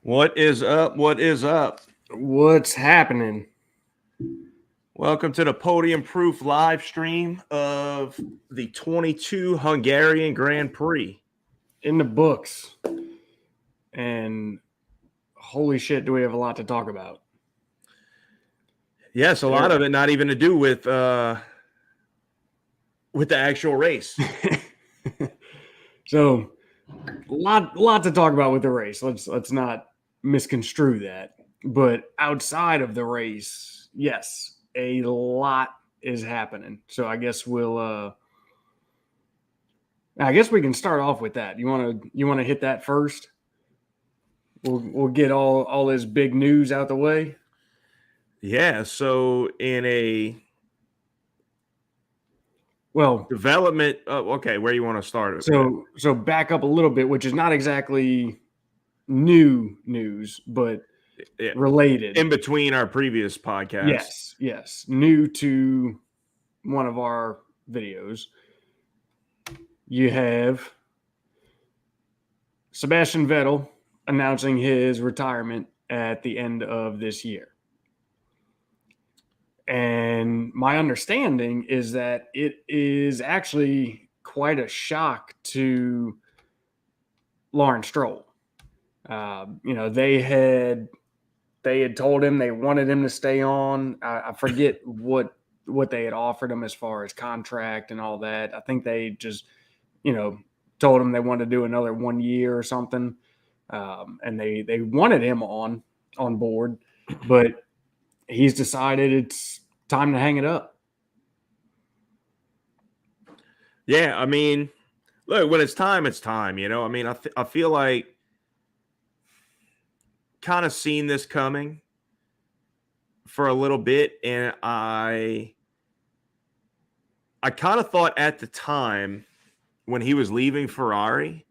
What is up? What is up? What's happening? Welcome to the podium proof live stream of the 22 Hungarian Grand Prix. In the books. And holy shit, do we have a lot to talk about? Yes, a lot of it not even to do with the actual race. So, lot to talk about with the race. Let's not misconstrue that. But outside of the race, yes, a lot is happening. So I guess we can start off with that. You want to hit that first? We'll get all this big news out the way. Yeah, so in a development, okay, where you want to start? So back up a little bit, which is not exactly new news, but related. In between our previous podcasts. Yes. New to one of our videos. You have Sebastian Vettel announcing his retirement at the end of this year. And my understanding is that it is actually quite a shock to Lawrence Stroll. They had told him they wanted him to stay on. I forget what they had offered him as far as contract and all that. I think they just, told him they wanted to do another 1 year or something. And they wanted him on board, but he's decided it's time to hang it up. Yeah, I mean, look, when it's time, it's time. I mean, I feel like kind of seen this coming for a little bit, and I kind of thought at the time when he was leaving Ferrari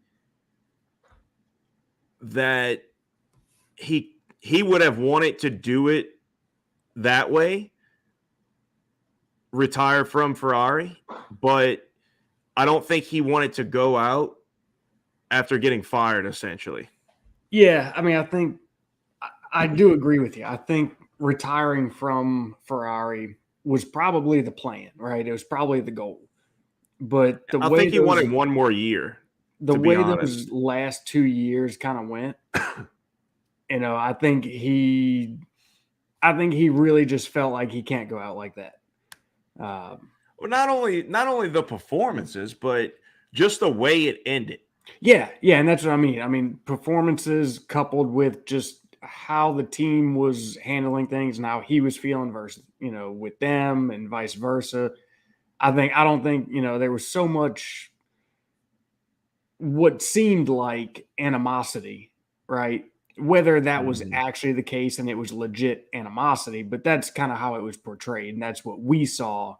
that he would have wanted to do it that way, retire from Ferrari, but I don't think he wanted to go out after getting fired, essentially. Yeah, I mean, I think I do agree with you. I think retiring from Ferrari was probably the plan, right? It was probably the goal. But I think he wanted 1 more year. The way those last 2 years kind of went, I think he really just felt like he can't go out like that. Well, not only the performances, but just the way it ended. Yeah, and that's what I mean. I mean, performances coupled with just how the team was handling things and how he was feeling versus, with them and vice versa. I don't think, there was so much what seemed like animosity, right? Whether that was actually the case and it was legit animosity, but that's kind of how it was portrayed, and that's what we saw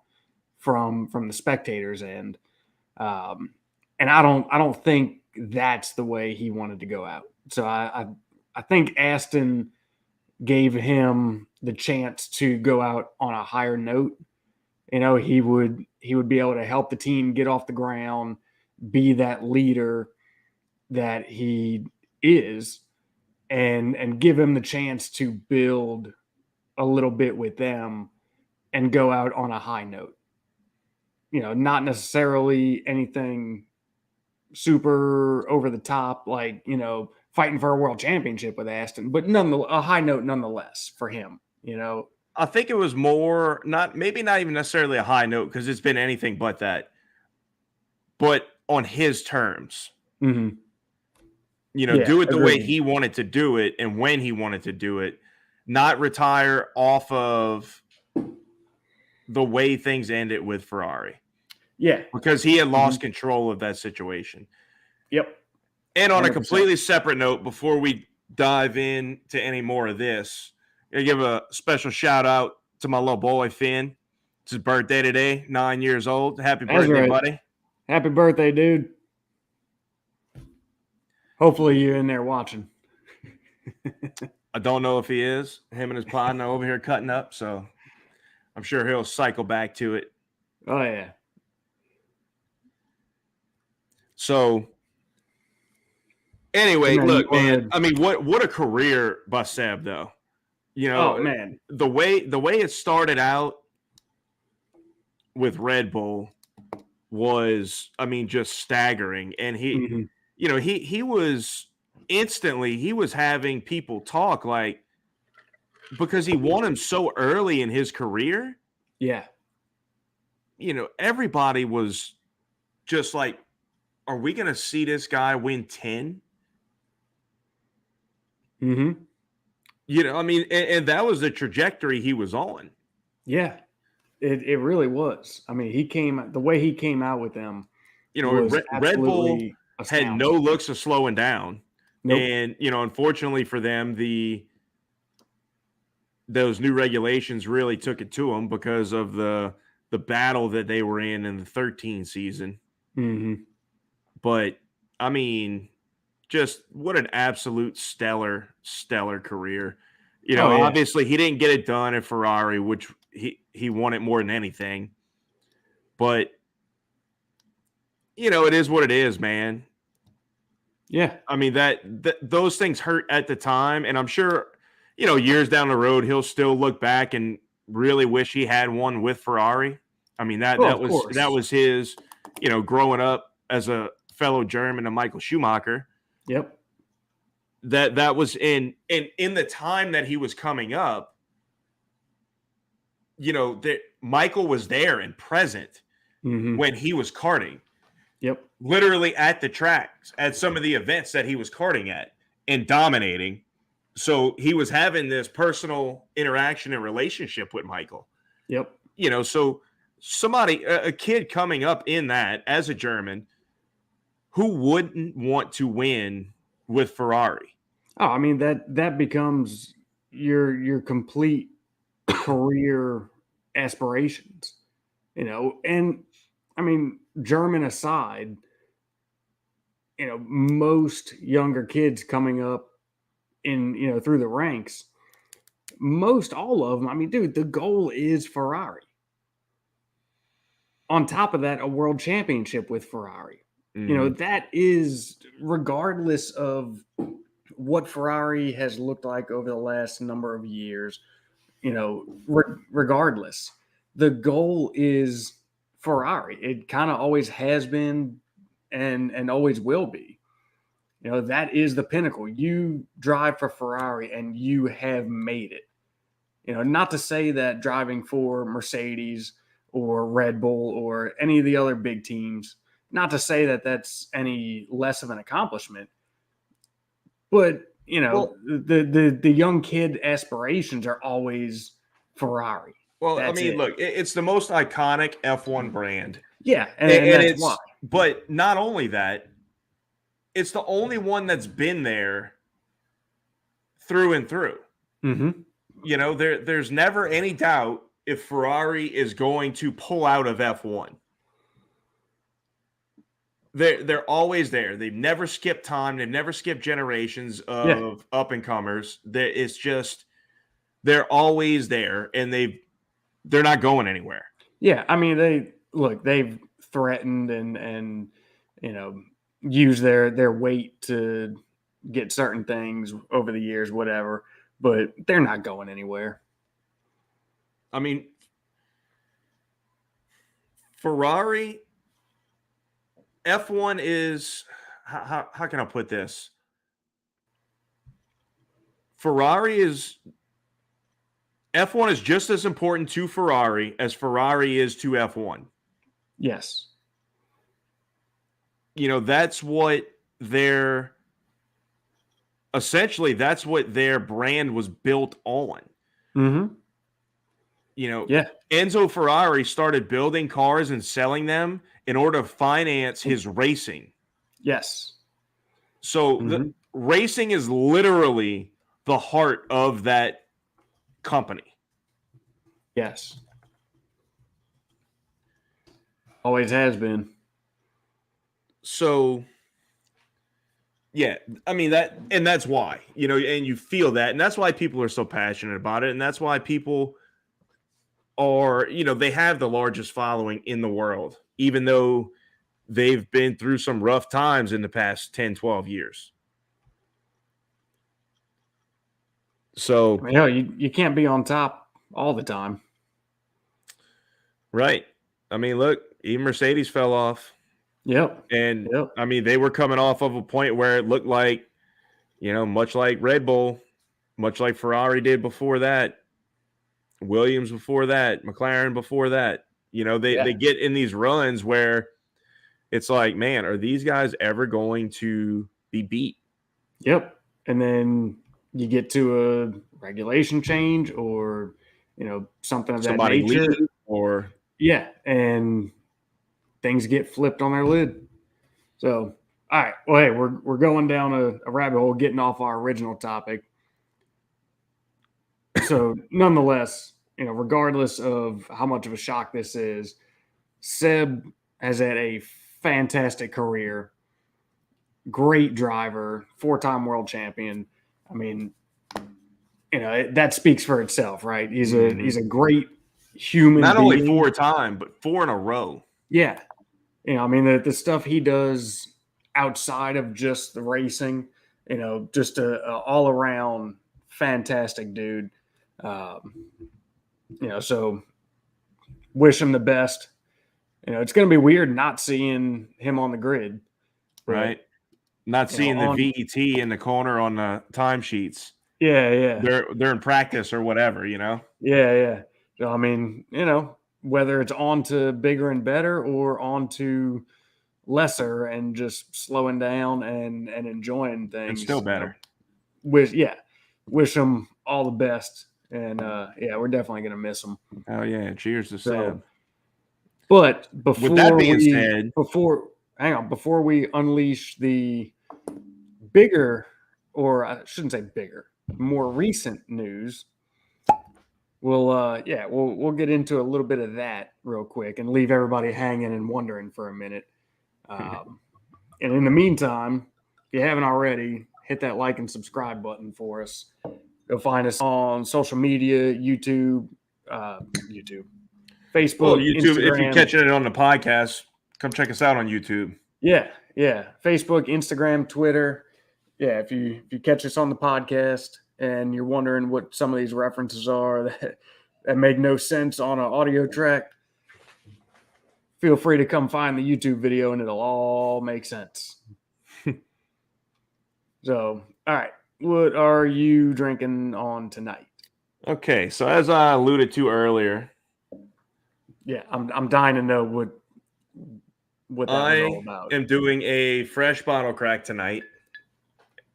from the spectators' end. And I don't think that's the way he wanted to go out. So I think Aston gave him the chance to go out on a higher note. He would be able to help the team get off the ground, be that leader that he is, and give him the chance to build a little bit with them and go out on a high note. Not necessarily anything super over the top, like, fighting for a world championship with Aston, but a high note nonetheless for him, I think it was more maybe not even necessarily a high note, because it's been anything but that, but on his terms. Mm-hmm. Do it the way he wanted to do it and when he wanted to do it, not retire off of the way things ended with Ferrari. Yeah. Because he had lost control of that situation. Yep. And on 100%. A completely separate note, before we dive into any more of this, I give a special shout out to my little boy, Finn. It's his birthday today, 9 years old. Happy birthday, buddy. Happy birthday, dude. Hopefully you're in there watching. I don't know if he is. Him and his partner over here cutting up, so I'm sure he'll cycle back to it. Oh, yeah. So Anyway, And then look, man. I mean, what a career by Seb, though. You know, oh man, the way it started out with Red Bull was, I mean, just staggering. And he, you know, he was instantly, he was having people talk like, because he won him so early in his career. Yeah. You know, everybody was just like, are we going to see this guy win 10? Mm-hmm. You know, I mean, and that was the trajectory he was on. Yeah, it really was. I mean, the way he came out with them. You know, Red Bull had no looks of slowing down. Nope. And, you know, unfortunately for them, those new regulations really took it to them because of the battle that they were in the 13 season. Mm-hmm. But, I mean, just what an absolute stellar career. You know, obviously he didn't get it done at Ferrari, which he won it more than anything. But, you know, it is what it is, man. Yeah. I mean, those things hurt at the time. And I'm sure, you know, years down the road, he'll still look back and really wish he had one with Ferrari. I mean, that was his, you know, growing up as a fellow German and Michael Schumacher. Yep. That was in the time that he was coming up, you know, that Michael was there and present when he was karting. Yep. Literally at the tracks, at some of the events that he was karting at and dominating. So he was having this personal interaction and relationship with Michael. Yep. You know, so a kid coming up in that as a German, who wouldn't want to win with Ferrari? Oh, I mean, that becomes your complete career aspirations, you know. And I mean, German aside, you know, most younger kids coming up in, you know, through the ranks, most all of them, I mean, dude, the goal is Ferrari. On top of that, a world championship with Ferrari. You know, that is, regardless of what Ferrari has looked like over the last number of years, you know, regardless, the goal is Ferrari. It kind of always has been and always will be. You know, that is the pinnacle. You drive for Ferrari and you have made it. You know, not to say that driving for Mercedes or Red Bull or any of the other big teams, not to say that that's any less of an accomplishment, but, you know, the young kid aspirations are always Ferrari. Well, I mean, look, it's the most iconic F1 brand. Yeah, and that's why. But not only that, it's the only one that's been there through and through. Mm-hmm. You know, there's never any doubt if Ferrari is going to pull out of F1. They're always there. They've never skipped time. They've never skipped generations of up and comers. It's just they're always there, and they're not going anywhere. Yeah, I mean, they've threatened and you know, use their weight to get certain things over the years, whatever, but they're not going anywhere. I mean, Ferrari, F1 is, how can I put this? F1 is just as important to Ferrari as Ferrari is to F1. Yes. You know, that's what their brand was built on. Mm-hmm. You know, Enzo Ferrari started building cars and selling them in order to finance his racing. Yes. So the racing is literally the heart of that company. Yes. Always has been. So, yeah, I mean, that's why, you know, and you feel that, and that's why people are so passionate about it, and that's why people are, you know, they have the largest following in the world, even though they've been through some rough times in the past 10, 12 years. So, you can't be on top all the time. right. I mean, look, even Mercedes fell off. Yep. And, Yep. I mean, they were coming off of a point where it looked like, much like Red Bull, much like Ferrari did before that, Williams before that, McLaren before that. They get in these runs where it's like, man, are these guys ever going to be beat? Yep. And then you get to a regulation change or, something of that Somebody nature. leave or and things get flipped on their lid. So, all right. Well, hey, we're going down a rabbit hole, getting off our original topic. So, nonetheless, regardless of how much of a shock this is, Seb has had a fantastic career. Great driver, 4-time world champion. I mean, that speaks for itself, right? He's a great human not being. only 4-time, but 4 in a row. Yeah. I mean, the stuff he does outside of just the racing, just a all around fantastic dude. So wish him the best. It's going to be weird not seeing him on the grid. Right. Not seeing the VET in the corner on the timesheets. Yeah. They're in practice or whatever, Yeah. So, I mean, whether it's on to bigger and better or on to lesser and just slowing down and enjoying things. It's still better. Wish them all the best. And we're definitely going to miss them. Oh yeah. Cheers to Seb. But before with that being said, before we unleash the bigger, or I shouldn't say bigger, more recent news, we'll get into a little bit of that real quick and leave everybody hanging and wondering for a minute. And in the meantime, if you haven't already, hit that like and subscribe button for us. You'll find us on social media, YouTube, Facebook, YouTube. Instagram. If you're catching it on the podcast, come check us out on YouTube. Yeah. Facebook, Instagram, Twitter. Yeah, if you catch us on the podcast and you're wondering what some of these references are that make no sense on an audio track, feel free to come find the YouTube video and it'll all make sense. So, all right, what are you drinking on tonight? Okay, so as I alluded to earlier, yeah, I'm dying to know what that was all about. I am doing a fresh bottle crack tonight,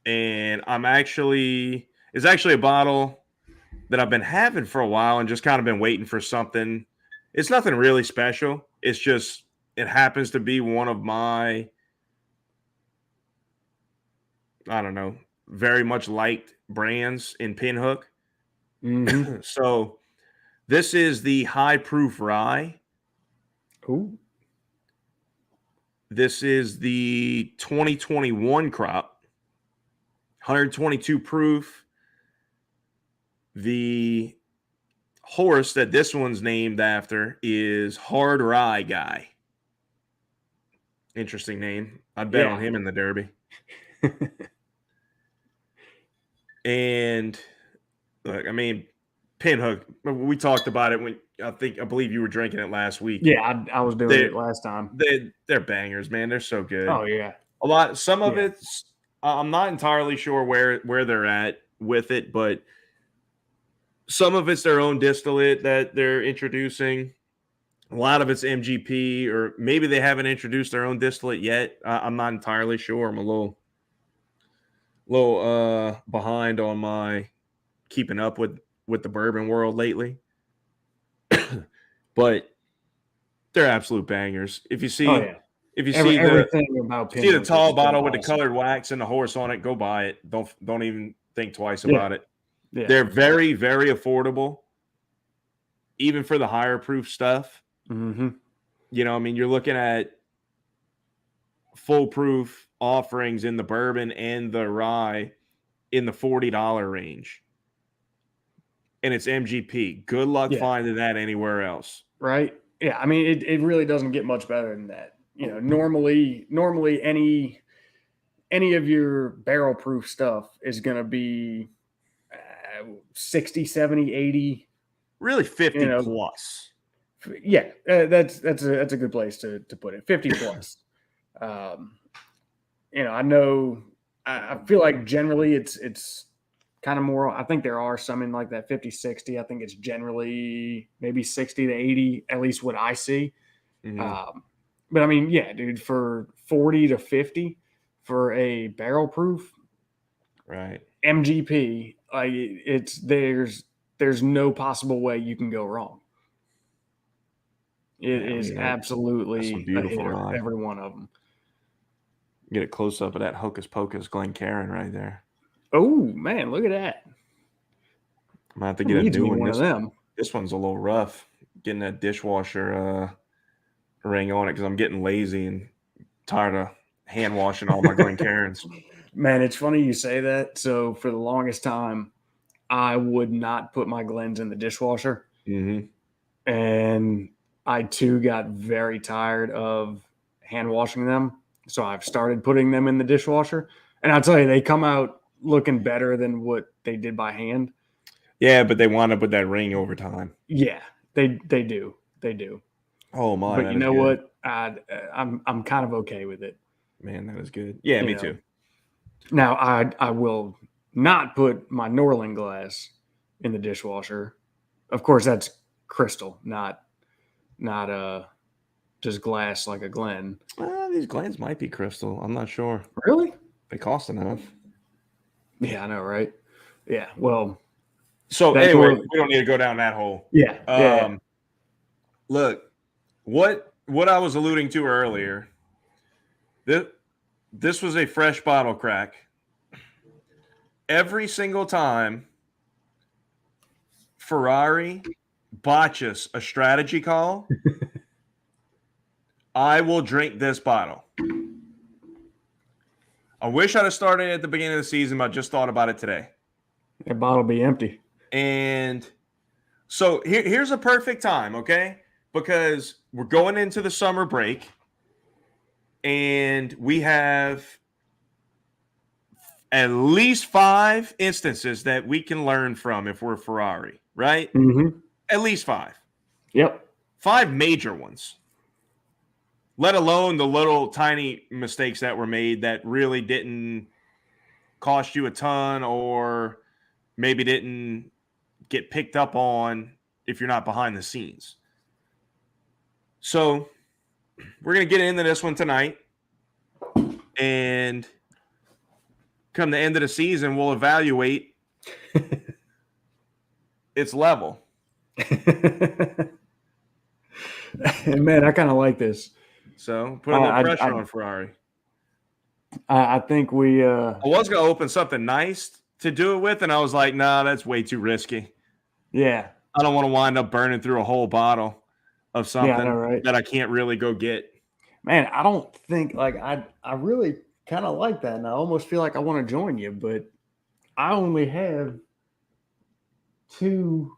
and it's actually a bottle that I've been having for a while and just kind of been waiting for something. It's nothing really special. It's just it happens to be one of my, I don't know, very much liked brands in Pinhook. Mm-hmm. So this is the High Proof Rye. Ooh. This is the 2021 crop, 122 proof. The horse that this one's named after is Hard Rye Guy. Interesting name. I'd bet on him in the Derby. And look, I mean, Pinhook, we talked about it when I believe you were drinking it last week. Yeah, I was doing it last time. They're bangers, man. They're so good. Oh yeah. Some of it's I'm not entirely sure where they're at with it, but some of it's their own distillate that they're introducing. A lot of it's MGP, or maybe they haven't introduced their own distillate yet. I'm not entirely sure. I'm a little behind on my keeping up with the bourbon world lately. But they're absolute bangers. If you see the tall bottle with the colored wax and the horse on it, go buy it. Don't even think twice about it. Yeah. They're very, very affordable, even for the higher proof stuff. Mm-hmm. I mean, you're looking at full proof offerings in the bourbon and the rye in the $40 range. And it's MGP. Good luck finding that anywhere else. Right. Yeah. I mean, it really doesn't get much better than that. Normally any of your barrel proof stuff is going to be 60, 70, 80. Really 50 plus. Yeah, that's a good place to put it. 50 plus. I know. I feel like generally it's kind of more. I think there are some in like that 50, 60. I think it's generally maybe 60 to 80, at least what I see. Mm-hmm. But I mean, yeah, dude, for 40 to 50 for a barrel proof, right? MGP, like there's no possible way you can go wrong. It is absolutely a hitter, every one of them. Get a close up of that hocus pocus Glencairn right there. Oh man, look at that! I'm gonna have to get a new one. Of them. This one's a little rough. Getting that dishwasher ring on it because I'm getting lazy and tired of hand washing all my Glencairns. Man, it's funny you say that. So for the longest time, I would not put my Glens in the dishwasher. Mm-hmm. And I too got very tired of hand washing them. So I've started putting them in the dishwasher. And I'll tell you, they come out looking better than what they did by hand. Yeah, but they wind up with that ring over time. Yeah, they do. They do. Oh my! But you know what? I'm kind of okay with it. Man, that is good. Yeah, me too. Now I will not put my Norling glass in the dishwasher. Of course, that's crystal, not just glass like a Glen. These Glens might be crystal. I'm not sure. Really? They cost enough. Yeah, I know, right? Yeah. Well. So anyway, we don't need to go down that hole. Yeah. Look, what I was alluding to earlier. This was a fresh bottle crack. Every single time Ferrari botches a strategy call, I will drink this bottle. I wish I'd have started at the beginning of the season, but I just thought about it today. That bottle be empty. And so here's a perfect time, okay? Because we're going into the summer break, and we have at least 5 instances that we can learn from if we're Ferrari, right? Mm-hmm. At least 5. Yep. 5 major ones. Let alone the little tiny mistakes that were made that really didn't cost you a ton or maybe didn't get picked up on if you're not behind the scenes. So we're going to get into this one tonight. And come the end of the season, we'll evaluate its level. Man, I kind of like this. So put a little pressure on Ferrari. I think we. I was going to open something nice to do it with, and I was like, nah, that's way too risky. Yeah. I don't want to wind up burning through a whole bottle of something that I can't really go get. Man, I don't think I really kind of like that, and I almost feel like I want to join you, but I only have 2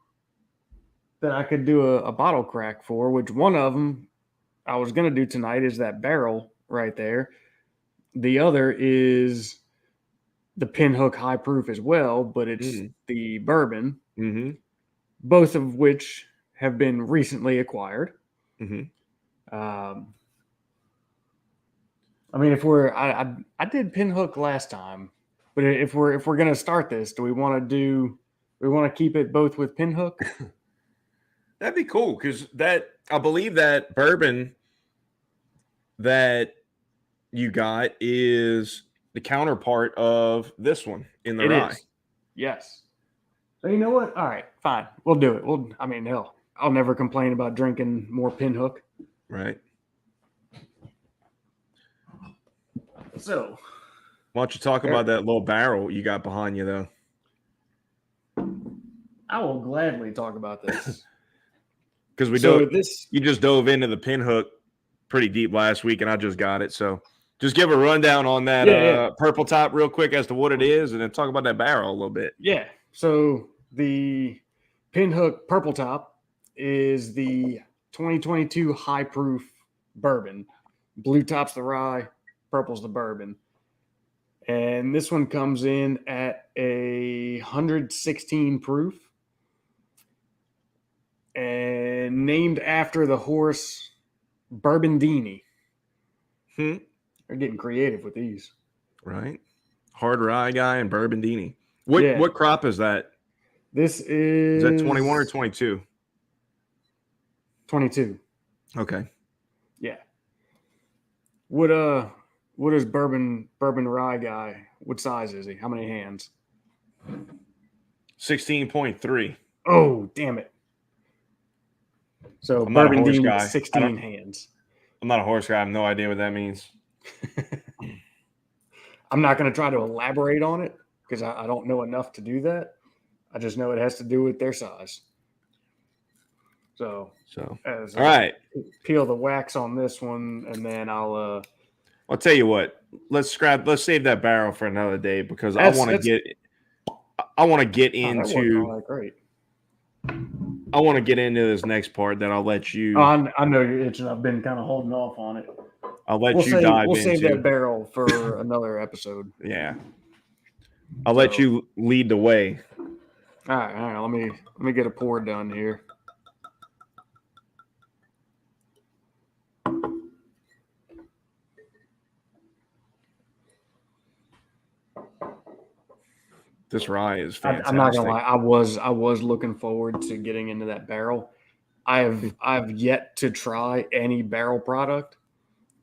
that I could do a bottle crack for, which one of them I was going to do tonight is that barrel right there. The other is the Pinhook high proof as well, but it's the bourbon, both of which have been recently acquired. Mm-hmm. I mean, if I did Pinhook last time, but if we're gonna start this, do we want to keep it both with Pinhook? That'd be cool because I believe that bourbon that you got is the counterpart of this one in the rye. Yes. So you know what? All right, fine. We'll do it. Hell, I'll never complain about drinking more Pinhook. Right. So, why don't you talk about that little barrel you got behind you, though? I will gladly talk about this. Because you just dove into the Pinhook pretty deep last week, and I just got it. So just give a rundown on that purple top real quick as to what it is, and then talk about that barrel a little bit. Yeah. So the Pinhook purple top is the 2022 high proof bourbon. Blue top's the rye, purple's the bourbon. And this one comes in at 116 proof. And named after the horse Bourbondini. They're getting creative with these. Right. Hard rye guy and Bourbondini. What crop is that? This is that 21 or 22? 22. Okay. Yeah. What is bourbon rye guy? What size is he? How many hands? 16.3. Oh, damn it. So Bourbondini is 16 hands. I'm not a horse guy. I have no idea what that means. I'm not going to try to elaborate on it because I don't know enough to do that. I just know it has to do with their size. So all right. Peel the wax on this one, and then I'll tell you what. Let's save that barrel for another day because I want to get into. Great. I want to get into this next part that I'll let you. Oh, I know you're itching. I've been kind of holding off on it. I'll let you dive into. We'll save that barrel for another episode. Yeah. I'll let you lead the way. All right. Let me get a pour done here. This rye is fantastic. I'm not gonna lie. I was looking forward to getting into that barrel. I've yet to try any barrel product.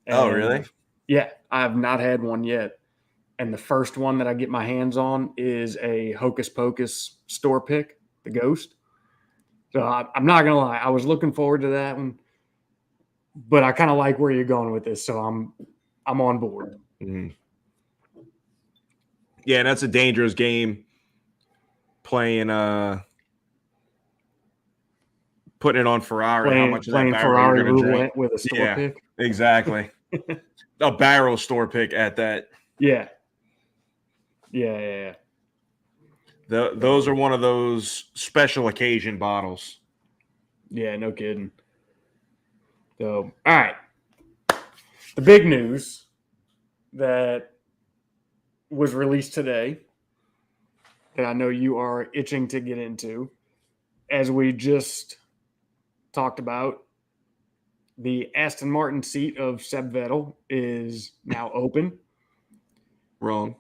Oh, really? Yeah, I have not had one yet. And the first one that I get my hands on is a Hocus Pocus store pick, the Ghost. So I'm not gonna lie. I was looking forward to that one, but I kind of like where you're going with this, so I'm on board. Mm-hmm. Yeah, that's a dangerous game. Playing, putting it on Ferrari. How much is that barrel Ferrari you're going to drink with a store pick? Exactly. A barrel store pick at that. Yeah. Those are one of those special occasion bottles. Yeah, no kidding. So, all right. The big news that was released today that I know you are itching to get into, as we just talked about, the Aston Martin seat of Seb Vettel is now open. Wrong.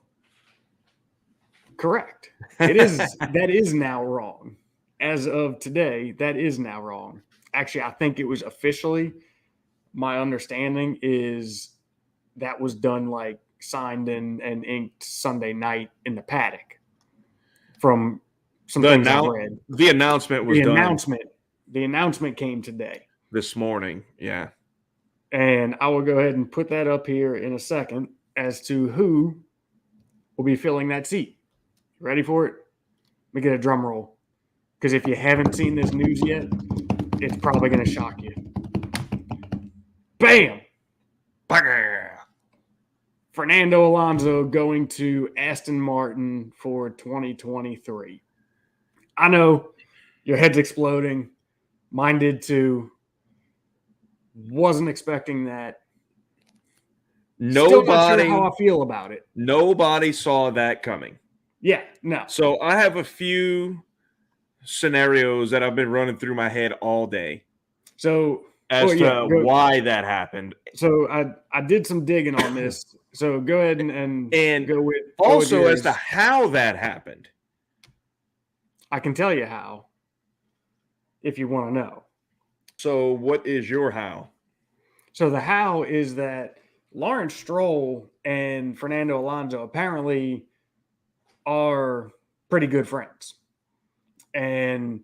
Correct. It is. That is now wrong. As of today, that is now wrong. Actually, I think it was officially, my understanding is that was done like signed and inked Sunday night in the paddock from some things I read. The announcement was done. The announcement came today. This morning, yeah. And I will go ahead and put that up here in a second as to who will be filling that seat. Ready for it? Let me get a drum roll. Because if you haven't seen this news yet, it's probably going to shock you. Bam! Fernando Alonso going to Aston Martin for 2023. I know your head's exploding. Mine did too. Wasn't expecting that. Still not sure how I feel about it. Nobody saw that coming. Yeah, no. So I have a few scenarios that I've been running through my head all day. So as to why that happened. So I did some digging on this. So go ahead and go with also as to how that happened. I can tell you how, if you want to know. So what is your how? So the how is that Lawrence Stroll and Fernando Alonso apparently are pretty good friends. And,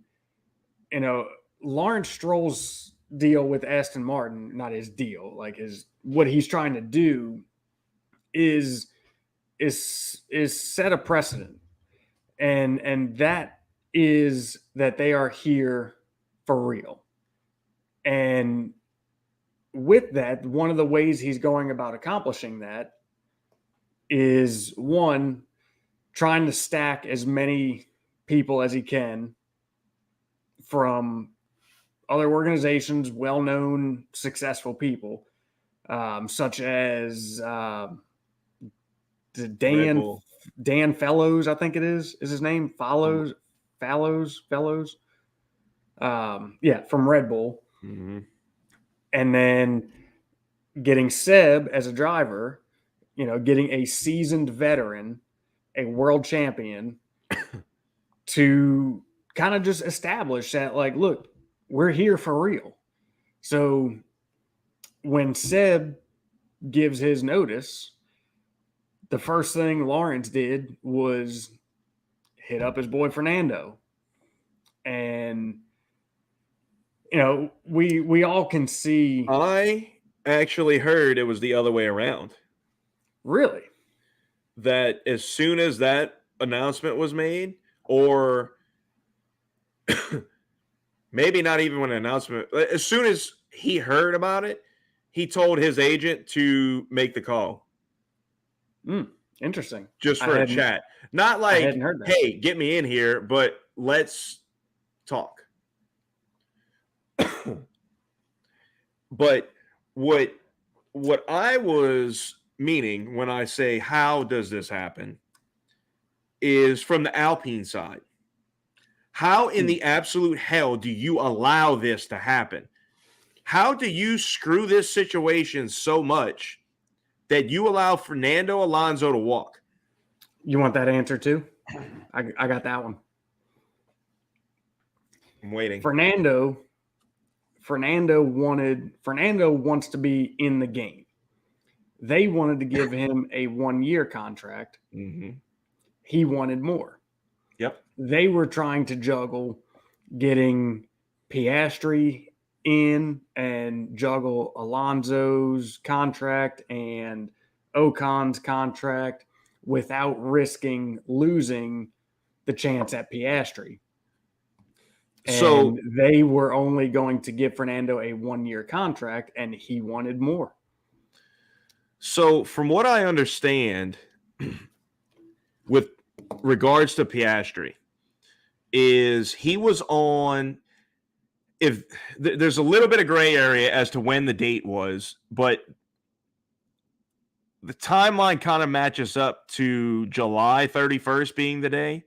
you know, Lawrence Stroll's deal with Aston Martin, not his deal, like what he's trying to do is set a precedent. And that is that they are here for real. And with that, one of the ways he's going about accomplishing that is, one, trying to stack as many people as he can from other organizations, well-known, successful people, such as the Red Dan Bull. Fellows, I think it is his name. Fellows. Yeah, from Red Bull. Mm-hmm. And then getting Seb as a driver, getting a seasoned veteran, a world champion to kind of just establish that, like, look, we're here for real. So when Seb gives his notice, the first thing Lawrence did was hit up his boy Fernando. And, we all can see. I actually heard it was the other way around. Really? That as soon as that announcement was made, or maybe not even when an announcement, as soon as he heard about it, he told his agent to make the call. Interesting. Just for a chat. Not like, hey, get me in here, but let's talk. But what I was meaning when I say how does this happen is from the Alpine side. How in the absolute hell do you allow this to happen? How do you screw this situation so much that you allow Fernando Alonso to walk? You want that answer too? I got that one. I'm waiting. Fernando wants to be in the game. They wanted to give him a 1-year contract. Mm-hmm. He wanted more. Yep. They were trying to juggle getting Piastri in and juggle Alonso's contract and Ocon's contract without risking losing the chance at Piastri. So and they were only going to give Fernando a 1-year contract, and he wanted more. So from what I understand, with regards to Piastri, is he was on, if there's a little bit of gray area as to when the date was, but the timeline kind of matches up to July 31st being the day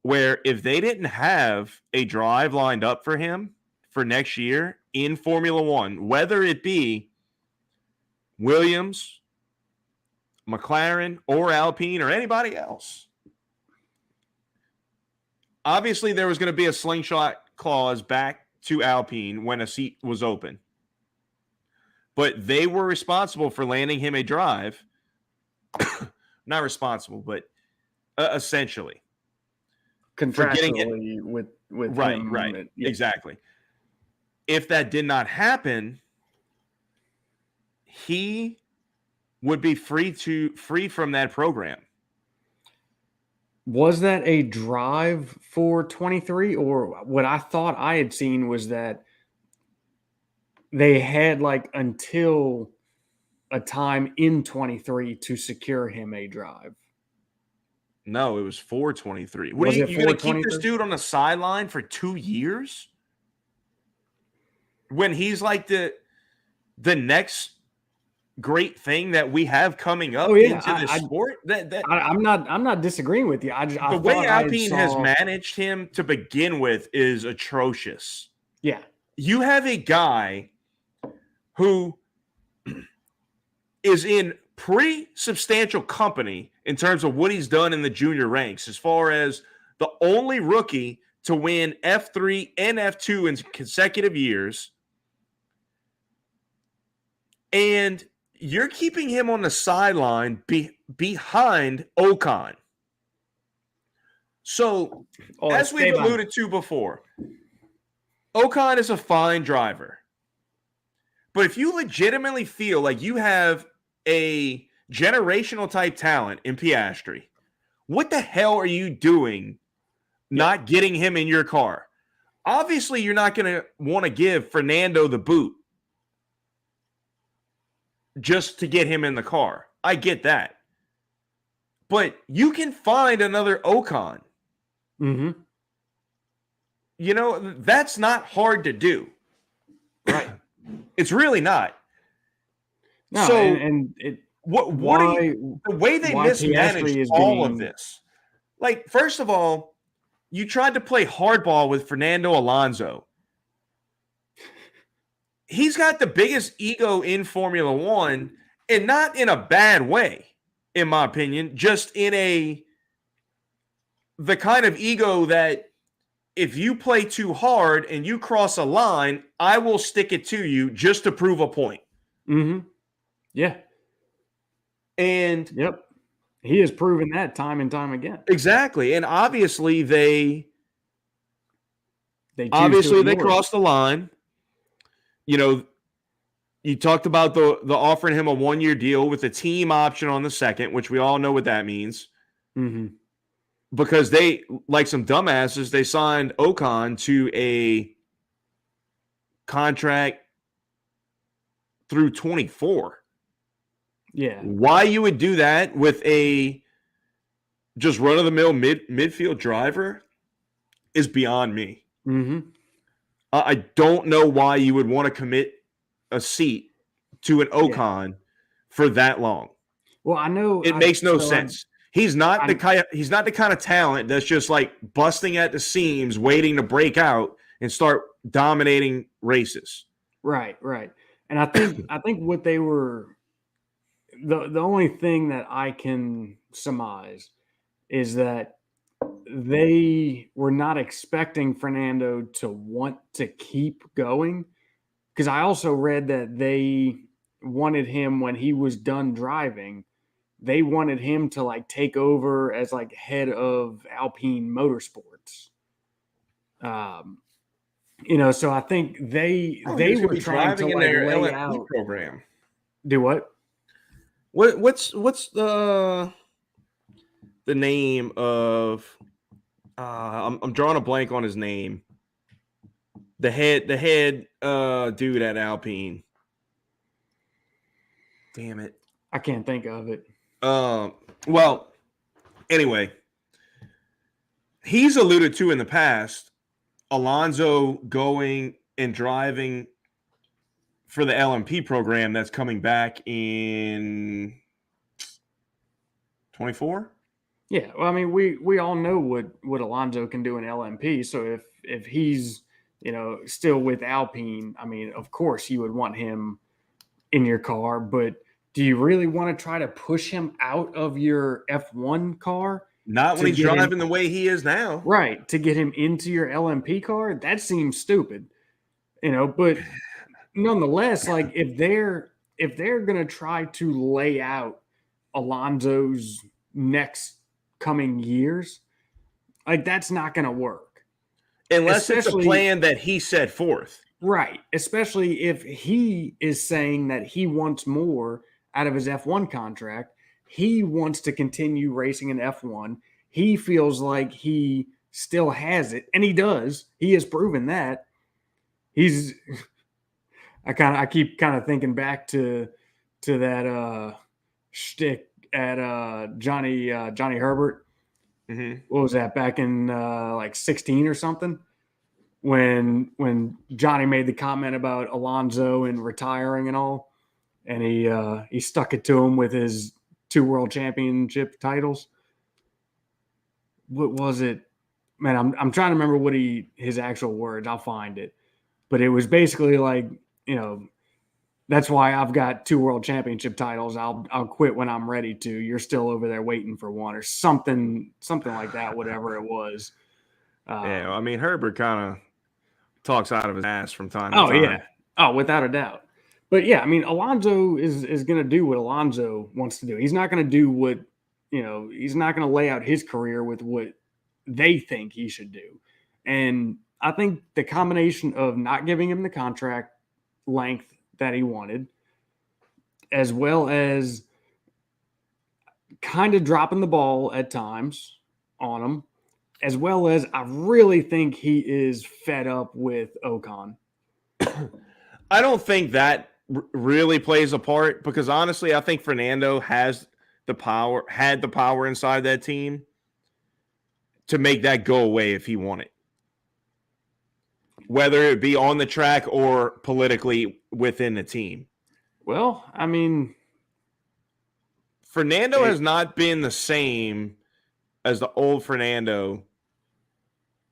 where if they didn't have a drive lined up for him for next year in Formula One, whether it be Williams, McLaren, or Alpine, or anybody else, obviously there was going to be a slingshot clause back to Alpine when a seat was open. But they were responsible for landing him a drive. Not responsible, but essentially. Contractually with right, him. Right, exactly. If that did not happen, he would be free from that program. Was that a drive for 23? Or what I thought I had seen was that they had like until a time in 23 to secure him a drive. No, it was 423. What are you going to keep this dude on the sideline for 2 years? When he's like the next great thing that we have coming up into this sport? I'm not disagreeing with you. The way Alpine has managed him to begin with is atrocious. Yeah. You have a guy who is in pretty substantial company in terms of what he's done in the junior ranks, as far as the only rookie to win F3 and F2 in consecutive years. And you're keeping him on the sideline behind Ocon. So, as we've alluded to before, Ocon is a fine driver. But if you legitimately feel like you have a generational type talent in Piastri, what the hell are you doing not getting him in your car? Obviously, you're not going to want to give Fernando the boot just to get him in the car. I get that. But you can find another Ocon. Mm-hmm. You know, that's not hard to do. Right. It's really not. No, so, and What are Why you, the way they why mismanaged Piastri is all of being this? Like, first of all, you tried to play hardball with Fernando Alonso. He's got the biggest ego in Formula One, and not in a bad way, in my opinion, just in the kind of ego that if you play too hard and you cross a line, I will stick it to you just to prove a point. Mm-hmm. Yeah. And Yep. He has proven that time and time again. exactly. And obviously they They crossed the line. You know, you talked about the offering him a 1-year deal with a team option on the second, which we all know what that means. Mm-hmm. Because they, like some dumbasses, they signed Ocon to a contract through 24. Yeah. Why you would do that with a just run of the mill midfield driver is beyond me. Mm-hmm. I don't know why you would want to commit a seat to an Ocon for that long. Well, I know It makes no sense. He's not the kind of talent that's just like busting at the seams, waiting to break out and start dominating races. Right. And I think what they were the only thing that I can surmise is that they were not expecting Fernando to want to keep going, because I also read that they wanted him when he was done driving. They wanted him to like take over as like head of Alpine Motorsports. So I think they were trying to like lay out program. Do what? What's the name of? I'm drawing a blank on his name. The head dude at Alpine. Damn it. I can't think of it. Well, anyway, he's alluded to in the past Alonso going and driving for the LMP program that's coming back in 24. Yeah, well, I mean, we all know what Alonso can do in LMP. So if he's still with Alpine, I mean, of course you would want him in your car, but do you really want to try to push him out of your F1 car? Not when he's driving the way he is now. Right, to get him into your LMP car? That seems stupid. But nonetheless, like if they're going to try to lay out Alonso's next coming years, like that's not going to work. Unless it's a plan that he set forth. Right. Especially if he is saying that he wants more out of his F1 contract. He wants to continue racing in F1. He feels like he still has it, and he does. He has proven that. I keep kind of thinking back to that shtick at Johnny Herbert. Mm-hmm. What was that, back in like 16 or something? When Johnny made the comment about Alonso and retiring and all, and he stuck it to him with his 2 world championship titles. What was it? Man, I'm trying to remember what his actual words. I'll find it. But it was basically like, that's why I've got 2 world championship titles. I'll quit when I'm ready to. You're still over there waiting for one, or something like that, whatever it was. Yeah, I mean, Herbert kind of talks out of his ass from time to time. Oh, yeah. Oh, without a doubt. But yeah, I mean, Alonso is going to do what Alonso wants to do. He's not going to do what, he's not going to lay out his career with what they think he should do. And I think the combination of not giving him the contract length that he wanted, as well as kind of dropping the ball at times on him, as well as I really think he is fed up with Ocon. I don't think that really plays a part, because honestly, I think Fernando had the power inside that team to make that go away if he wanted, whether it be on the track or politically within the team. Well, I mean, Fernando has not been the same as the old Fernando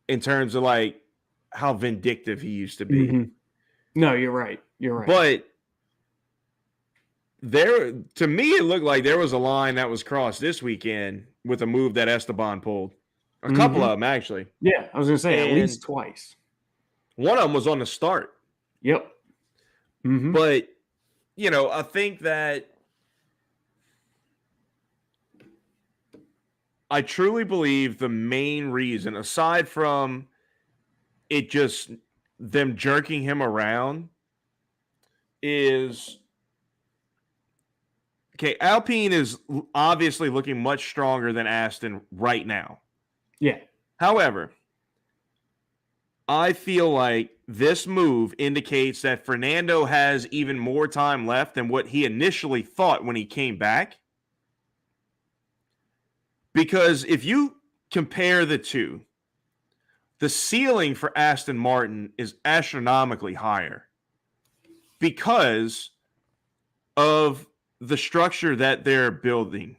in terms of like how vindictive he used to be. Mm-hmm. No, you're right. You're right. But to me, it looked like there was a line that was crossed this weekend with a move that Esteban pulled. A couple of them, actually. Yeah, I was going to say at least twice. One of them was on the start. Yep. Mm-hmm. But, I think that I truly believe the main reason, aside from it just them jerking him around, is Alpine is obviously looking much stronger than Aston right now. Yeah. However, I feel like this move indicates that Fernando has even more time left than what he initially thought when he came back. Because if you compare the two, the ceiling for Aston Martin is astronomically higher because of the structure that they're building,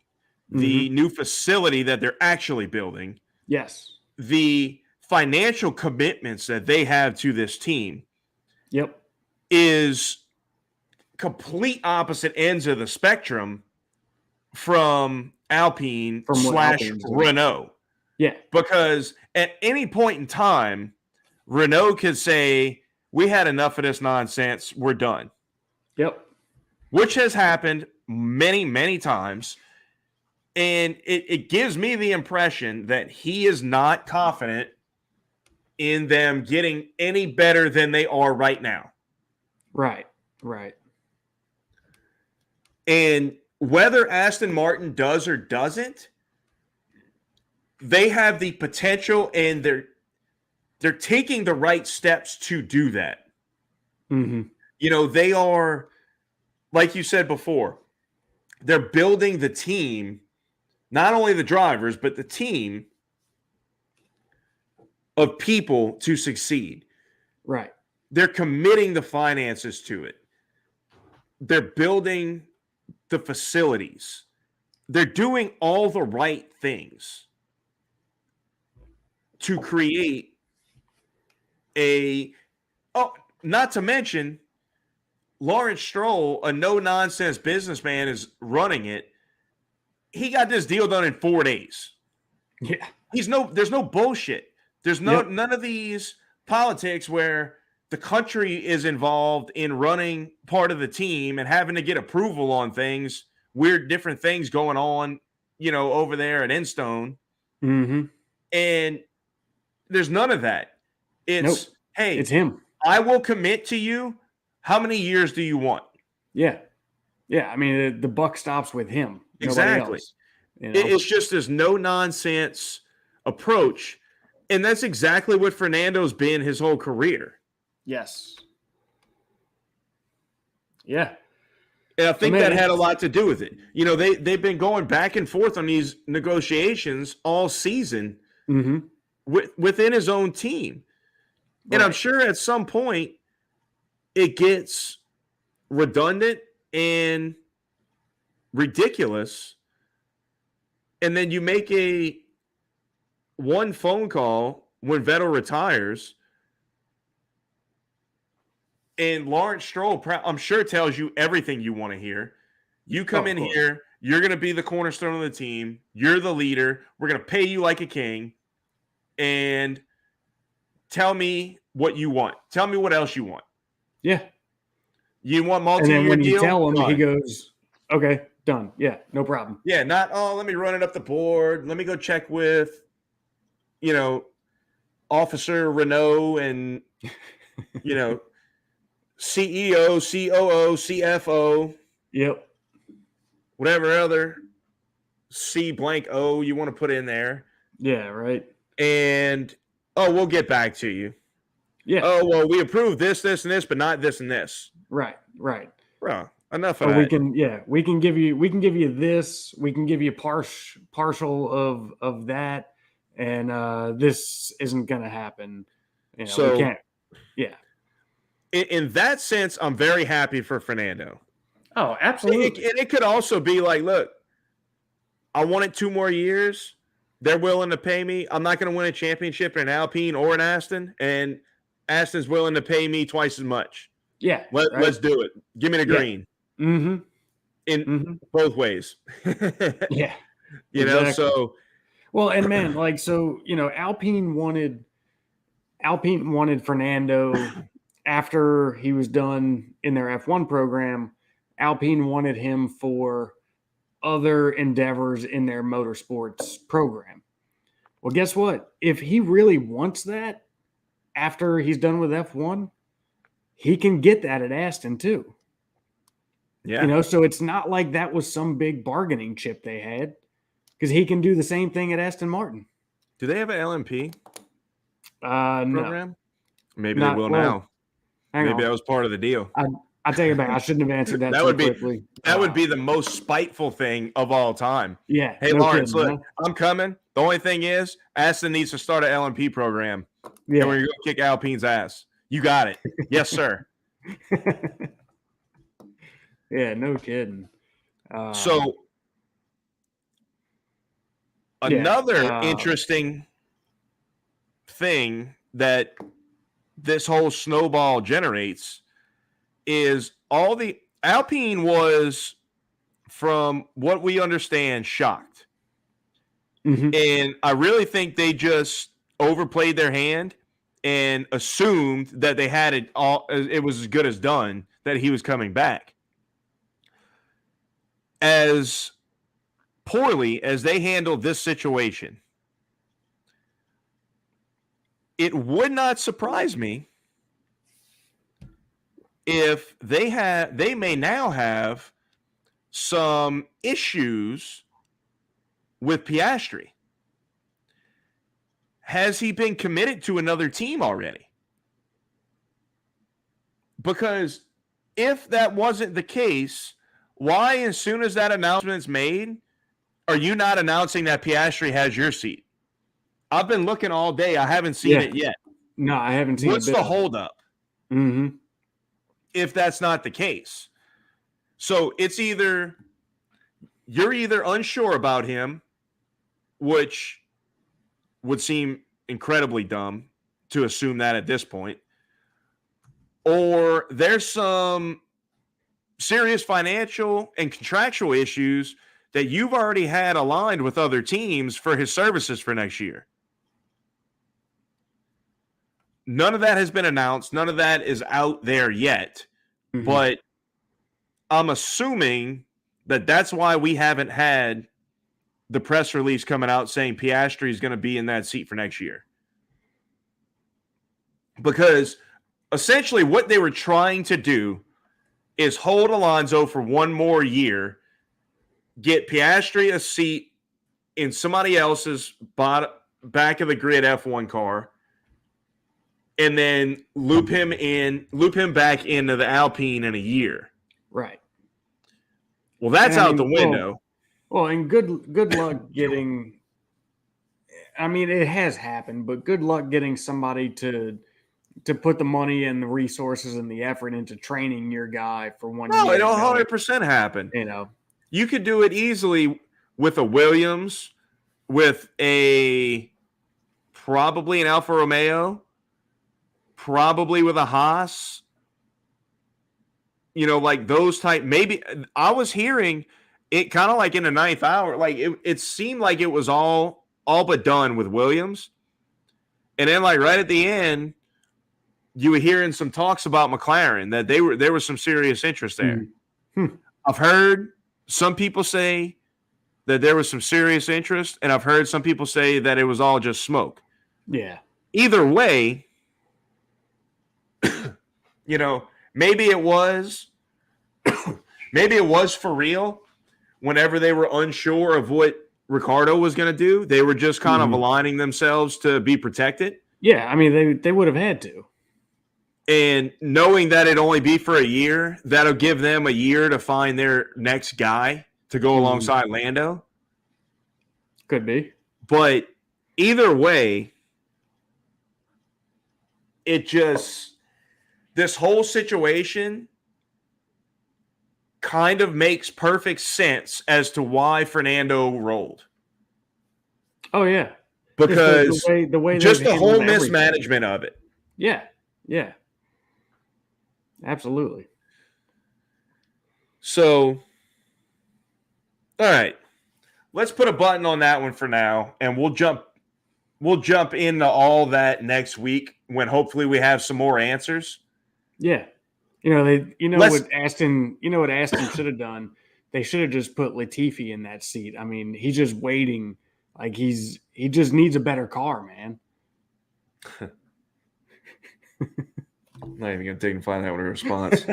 the new facility that they're actually building. Yes. The financial commitments that they have to this team. Yep. Is complete opposite ends of the spectrum from Alpine / Renault. Yeah. Because at any point in time, Renault could say, we had enough of this nonsense. We're done. Yep. Which has happened many, many times. And it gives me the impression that he is not confident in them getting any better than they are right now. Right. Right. And whether Aston Martin does or doesn't, they have the potential and they're taking the right steps to do that. Mm-hmm. They are, like you said before, they're building the team, not only the drivers, but the team of people to succeed. Right. They're committing the finances to it. They're building the facilities. They're doing all the right things to create not to mention Lawrence Stroll, a no-nonsense businessman, is running it. He got this deal done in 4 days. Yeah. There's no bullshit. There's none of these politics where the country is involved in running part of the team and having to get approval on things, weird different things going on, over there at Enstone. Mm-hmm. And there's none of that. It's, hey, it's him. I will commit to you. How many years do you want? Yeah. Yeah. I mean, the buck stops with him. Exactly. It's just this no-nonsense approach. And that's exactly what Fernando's been his whole career. Yes. Yeah. And I think that had a lot to do with it. They've been going back and forth on these negotiations all season within his own team. Right. And I'm sure at some point it gets redundant and ridiculous. And then you make one phone call when Vettel retires. And Lawrence Stroll, I'm sure, tells you everything you want to hear. You come in here, you're going to be the cornerstone of the team. You're the leader. We're going to pay you like a king. And tell me what you want. Tell me what else you want. Yeah. You want multi-year deal? And then when you tell him, he goes, okay, done. Yeah, no problem. Yeah, not, let me run it up the board. Let me go check with, Officer Renault and, CEO, COO, CFO. Yep. Whatever other C blank O you want to put in there. Yeah, right. And, we'll get back to you. Yeah. Oh, well, we approved this, and this, but not this and this. Right. Bro, enough of that. We can give you this. We can give you partial of that. And this isn't going to happen. So we can't. Yeah. In that sense, I'm very happy for Fernando. Oh, absolutely. And it could also be like, look, I want it 2 more years. They're willing to pay me. I'm not going to win a championship in an Alpine or an Aston, and Aston's willing to pay me twice as much. Yeah. Let's do it. Give me the green. Mm-hmm. In both ways. Yeah. You know, so. Well, and man, like, so, you know, Alpine wanted Fernando after he was done in their F1 program. Alpine wanted him for other endeavors in their motorsports program. Well, guess what? If he really wants that after he's done with F1, he can get that at Aston too. Yeah. You know, so it's not like that was some big bargaining chip they had, because he can do the same thing at Aston Martin. Do they have an LMP No. program? Maybe they will now. Maybe that was part of the deal. I take it back. I shouldn't have answered that quickly. That would be the most spiteful thing of all time. Yeah. Hey, Lawrence, look, I'm coming. The only thing is, Aston needs to start an LMP program. Yeah. And we're going to kick Alpine's ass. You got it. Yes, sir. Yeah, no kidding. So, another interesting thing that this whole snowball generates is all the Alpine was, from what we understand, shocked. Mm-hmm. And I really think they just overplayed their hand and assumed that they had it all. It was as good as done, that he was coming back. As poorly as they handled this situation, it would not surprise me if they may now have some issues with Piastri. Has he been committed to another team already? Because if that wasn't the case, why, as soon as that announcement's made, are you not announcing that Piastri has your seat? I've been looking all day. I haven't seen it yet. No, I haven't seen it. What's the holdup? Mm-hmm. If that's not the case. So it's either you're unsure about him, which would seem incredibly dumb to assume that at this point, or there's some serious financial and contractual issues that you've already had aligned with other teams for his services for next year. None of that has been announced. None of that is out there yet. Mm-hmm. But I'm assuming that that's why we haven't had the press release coming out saying Piastri is going to be in that seat for next year. Because essentially what they were trying to do is hold Alonso for one more year, get Piastri a seat in somebody else's back of the grid F1 car, and then loop him back into the Alpine in a year. Right. Well, that's out the window. Well, and good luck getting. I mean, it has happened, but good luck getting somebody to put the money and the resources and the effort into training your guy for 1 year. No, it 100% happened. You know, you could do it easily with a Williams, with probably an Alfa Romeo, probably with a Haas. You know, like those type. Maybe I was hearing it kind of like in the ninth hour. Like it seemed like it was all but done with Williams, and then like right at the end, you were hearing some talks about McLaren that there was some serious interest there. Mm-hmm. I've heard some people say that there was some serious interest, and I've heard some people say that it was all just smoke. Yeah. Either way, you know, maybe it was for real. Whenever they were unsure of what Ricciardo was going to do, they were just kind of aligning themselves to be protected. Yeah, I mean, they would have had to. And knowing that it'd only be for a year, that'll give them a year to find their next guy to go alongside Lando. Could be. But either way, this whole situation kind of makes perfect sense as to why Fernando rolled. Oh yeah, Because the way just they've the whole handled everything. mismanagement of it. Yeah, absolutely. So, all right, let's put a button on that one for now, and we'll jump into all that next week when hopefully we have some more answers. Yeah, what Aston should have done. They should have just put Latifi in that seat. I mean, he's just waiting. Like he just needs a better car, man. I'm not even gonna take and find that with a response.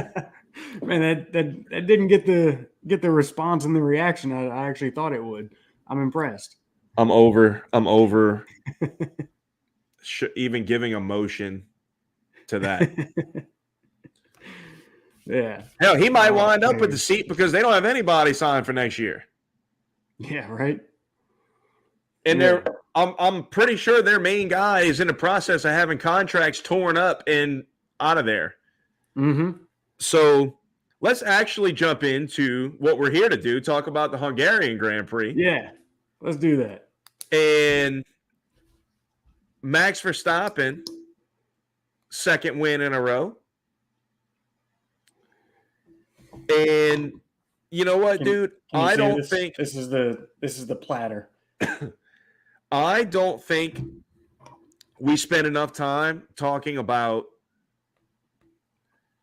Man, that didn't get the response and the reaction I actually thought it would. I'm impressed. I'm over even giving emotion to that. Yeah. Hell, he might wind up with the seat because they don't have anybody signed for next year. Yeah, right. And I'm pretty sure their main guy is in the process of having contracts torn up and out of there. Mm-hmm. So let's actually jump into what we're here to do, talk about the Hungarian Grand Prix. Yeah, let's do that. And Max Verstappen, second win in a row. And you know what, dude? I don't think this is the platter. I don't think we spent enough time talking about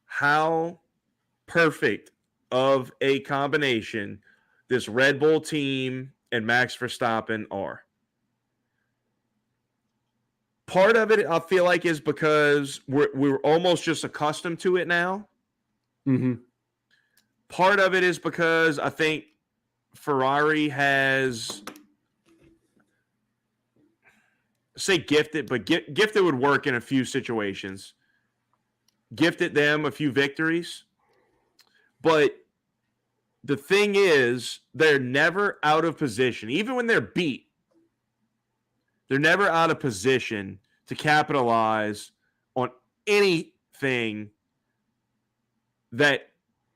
how perfect of a combination this Red Bull team and Max Verstappen are. Part of it, I feel like, is because we're almost just accustomed to it now. Mm-hmm. Part of it is because I think Ferrari has, say gifted, but gifted would work in a few situations. Gifted them a few victories. But the thing is, they're never out of position. Even when they're beat, they're never out of position to capitalize on anything that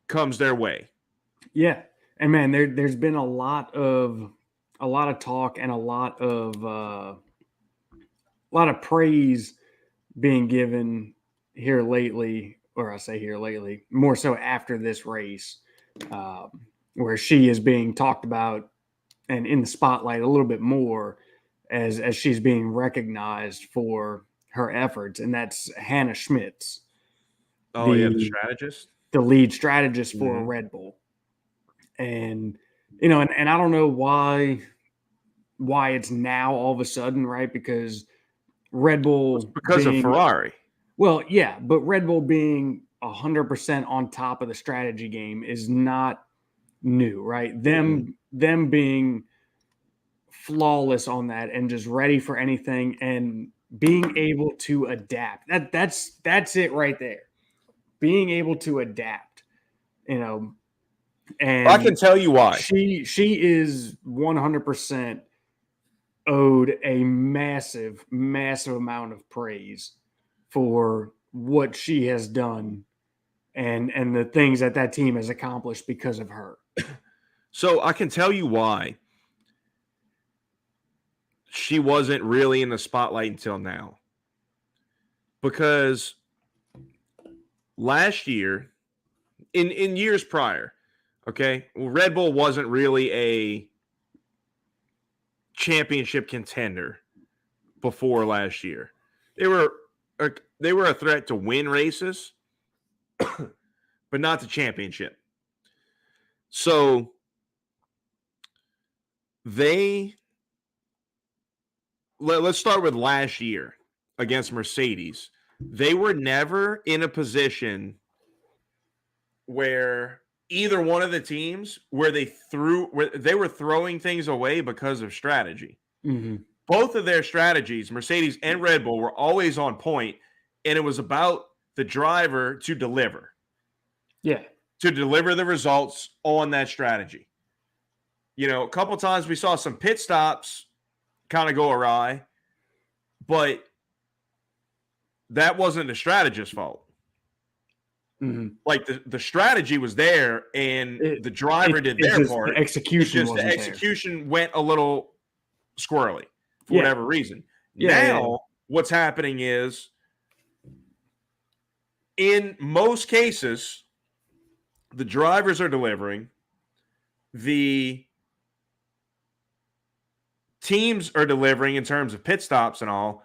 comes their way. Yeah. And man, there's been a lot of talk and a lot of praise being given here lately, or I say here lately, more so after this race, where she is being talked about and in the spotlight a little bit more as she's being recognized for her efforts, and that's Hannah Schmitz. The strategist, the lead strategist for Red Bull, and and I don't know why it's now all of a sudden, right? Because Red Bull, because of Ferrari. Well, yeah, but Red Bull being 100% on top of the strategy game is not new, right? Them being flawless on that and just ready for anything and being able to adapt. That's it right there. Being able to adapt, and I can tell you why. She is 100% owed a massive amount of praise for what she has done and the things that team has accomplished because of her. So I can tell you why she wasn't really in the spotlight until now. Because last year, in years prior, okay, Red Bull wasn't really a championship contender before last year. They were a threat to win races, but not the championship. So let's start with last year against Mercedes. They were never in a position where either one of the teams where they were throwing things away because of strategy. Mm-hmm. Both of their strategies, Mercedes and Red Bull, were always on point, and it was about the driver to deliver. Yeah. To deliver the results on that strategy. A couple times we saw some pit stops kind of go awry, but that wasn't the strategist's fault. Like the strategy was there, and the driver did their part. The execution the execution went a little squirrely for whatever reason. Now, what's happening is, in most cases, the drivers are delivering, the teams are delivering in terms of pit stops and all,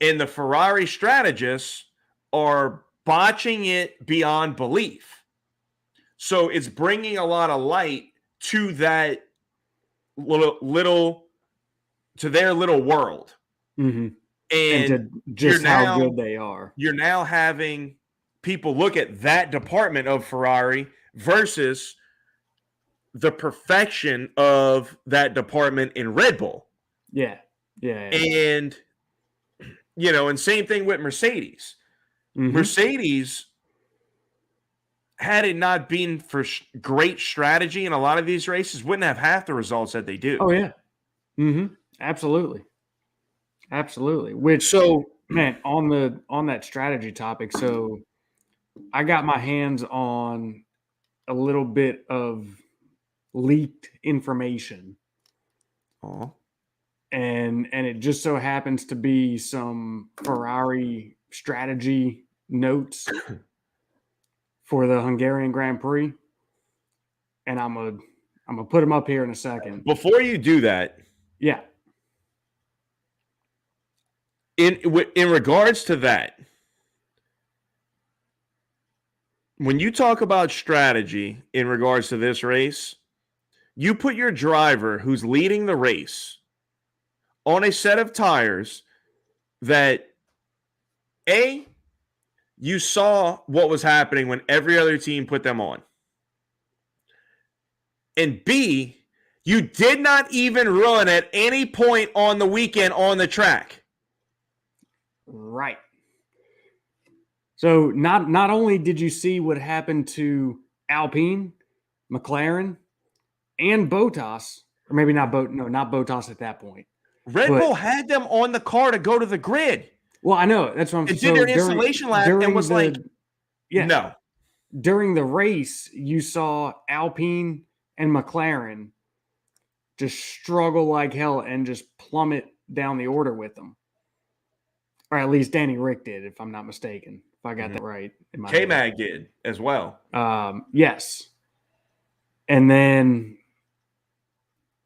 and the Ferrari strategists are botching it beyond belief. So it's bringing a lot of light to that little to their little world. Mm-hmm. And to just how good they are. You're now having people look at that department of Ferrari versus the perfection of that department in Red Bull. Yeah. And, and same thing with Mercedes. Mm-hmm. Mercedes, had it not been for great strategy in a lot of these races, wouldn't have half the results that they do. Oh, yeah. Mm-hmm. Absolutely. Which, man, on that strategy topic, so I got my hands on a little bit of leaked information. Oh. And it just so happens to be some Ferrari strategy notes for the Hungarian Grand Prix. And I'm gonna put them up here in a second. Before you do that. Yeah. In regards to that, when you talk about strategy in regards to this race, you put your driver who's leading the race on a set of tires that, A, you saw what was happening when every other team put them on. And B, you did not even run at any point on the weekend on the track. Right. So not only did you see what happened to Alpine, McLaren, and Bottas, or maybe not Bottas at that point. Red Bull had them on the car to go to the grid. Well, I know. That's what I'm saying. It did their installation lap and was no. During the race, you saw Alpine and McLaren just struggle like hell and just plummet down the order with them. Or at least Danny Rick did, if I'm not mistaken. If I got that right. K-Mag did as well. Yes. And then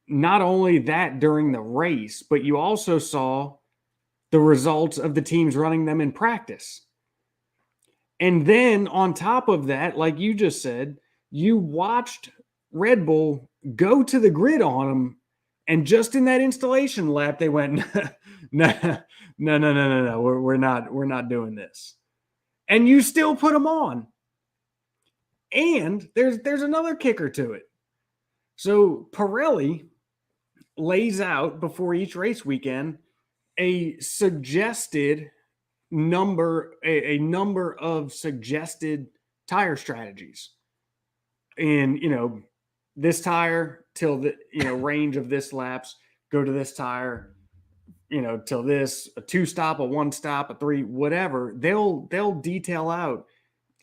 not only that during the race, but you also saw the results of the teams running them in practice. And then on top of that, like you just said, you watched Red Bull go to the grid on them, and just in that installation lap, they went, no, we're not doing this. And you still put them on. And there's another kicker to it. So Pirelli lays out before each race weekend a suggested number, a number of suggested tire strategies. And, this tire till the, range of this laps, go to this tire, till this, a 2-stop, a 1-stop, a 3, whatever. They'll detail out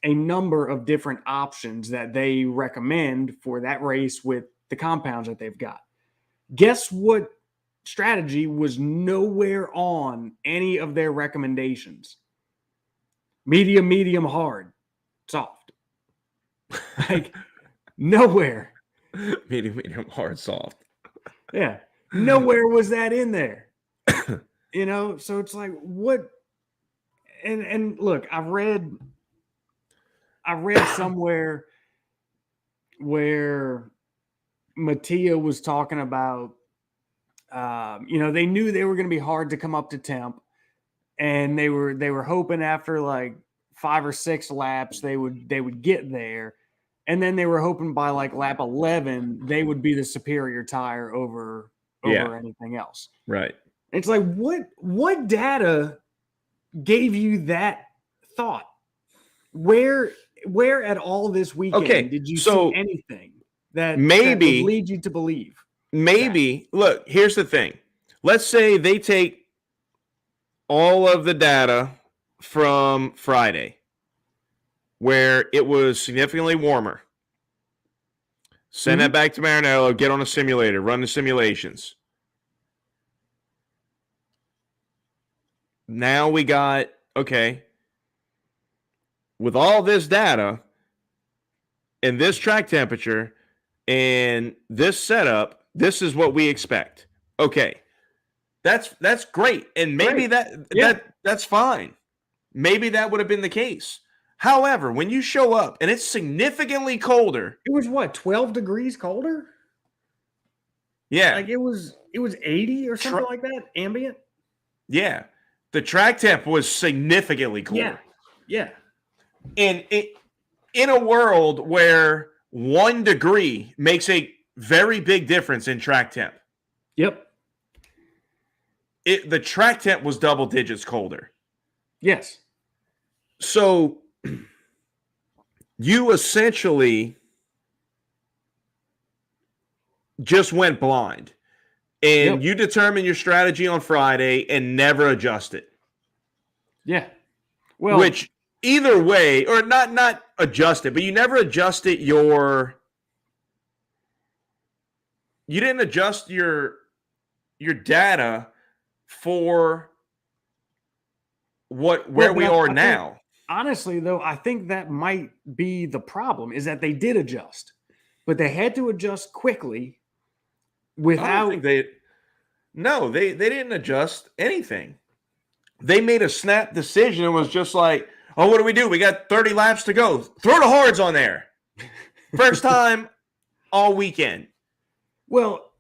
a number of different options that they recommend for that race with the compounds that they've got. Guess what strategy was nowhere on any of their recommendations? Medium, hard, soft. Like, nowhere. Medium, hard, soft. Yeah. Nowhere was that in there. So it's like, what? And look, I read somewhere where Mattia was talking about, they knew they were going to be hard to come up to temp, and they were hoping after like 5 or 6 laps they would get there, and then they were hoping by like lap 11 they would be the superior tire over anything else. Right. It's like, what data gave you that thought? Where at all this weekend did you see anything that would lead you to believe? Maybe. Look, here's the thing. Let's say they take all of the data from Friday where it was significantly warmer. Send that back to Maranello, get on a simulator, run the simulations. Now we got, okay, with all this data and this track temperature and this setup, this is what we expect. Okay. That's great. And maybe that's fine. Maybe that would have been the case. However, when you show up and it's significantly colder. It was what, 12 degrees colder? Yeah. Like it was 80 or something like that, ambient? Yeah. The track temp was significantly colder. Yeah. And in a world where 1 degree makes a very big difference in track temp. Yep. The track temp was double digits colder. Yes. So you essentially just went blind. And you determine your strategy on Friday and never adjust it. Yeah. Well, which either way, or not adjust it, but you never adjusted you didn't adjust your data for where we are now. Honestly, though, I think that might be the problem, is that they did adjust, but they had to adjust quickly without. They didn't adjust anything. They made a snap decision and was just like, oh, what do? We got 30 laps to go. Throw the hards on there. First time all weekend. Well,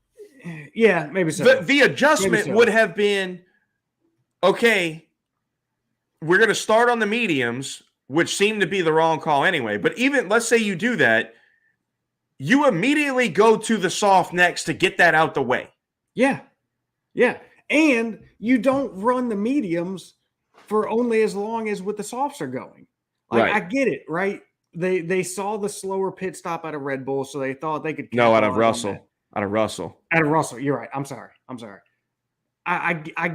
yeah, maybe so. The adjustment would have been, okay, we're going to start on the mediums, which seemed to be the wrong call anyway. But even, let's say you do that, you immediately go to the soft next to get that out the way. Yeah. Yeah. And you don't run the mediums for only as long as what the softs are going. Like, right. I get it, right? They saw the slower pit stop out of Red Bull, so they thought they could. No, out of Russell. Out of Russell. You're right. I'm sorry. I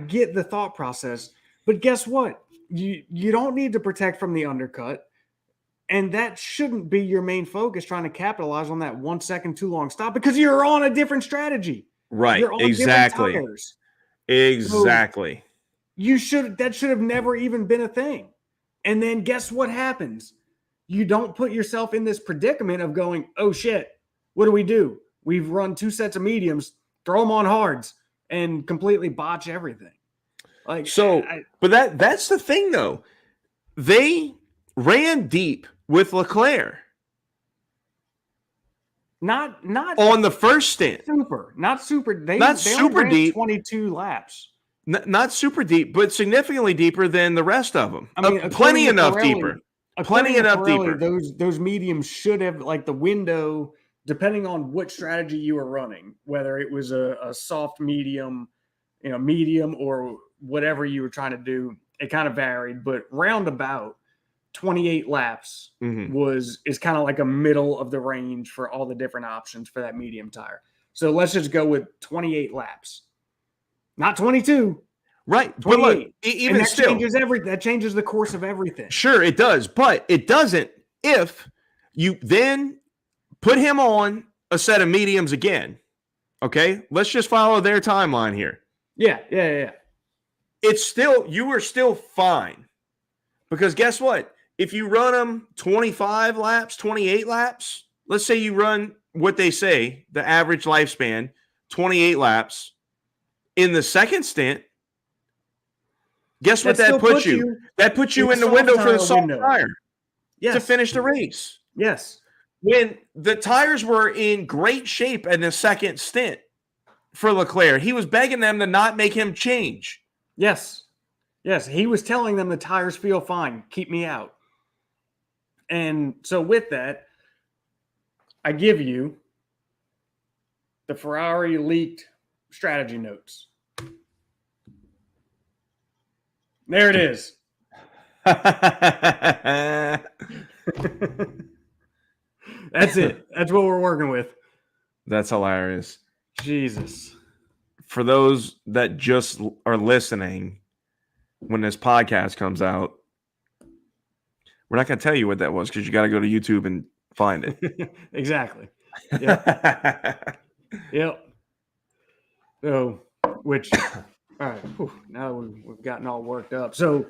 get the thought process, but guess what? You don't need to protect from the undercut, and that shouldn't be your main focus, trying to capitalize on that 1 second too long stop, because you're on a different strategy. Right. You're on exactly. different tires. Exactly. So that should have never even been a thing. And then guess what happens? You don't put yourself in this predicament of going, oh shit, what do? We've run 2 sets of mediums, throw them on hards, and completely botch everything. Like, so, but that's the thing though. They ran deep with Leclerc. Not on the first stint. Not super. They super only ran deep. 22 laps. Not super deep, but significantly deeper than the rest of them. I mean, plenty enough deeper. Plenty enough deeper. Those mediums should have, like, the window, depending on what strategy you were running, whether it was a soft medium, medium, or whatever you were trying to do, it kind of varied. But roundabout 28 laps is kind of like a middle of the range for all the different options for that medium tire. So let's just go with 28 laps. Not 22. Right. But look, even that still, changes everything. That changes the course of everything. Sure, it does. But it doesn't if you then put him on a set of mediums again. Okay? Let's just follow their timeline here. Yeah. It's still, you are still fine. Because guess what? If you run them 25 laps, 28 laps, let's say you run what they say, the average lifespan, 28 laps, in the second stint, guess what that puts you? That puts you in the window for the soft tire to finish the race. Yes. When the tires were in great shape in the second stint for Leclerc, he was begging them to not make him change. Yes. He was telling them the tires feel fine. Keep me out. And so with that, I give you the Ferrari leaked strategy notes. There it is. That's it. That's what we're working with. That's hilarious. Jesus. For those that just are listening when this podcast comes out, We're not going to tell you what that was because you got to go to YouTube and find it. Exactly. Yep. Yep. So, all right. Now we've gotten all worked up. So,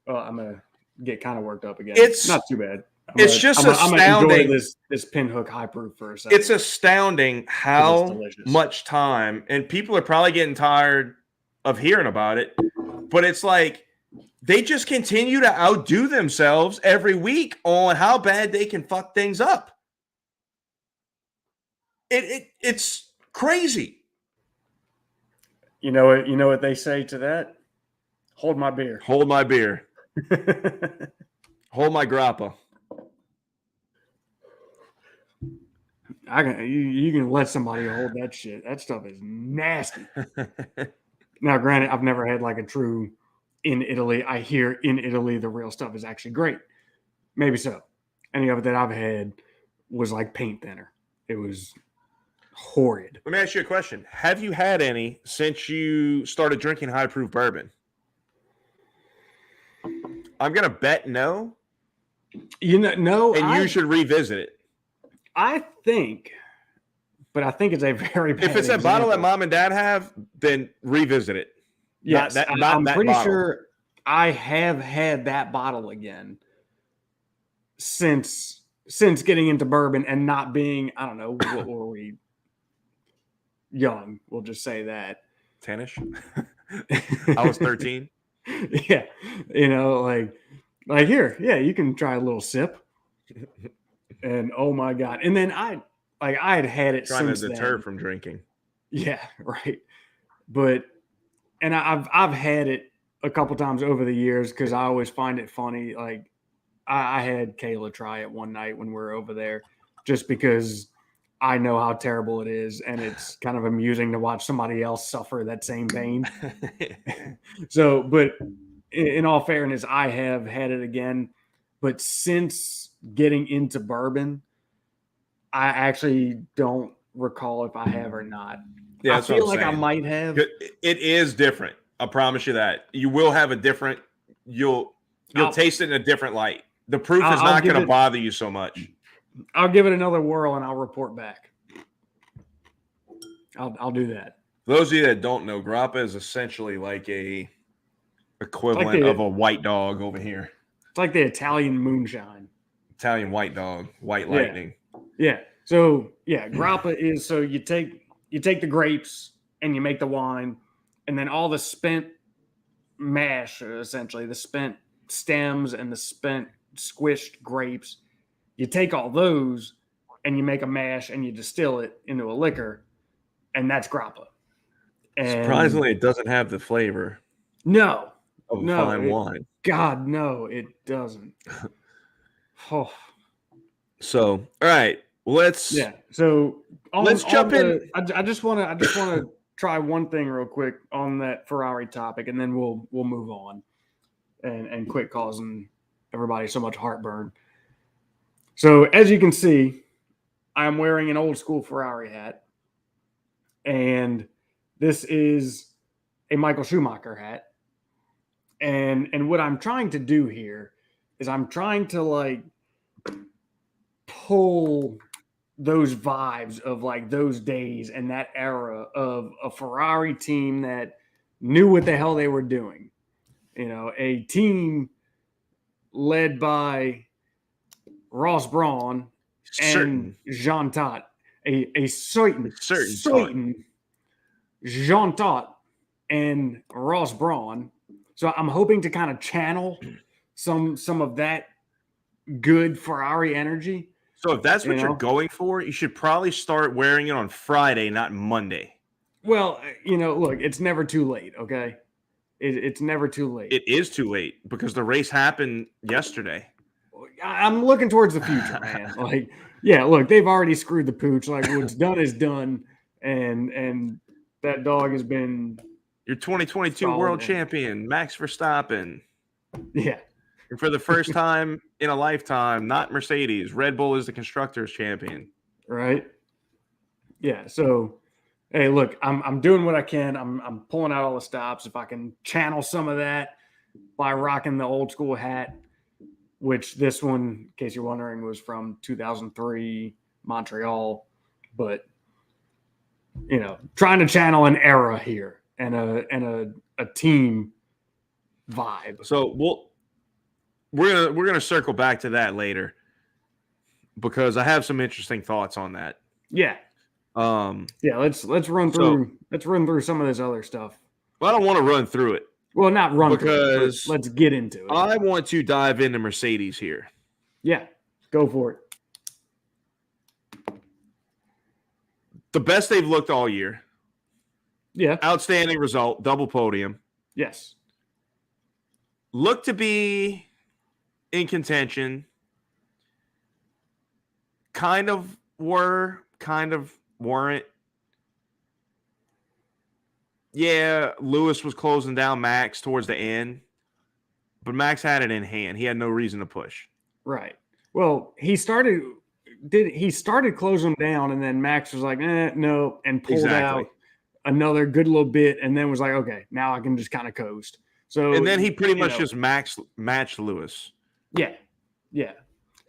I'm gonna get kind of worked up again. It's not too bad. I'm gonna enjoy this pinhook high proof for a second. It's astounding how much time, and people are probably getting tired of hearing about it, but it's like they just continue to outdo themselves every week on how bad they can fuck things up. It's crazy. You know what they say to that? Hold my beer. Hold my beer. Hold my grappa. You can let somebody hold that shit. That stuff is nasty. Now, granted, I've never had like a true in Italy. I hear in Italy the real stuff is actually great. Maybe so. Any of it that I've had was like paint thinner. It was horrid. Let me ask you a question. Have you had any since you started drinking high proof bourbon? I'm going to bet no. No. And you should revisit it. I think it's a very bad If it's a bottle that mom and dad have, then revisit it. Yes, I'm pretty sure I have had that bottle again since getting into bourbon and not being, I don't know, what were we, young, we'll just say that. 10-ish? I was 13. Yeah. Like here, yeah, you can try a little sip. And oh my God. And then I had it trying since to deter then. from drinking. Yeah, right. But I've had it a couple times over the years because I always find it funny. Like I had Kayla try it one night when we were over there just because I know how terrible it is, and it's kind of amusing to watch somebody else suffer that same pain. So, but in all fairness, I have had it again. But since getting into bourbon, I actually don't recall if I have or not. Yeah, I feel like I might have. It is different. I promise you that. You will have a different. You'll taste it in a different light. The proof is not going to bother you so much. I'll give it another whirl and I'll report back. I'll do that. For those of you that don't know, grappa is essentially like a equivalent of a white dog over here. It's like the Italian moonshine. Italian white dog, white lightning. Yeah. So yeah, grappa is so you take the grapes and you make the wine, and then all the spent mash, essentially the spent stems and the spent squished grapes, you take all those and you make a mash and you distill it into a liquor, and that's grappa. And surprisingly, it doesn't have the flavor. No. Of fine wine. God, no, it doesn't. Oh. So, all right, let's jump in. I just want to try one thing real quick on that Ferrari topic, and then we'll move on and quit causing everybody so much heartburn. So, as you can see, I'm wearing an old school Ferrari hat, and this is a Michael Schumacher hat. And what I'm trying to do here is I'm trying to like pull those vibes of like those days and that era of a Ferrari team that knew what the hell they were doing. A team led by Ross Brawn and Jean Todt, a certain Jean Todt and Ross Brawn. So I'm hoping to kind of channel some of that good Ferrari energy. So if that's what you're going for, you should probably start wearing it on Friday, not Monday. Well, look, it's never too late, okay? It's never too late. It is too late because the race happened yesterday. I'm looking towards the future, man. Like, yeah, look, they've already screwed the pooch. Like, what's done is done, and that dog has been your 2022 world champion, Max Verstappen. Yeah. And for the first time in a lifetime, not Mercedes. Red Bull is the constructors champion. Right. Yeah. So, hey, look, I'm doing what I can. I'm pulling out all the stops. If I can channel some of that by rocking the old school hat, which this one, in case you're wondering, was from 2003 Montreal. But, trying to channel an era here and a team vibe. So we're gonna circle back to that later because I have some interesting thoughts on that. Yeah. Let's run through some of this other stuff. Well, I don't want to run through it. Well, not run because through it, let's get into it. I want to dive into Mercedes here. Yeah, go for it. The best they've looked all year. Yeah. Outstanding result, double podium. Yes. Look to be in contention. Kind of were, kind of weren't. Yeah, Lewis was closing down Max towards the end, but Max had it in hand. He had no reason to push. Right. Well, he started closing down, and then Max was like, no, and pulled out another good little bit, and then was like, okay, now I can just kind of coast. So, and then he pretty much just matched Lewis. Yeah. Yeah.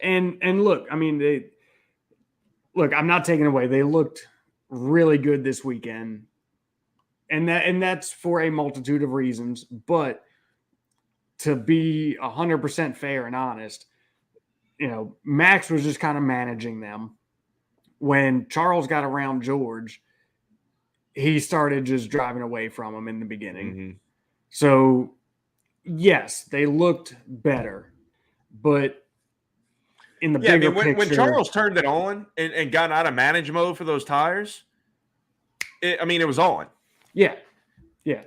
And look, I mean, I'm not taking away. They looked really good this weekend. And that's for a multitude of reasons, but to be 100% fair and honest, Max was just kind of managing them. When Charles got around George, he started just driving away from him in the beginning. Mm-hmm. So, yes, they looked better, but in the bigger picture, when Charles turned it on and got out of manage mode for those tires, it was on. Yeah. Yeah.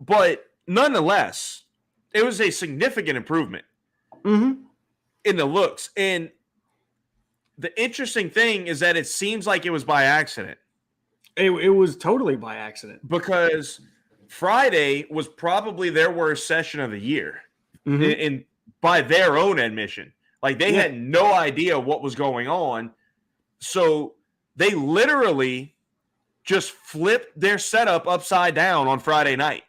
But nonetheless, it was a significant improvement in the looks. And the interesting thing is that it seems like it was by accident. It was totally by accident. Because Friday was probably their worst session of the year. And by their own admission. Like, they had no idea what was going on. So they literally just flipped their setup upside down on Friday night.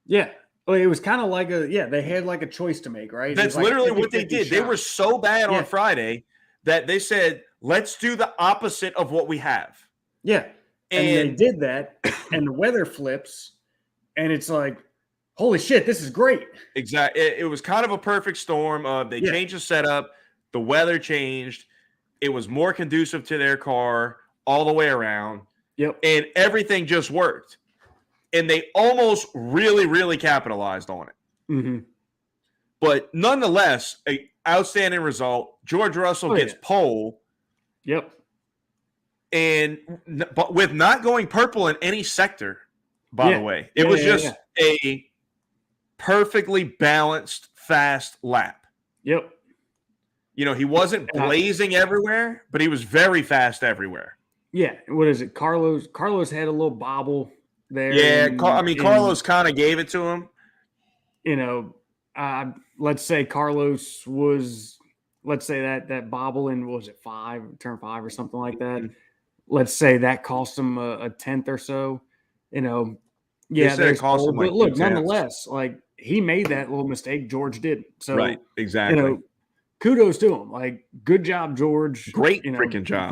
Yeah. Well, it was kind of like they had like a choice to make, right? That's literally what they did. They were so bad on Friday that they said, let's do the opposite of what we have. Yeah. And they did that, and the weather flips, and it's like, holy shit, this is great. Exactly. It was kind of a perfect storm. They changed the setup. The weather changed. It was more conducive to their car all the way around. Yep. And everything just worked. And they almost really, really capitalized on it. Mm-hmm. But nonetheless, an outstanding result. George Russell gets pole. Yep. But with not going purple in any sector, by the way. It was just a perfectly balanced, fast lap. Yep. He wasn't blazing everywhere, but he was very fast everywhere. Yeah. What is it? Carlos had a little bobble there. Yeah. Carlos kind of gave it to him. Let's say Carlos was, that bobble in, what was it, turn 5 or something like that. Mm-hmm. Let's say that cost him a tenth or so. There's cost him, but look, nonetheless, like, he made that little mistake. George didn't. So, right. Exactly. Kudos to him. Like, good job, George. Great freaking job.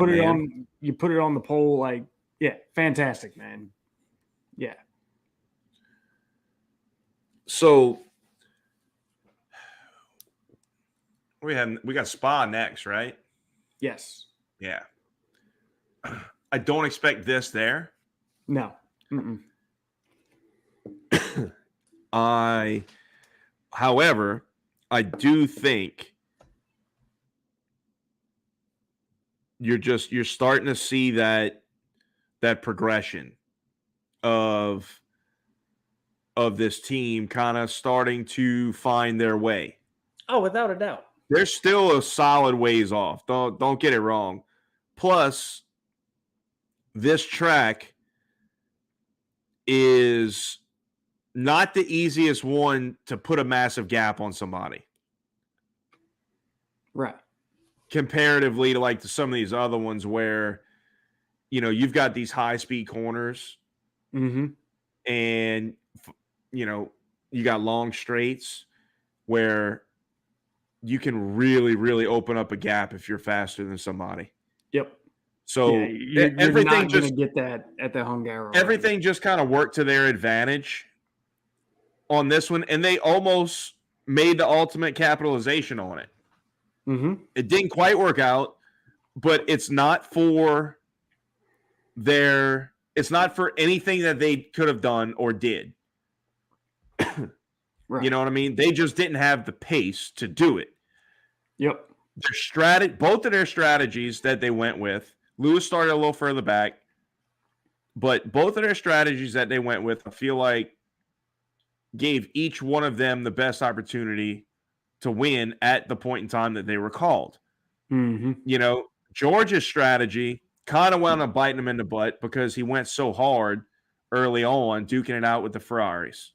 You put it on the pole. Like, fantastic, man. Yeah. So we got Spa next, right? Yes. Yeah. I don't expect this there. No. Mm-mm. However, I do think you're starting to see that progression of this team kind of starting to find their way. Oh, without a doubt. They're still a solid ways off. Don't get it wrong. Plus, this track is not the easiest one to put a massive gap on somebody. Right. Comparatively to to some of these other ones where, you've got these high-speed corners. Mm-hmm. And, you got long straights where you can really, really open up a gap if you're faster than somebody. Yep. Yeah, So you're not going to get that at the Hungaroring. Everything just kind of worked to their advantage on this one, and they almost made the ultimate capitalization on it. Mm-hmm. It didn't quite work out, but it's not for anything that they could have done or did. Right. You know what I mean? They just didn't have the pace to do it. Yep. Both of their strategies that they went with, Lewis started a little further back, but both of their strategies that they went with, I feel like, gave each one of them the best opportunity to win at the point in time that they were called. Mm-hmm. You know, George's strategy kind of wound up biting him in the butt because he went so hard early on, duking it out with the Ferraris.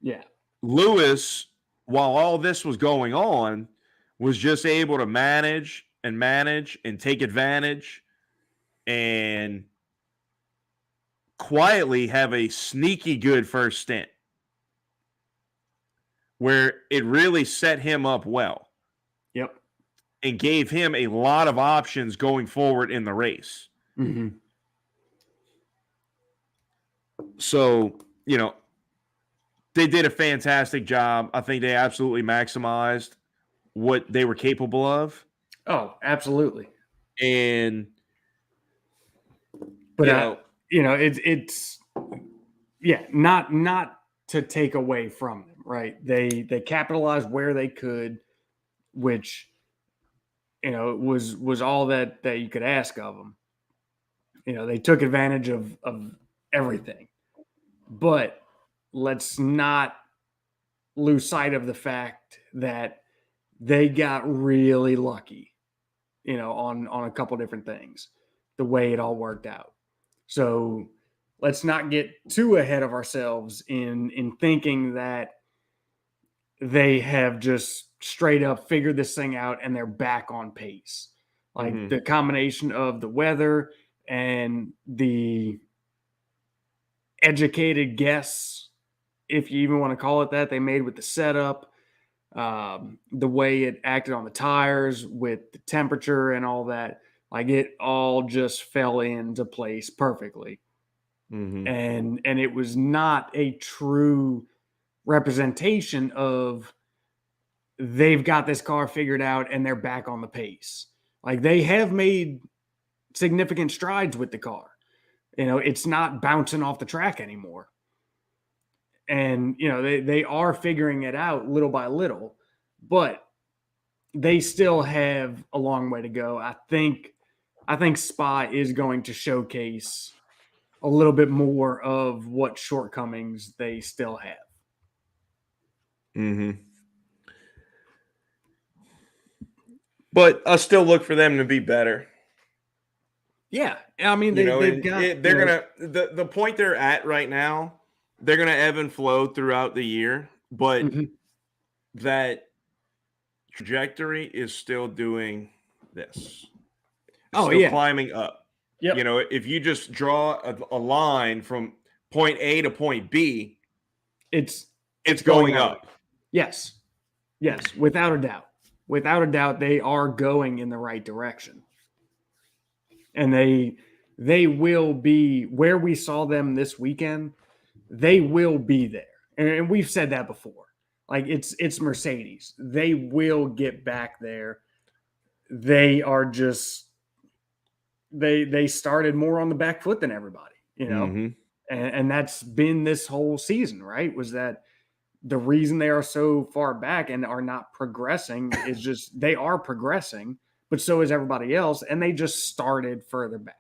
Yeah. Lewis, while all this was going on, was just able to manage and take advantage and quietly have a sneaky good first stint where it really set him up well. Yep. And gave him a lot of options going forward in the race. Mm-hmm. So, you know, they did a fantastic job. I think they absolutely maximized what they were capable of. Oh, absolutely. And but it's not to take away from them, right? They capitalized where they could, which was all that you could ask of them. They took advantage of everything, but let's not lose sight of the fact that they got really lucky, on a couple different things, the way it all worked out. So let's not get too ahead of ourselves in thinking that they have just straight up figured this thing out and they're back on pace. Like the combination of the weather and the educated guess, if you even want to call it that, they made with the setup, the way it acted on the tires with the temperature and all that, like it all just fell into place perfectly. Mm-hmm. And it was not a true representation of they've got this car figured out and they're back on the pace. Like they have made significant strides with the car. It's not bouncing off the track anymore. And, they are figuring it out little by little, but they still have a long way to go. I think Spa is going to showcase a little bit more of what shortcomings they still have. Mm-hmm. But I still look for them to be better. Yeah. I mean, they've got... They're going to... The point they're at right now, they're going to ebb and flow throughout the year, but that trajectory is still doing this. Still climbing up. Yep. If you just draw a line from point A to point B, it's going up. Yes, without a doubt. Without a doubt, they are going in the right direction. And they will be where we saw them this weekend. They will be there. And we've said that before. Like it's Mercedes. They will get back there. They are just they started more on the back foot than everybody, and that's been this whole season, right? Was that the reason they are so far back and are not progressing is just they are progressing, but so is everybody else, and they just started further back.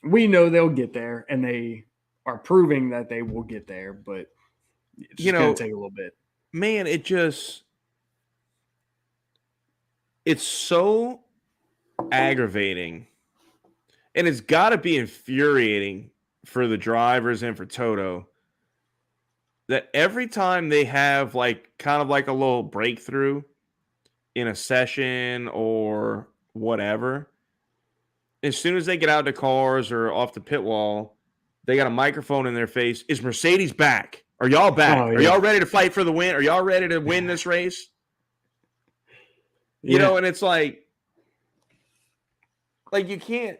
We know they'll get there, and they are proving that they will get there, but it's going to take a little bit. Man, it's so aggravating, and it's got to be infuriating for the drivers and for Toto that every time they have kind of like a little breakthrough in a session or whatever, as soon as they get out of the cars or off the pit wall, they got a microphone in their face. Is Mercedes back? Are y'all back? Oh, Are y'all ready to fight for the win? Are y'all ready to win this race? You know, and it's like you can't,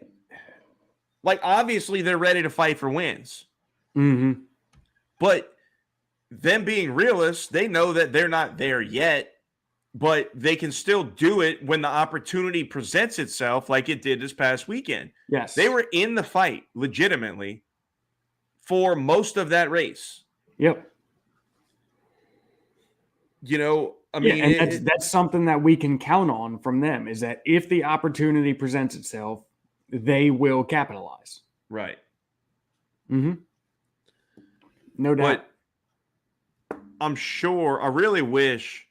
like, obviously they're ready to fight for wins. Mm-hmm. But them being realists, they know that they're not there yet, but they can still do it when the opportunity presents itself, like it did this past weekend. Yes. They were in the fight legitimately for most of that race. Yep. You know, I mean, and that's something that we can count on from them, is that if the opportunity presents itself, they will capitalize. Right. Mm-hmm. No doubt. But I'm sure, I really wish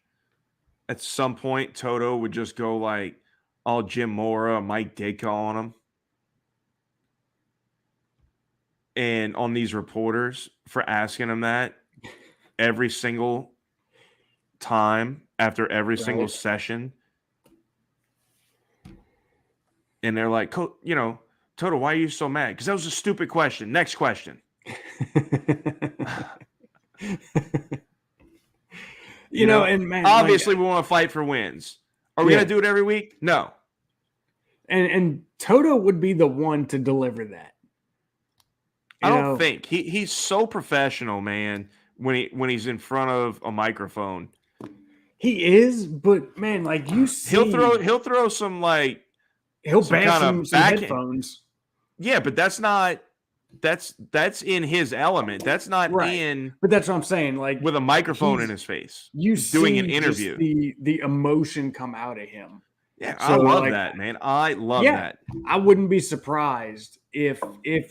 at some point Toto would just go like all Jim Mora, Mike Ditka on him. And on these reporters for asking him that every single time after every single session. And they're like, you know, Toto, why are you so mad? Because that was a stupid question. Next question. you know, and man, obviously we want to fight for wins. Are we going to do it every week? No. And Toto would be the one to deliver that. I don't think he's so professional, man. When he's in front of a microphone, he is. But man, like you see, he'll throw some like he'll bash some headphones. Yeah, but that's in his element. That's not in. But that's what I'm saying. Like with a microphone in his face, you doing an interview. The emotion come out of him. Yeah, so, I love that, man. I love that. I wouldn't be surprised if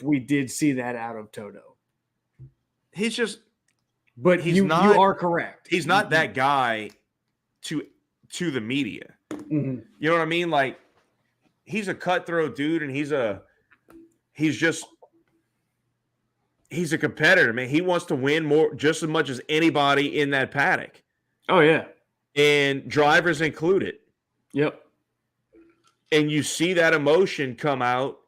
we did see that out of Toto. He's just, but you are correct. He's not that guy to the media. Mm-hmm. You know what I mean? Like, he's a cutthroat dude, and he's a competitor, man. He wants to win just as much as anybody in that paddock. Oh yeah, and drivers included. Yep. And you see that emotion come out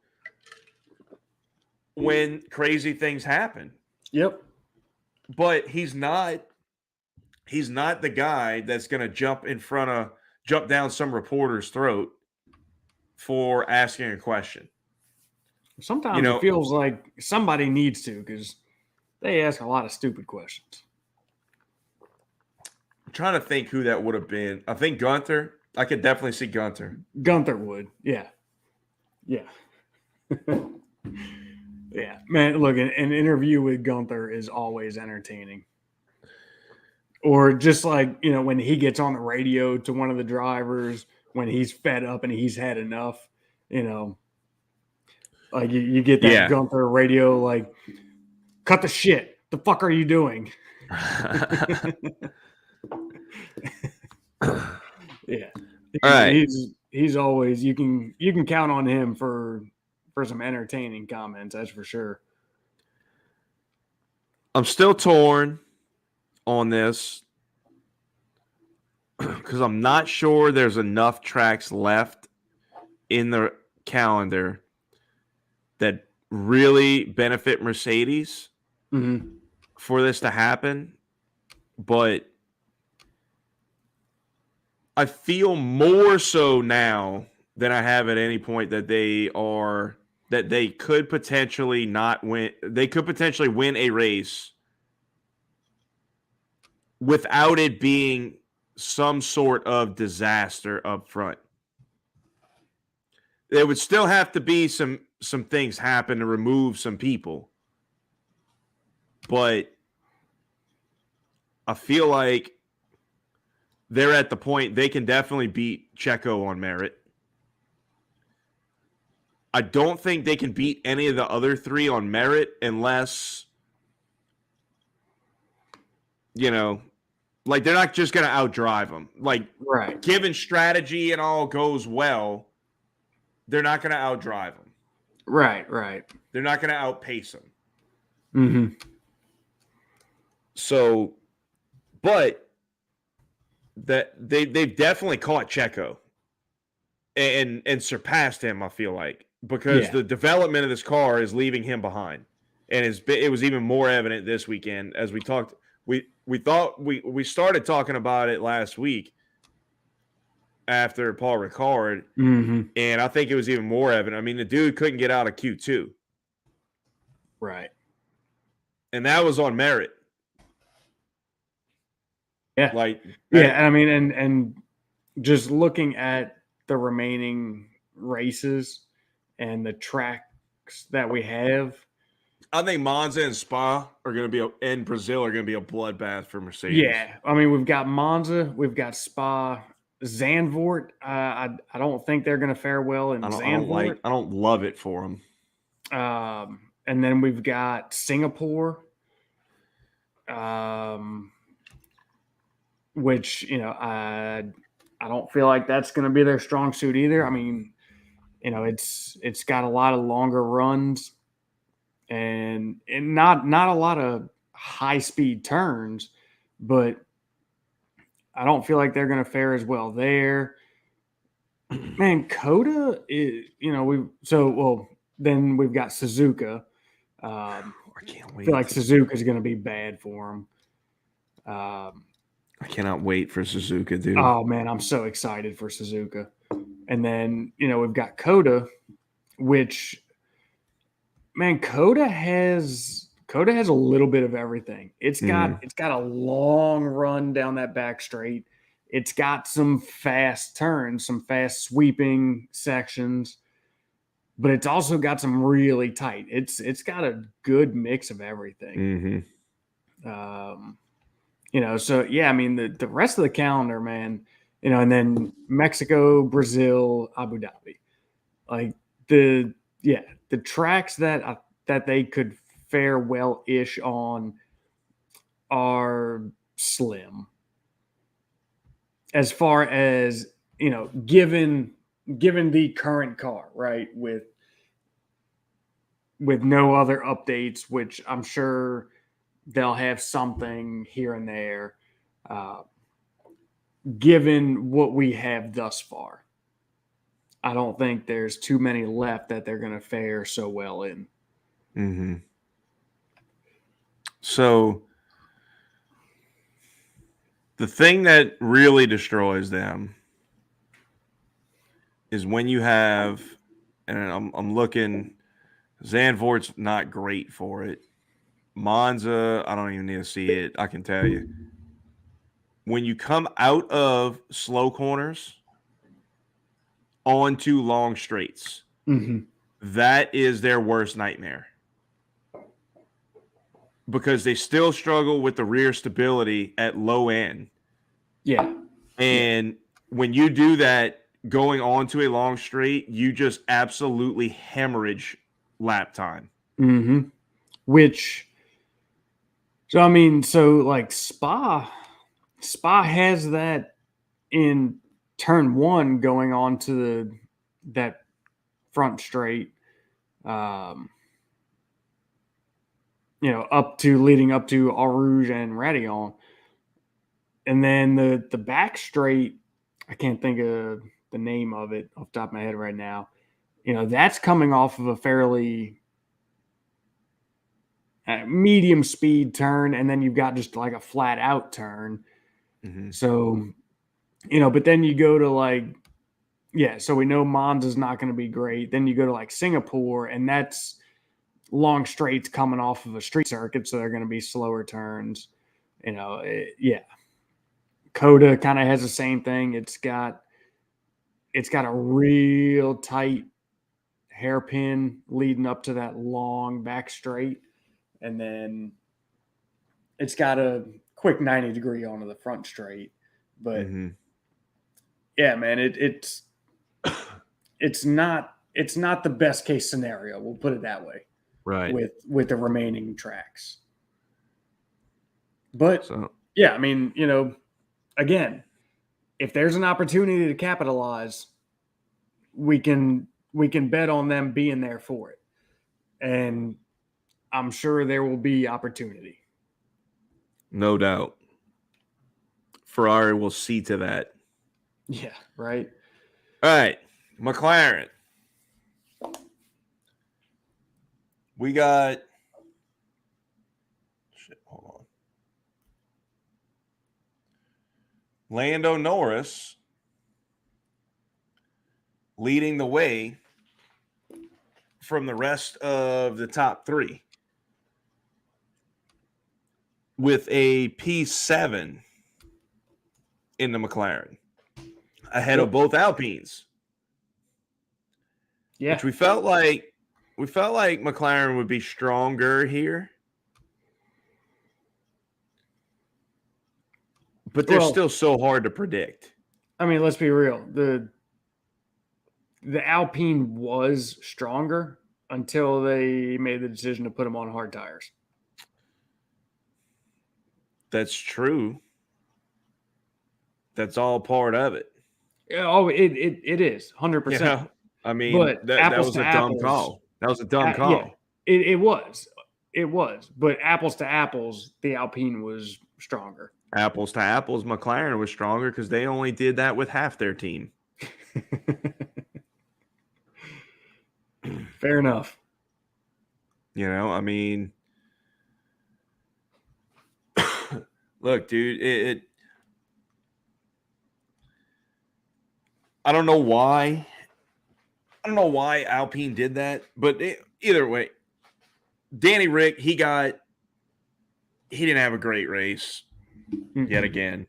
when crazy things happen. Yep. But he's not the guy that's going to jump down some reporter's throat for asking a question. Sometimes it feels like somebody needs to, because they ask a lot of stupid questions. I'm trying to think who that would have been. I think Gunther. I could definitely see Gunther. Gunther would. Yeah. Yeah. Yeah. Man, look, an interview with Gunther is always entertaining. Or just like, you know, when he gets on the radio to one of the drivers, when he's fed up and he's had enough, you know, like you get that Gunther radio, like, cut the shit. The fuck are you doing? Yeah. All right. He's always, you can count on him for some entertaining comments, that's for sure. I'm still torn on this because I'm not sure there's enough tracks left in the calendar that really benefit Mercedes for this to happen. But I feel more so now than I have at any point that they could potentially not win. They could potentially win a race without it being some sort of disaster up front. There would still have to be some things happen to remove some people. But I feel like they're at the point they can definitely beat Checo on merit. I don't think they can beat any of the other three on merit unless, you know, like they're not just going to outdrive them. Like, given strategy and all goes well, they're not going to outdrive them. Right. They're not going to outpace them. Mm-hmm. So, but that they've definitely caught Checo and surpassed him, I feel like, because the development of this car is leaving him behind. and it was even more evident this weekend as we talked. We started talking about it last week after Paul Ricard, and I think it was even more evident. I mean, the dude couldn't get out of Q2, right? And that was on merit. Yeah, like yeah. I mean, and just looking at the remaining races and the tracks that we have. I think Monza and Spa are going to be in Brazil are going to be a bloodbath for Mercedes. Yeah, I mean we've got Monza, we've got Spa, Zandvoort. I don't think they're going to fare well in Zandvoort. I don't love it for them. And then we've got Singapore, which I don't feel like that's going to be their strong suit either. I mean, it's got a lot of longer runs. And not a lot of high speed turns, but I don't feel like they're going to fare as well there. Man, Coda is, then we've got Suzuka. I can't wait. I feel like Suzuka is going to be bad for them. I cannot wait for Suzuka, dude. Oh man, I'm so excited for Suzuka. And then, we've got Coda, which, man, Coda has a little bit of everything. It's got a long run down that back straight. It's got some fast turns, some fast sweeping sections, but it's also got some really tight. It's got a good mix of everything. So yeah, I mean the rest of the calendar, man, and then Mexico, Brazil, Abu Dhabi, like the tracks that they could fare well-ish on are slim. As far as, given the current car, right, with no other updates, which I'm sure they'll have something here and there, given what we have thus far. I don't think there's too many left that they're going to fare so well in. So the thing that really destroys them is when you have, and I'm looking, Zandvoort's not great for it. Monza, I don't even need to see it. I can tell you. When you come out of slow corners onto long straights, that is their worst nightmare. Because they still struggle with the rear stability at low end. Yeah. And when you do that going onto a long straight, you just absolutely hemorrhage lap time. Which, so I mean, like Spa has that in turn one going on to that front straight, leading up to Eau Rouge and Radillon. And then the back straight, I can't think of the name of it off the top of my head right now. That's coming off of a fairly medium speed turn, and then you've got just like a flat out turn. So, but then you go to so we know Monza's not going to be great. Then you go to like Singapore, and that's long straights coming off of a street circuit, so they're going to be slower turns. Coda kind of has the same thing. It's got a real tight hairpin leading up to that long back straight, and then it's got a quick 90-degree onto the front straight. But yeah, man, it's not the best case scenario. We'll put it that way. Right. With the remaining tracks. But yeah, I mean, again, if there's an opportunity to capitalize, we can bet on them being there for it. And I'm sure there will be opportunity. No doubt. Ferrari will see to that. Yeah, right. All right, McLaren. We got shit. Hold on. Lando Norris leading the way from the rest of the top three with a P7 in the McLaren ahead of both Alpines. Yeah. Which we felt like McLaren would be stronger here. But they're still so hard to predict. I mean, let's be real. The Alpine was stronger until they made the decision to put them on hard tires. That's true. That's all part of it. Oh, it is 100%. Yeah. I mean, but that was a dumb call. That was a dumb call. Yeah, it was. It was. But apples to apples, the Alpine was stronger. Apples to apples, McLaren was stronger because they only did that with half their team. Fair enough. You know, I mean, look, dude, I don't know why. I don't know why Alpine did that, but either way, Danny Rick, he didn't have a great race yet again.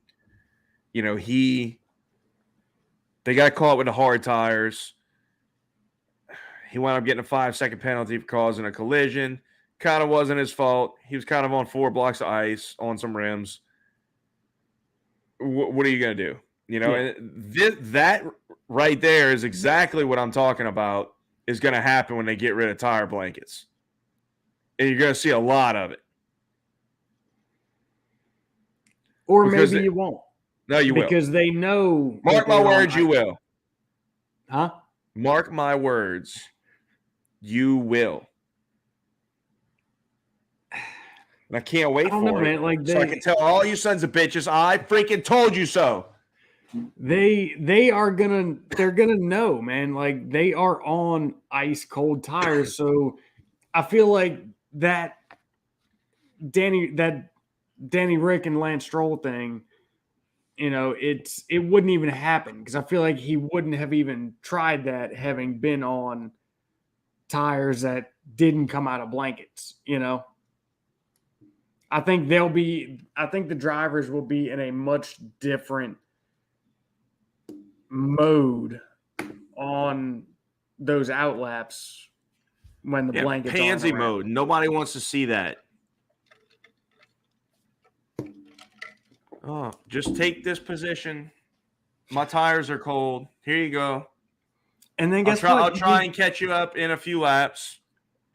You know, they got caught with the hard tires. He wound up getting a 5-second penalty for causing a collision. Kind of wasn't his fault. He was kind of on 4 blocks of ice on some rims. What are you going to do? You know, and that right there is exactly what I'm talking about is going to happen when they get rid of tire blankets. And you're going to see a lot of it. Or maybe you won't. No, you will. Because they know. Mark my words, you will. Huh? Mark my words, you will. And I can't wait for it. Man. So I can tell all you sons of bitches, I freaking told you so. They're gonna know, man. Like they are on ice cold tires. So I feel like that Danny Rick and Lance Stroll thing, you know, it wouldn't even happen because I feel like he wouldn't have even tried that having been on tires that didn't come out of blankets, you know. I think the drivers will be in a much different mode on those outlaps when the blankets pansy aren't around. mode. Nobody wants to see that. Oh, just take this position. My tires are cold. Here you go. And then guess what? I'll try and catch you up in a few laps.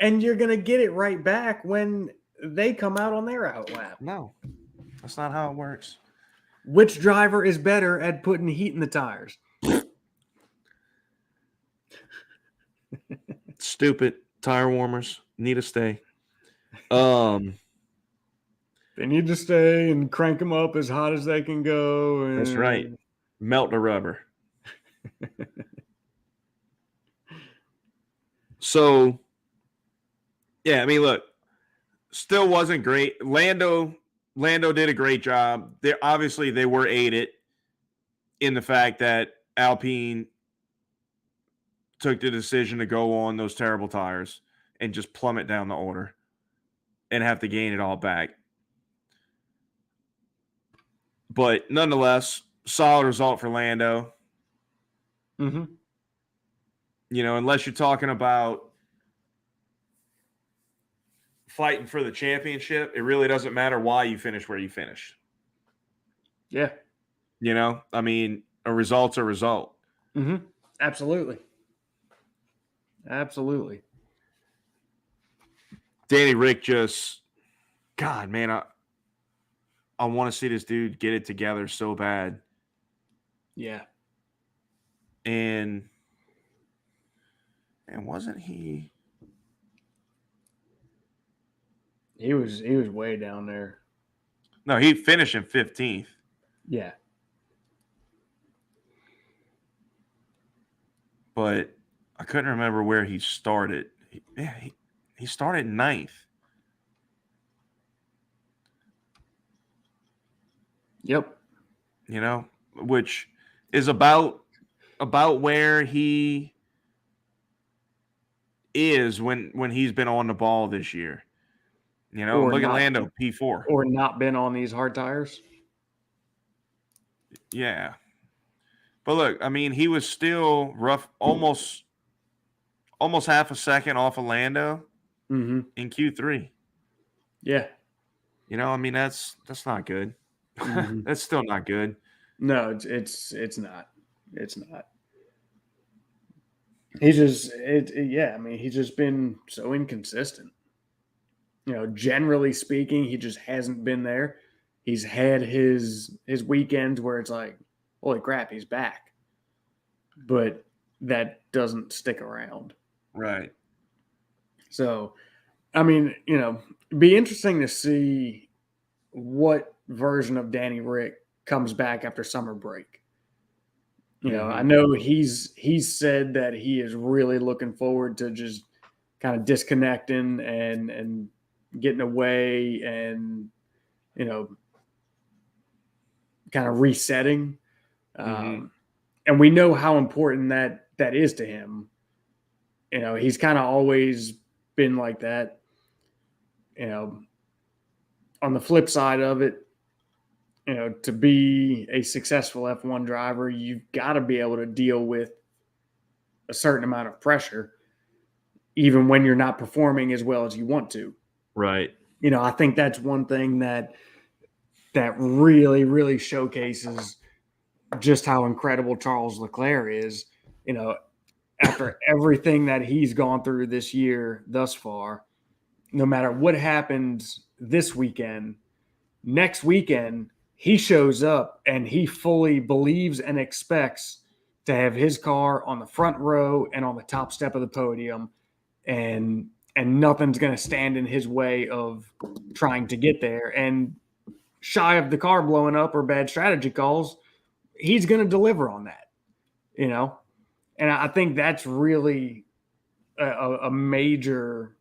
And you're gonna get it right back when they come out on their outlap. No, that's not how it works. Which driver is better at putting heat in the tires? Stupid tire warmers need to stay. They need to stay and crank them up as hot as they can go. That's right. Melt the rubber. So, yeah, I mean, look, still wasn't great. Lando did a great job. They were aided in the fact that Alpine took the decision to go on those terrible tires and just plummet down the order and have to gain it all back. But nonetheless, solid result for Lando. Mm-hmm. You know, unless you're talking about fighting for the championship, it really doesn't matter why you finish where you finish. Yeah. You know, I mean, a result's a result. Mm-hmm. Absolutely. Absolutely. Danny Rick God, man, I want to see this dude get it together so bad. Yeah. And wasn't he? He was way down there. No, he finished in 15th. Yeah. But I couldn't remember where he started. He started 9th. Yep. Which is about where he is when he's been on the ball this year. Or Look at not, Lando, P4. or not been on these hard tires. Yeah. But look, I mean, he was still rough, almost half a second off of Lando in Q3. Yeah. I mean, that's not good. That's still not good. No, it's not. It's not. He's just yeah. I mean, he's just been so inconsistent. Generally speaking, he just hasn't been there. He's had his weekends where it's like, holy crap, he's back, but that doesn't stick around. Right. So, I mean, it'd be interesting to see what version of Danny Rick comes back after summer break. I know he's said that he is really looking forward to just kind of disconnecting and getting away and kind of resetting. And we know how important that is to him. He's kind of always been like that. On the flip side of it, to be a successful F1 driver, you've got to be able to deal with a certain amount of pressure, even when you're not performing as well as you want to. Right. I think that's one thing that really, really showcases just how incredible Charles Leclerc is. After everything that he's gone through this year thus far, no matter what happens this weekend, next weekend, he shows up and he fully believes and expects to have his car on the front row and on the top step of the podium, and nothing's going to stand in his way of trying to get there. And shy of the car blowing up or bad strategy calls, he's going to deliver on that, And I think that's really a major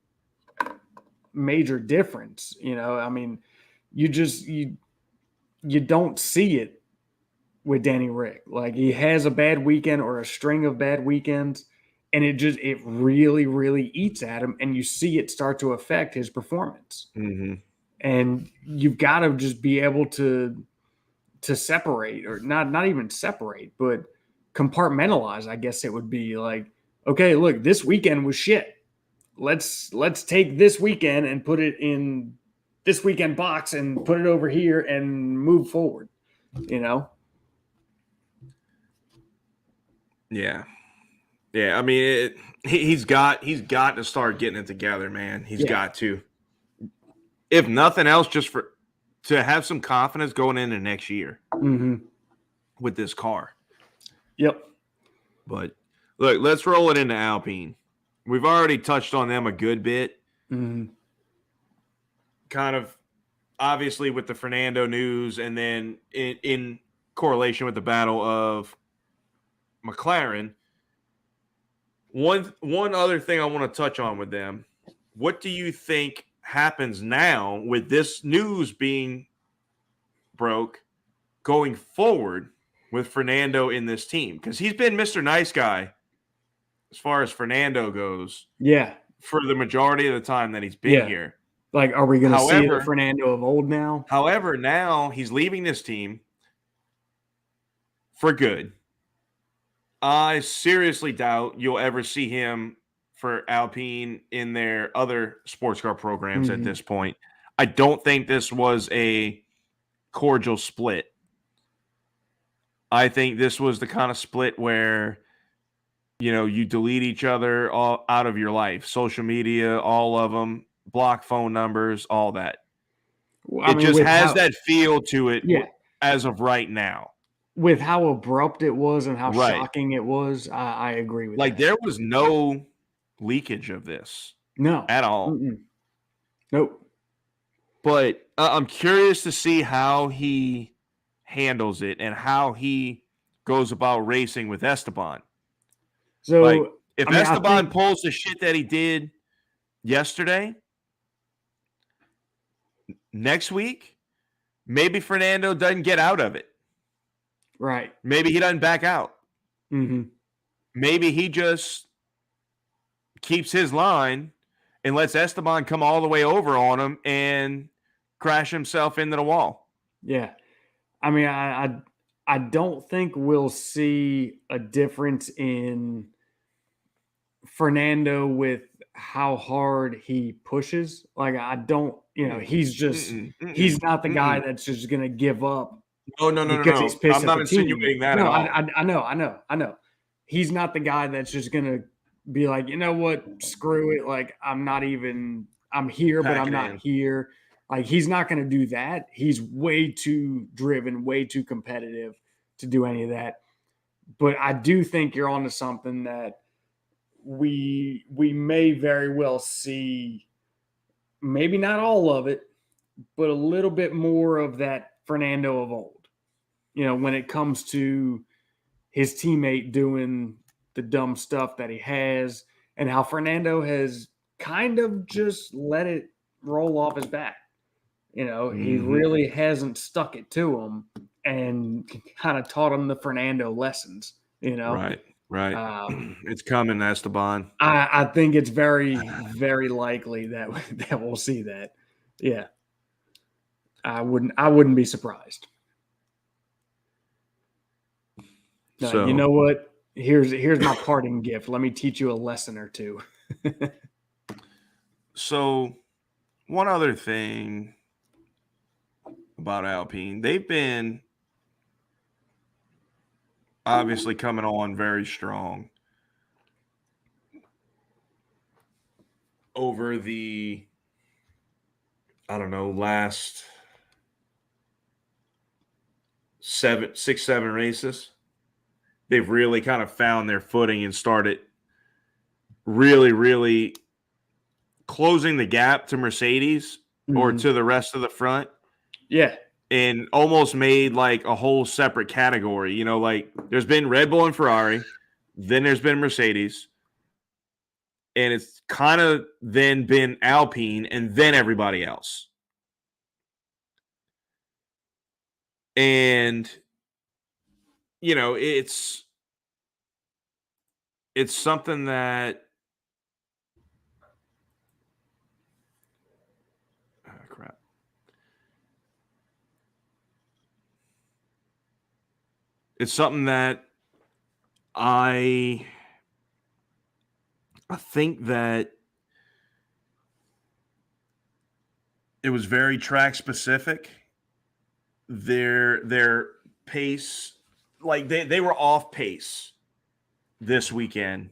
difference. I mean, you don't see it with Danny Rick. Like, he has a bad weekend or a string of bad weekends, and it really, really eats at him, and you see it start to affect his performance. And you've got to just be able to separate, or not even separate, but compartmentalize. I guess it would be like, okay, look, this weekend was shit. Let's take this weekend and put it in this weekend box and put it over here and move forward. Yeah. I mean, he's got to start getting it together, man. He's got to. If nothing else, just to have some confidence going into next year with this car. Yep. But look, let's roll it into Alpine. We've already touched on them a good bit. Kind of obviously with the Fernando news, and then in correlation with the battle of McLaren. One other thing I want to touch on with them. What do you think happens now with this news being broke going forward with Fernando in this team? Because he's been Mr. Nice Guy as far as Fernando goes. Yeah. For the majority of the time that he's been here. Like, are we going to see the Fernando of old now? However, now he's leaving this team for good. I seriously doubt you'll ever see him for Alpine in their other sports car programs at this point. I don't think this was a cordial split. I think this was the kind of split where, you delete each other all out of your life, social media, all of them, block phone numbers, all that. Well, it just has that feel to it as of right now. With how abrupt it was and how shocking it was, I agree with that. There was no leakage of this. No. At all. Nope. But I'm curious to see how he handles it and how he goes about racing with Esteban. So, if Esteban pulls the shit that he did yesterday, next week, maybe Fernando doesn't get out of it. Right. Maybe he doesn't back out. Mm-hmm. Maybe he just keeps his line and lets Esteban come all the way over on him and crash himself into the wall. Yeah. I mean, I don't think we'll see a difference in Fernando with how hard he pushes. Like, I don't, he's just he's not the guy that's just gonna give up because he's pissed I'm at not the team. insinuating that No, at all. I know. He's not the guy that's just gonna be like, you know what, screw it. Like, I'm here, but I'm not here. Like, he's not gonna do that. He's way too driven, way too competitive to do any of that. But I do think you're onto something that we may very well see, maybe not all of it, but a little bit more of that Fernando of old. When it comes to his teammate doing the dumb stuff that he has, and how Fernando has kind of just let it roll off his back. He really hasn't stuck it to him and kind of taught him the Fernando lessons. Right. It's coming, Esteban. I think it's very, very likely that we'll see that. Yeah. I wouldn't be surprised. No, So, you know what? Here's my parting gift. Let me teach you a lesson or two. So, one other thing about Alpine, they've been obviously coming on very strong over the, last 6-7 races. They've really kind of found their footing and started really, really closing the gap to Mercedes or to the rest of the front. Yeah. And almost made like a whole separate category. Like there's been Red Bull and Ferrari, then there's been Mercedes, and it's kind of then been Alpine, and then everybody else. And it's something that crap. It's something that I think that it was very track specific. Their pace, like they were off pace this weekend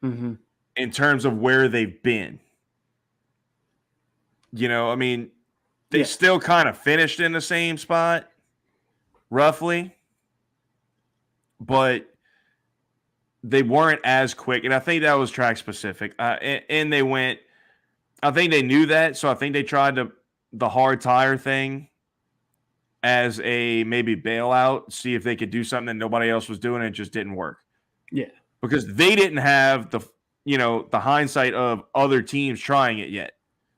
in terms of where they've been. They still kind of finished in the same spot, roughly, but they weren't as quick. And I think that was track specific. And they went, I think they knew that. So I think they tried the hard tire thing as a maybe bailout, see if they could do something that nobody else was doing. And it just didn't work. Yeah. Because they didn't have the hindsight of other teams trying it yet.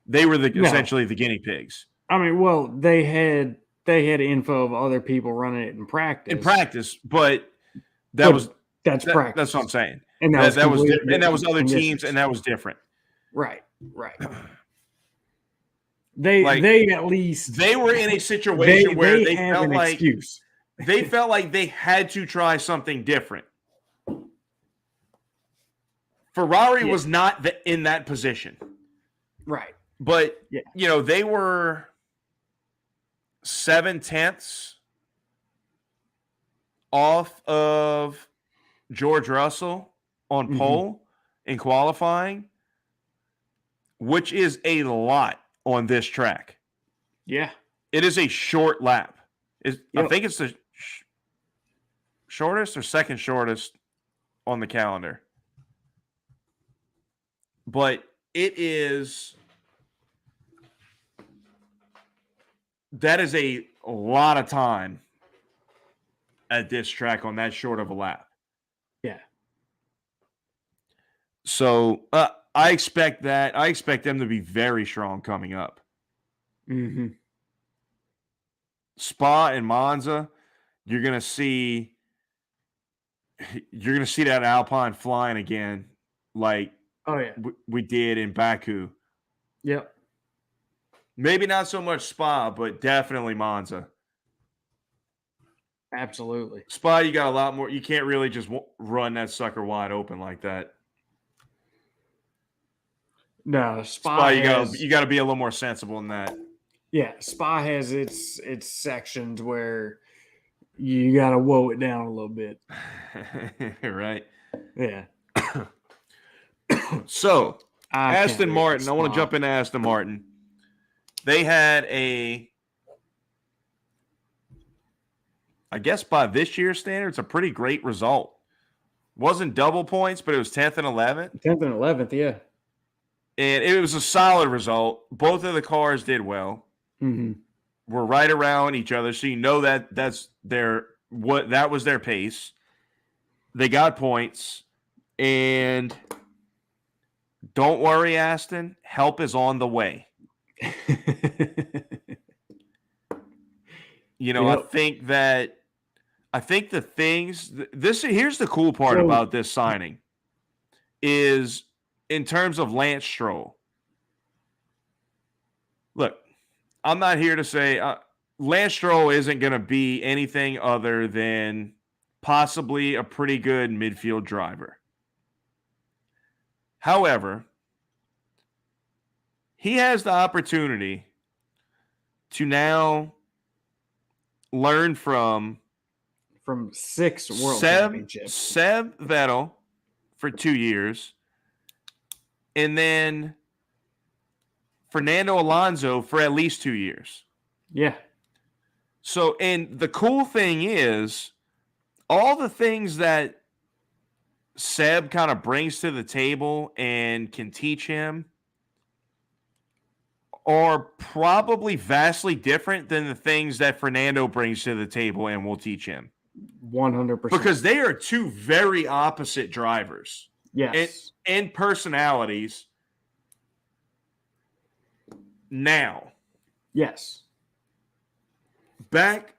They were essentially the guinea pigs. I mean, well, they had info of other people running it in practice. But that's practice. That's what I'm saying. And that was other teams, and that was different. Right. They at least they were in a situation where they felt like excuse. They felt like they had to try something different. Ferrari was not in that position. Right. But, they were 7/10 off of George Russell on pole in qualifying, which is a lot on this track. Yeah. It is a short lap. I think it's the shortest or second shortest on the calendar. But that is a lot of time at this track on that short of a lap. Yeah. So I expect that. I expect them to be very strong coming up. Spa and Monza, you're gonna see that Alpine flying again, like Oh yeah. we did in Baku. Yep. Maybe not so much Spa, but definitely Monza. Absolutely. Spa, you got a lot more. You can't really just run that sucker wide open like that. No, Spa, you got to be a little more sensible in that. Yeah, Spa has its sections where you got to woe it down a little bit. Right. Yeah. So, I Aston Martin, I want to jump into Aston Martin. They had I guess by this year's standards, a pretty great result. Wasn't double points, but it was 10th and 11th. 10th and 11th, yeah. And it was a solid result. Both of the cars did well. Mm-hmm. We're right around each other, so you know that that was their pace. They got points, and don't worry, Aston. Help is on the way. You know, yep. I think the things here's the cool part about this signing is in terms of Lance Stroll. Look, I'm not here to say Lance Stroll isn't going to be anything other than possibly a pretty good midfield driver. However, he has the opportunity to now learn from 6 world championships. Seb Vettel for 2 years, and then Fernando Alonso for at least 2 years. Yeah. So, and the cool thing is, all the things that Seb kind of brings to the table and can teach him are probably vastly different than the things that Fernando brings to the table and will teach him. 100%. Because they are two very opposite drivers. Yes. And personalities. Now. Yes. Back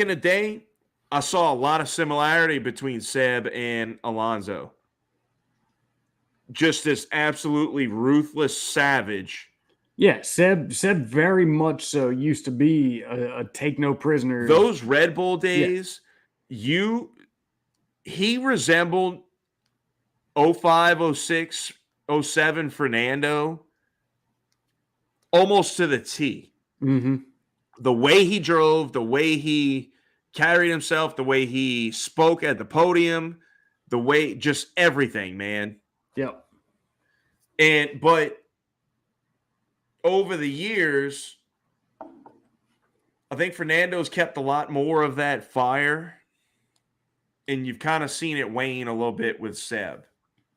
in the day, I saw a lot of similarity between Seb and Alonso. Just this absolutely ruthless savage. Yeah, Seb very much so used to be a take no prisoner. Those Red Bull days, he resembled 05, 06, 07 Fernando almost to the T. Mm-hmm. The way he drove, the way he carried himself, the way he spoke at the podium, the way, just everything, man. Yep. But over the years, I think Fernando's kept a lot more of that fire, and you've kind of seen it wane a little bit with Seb.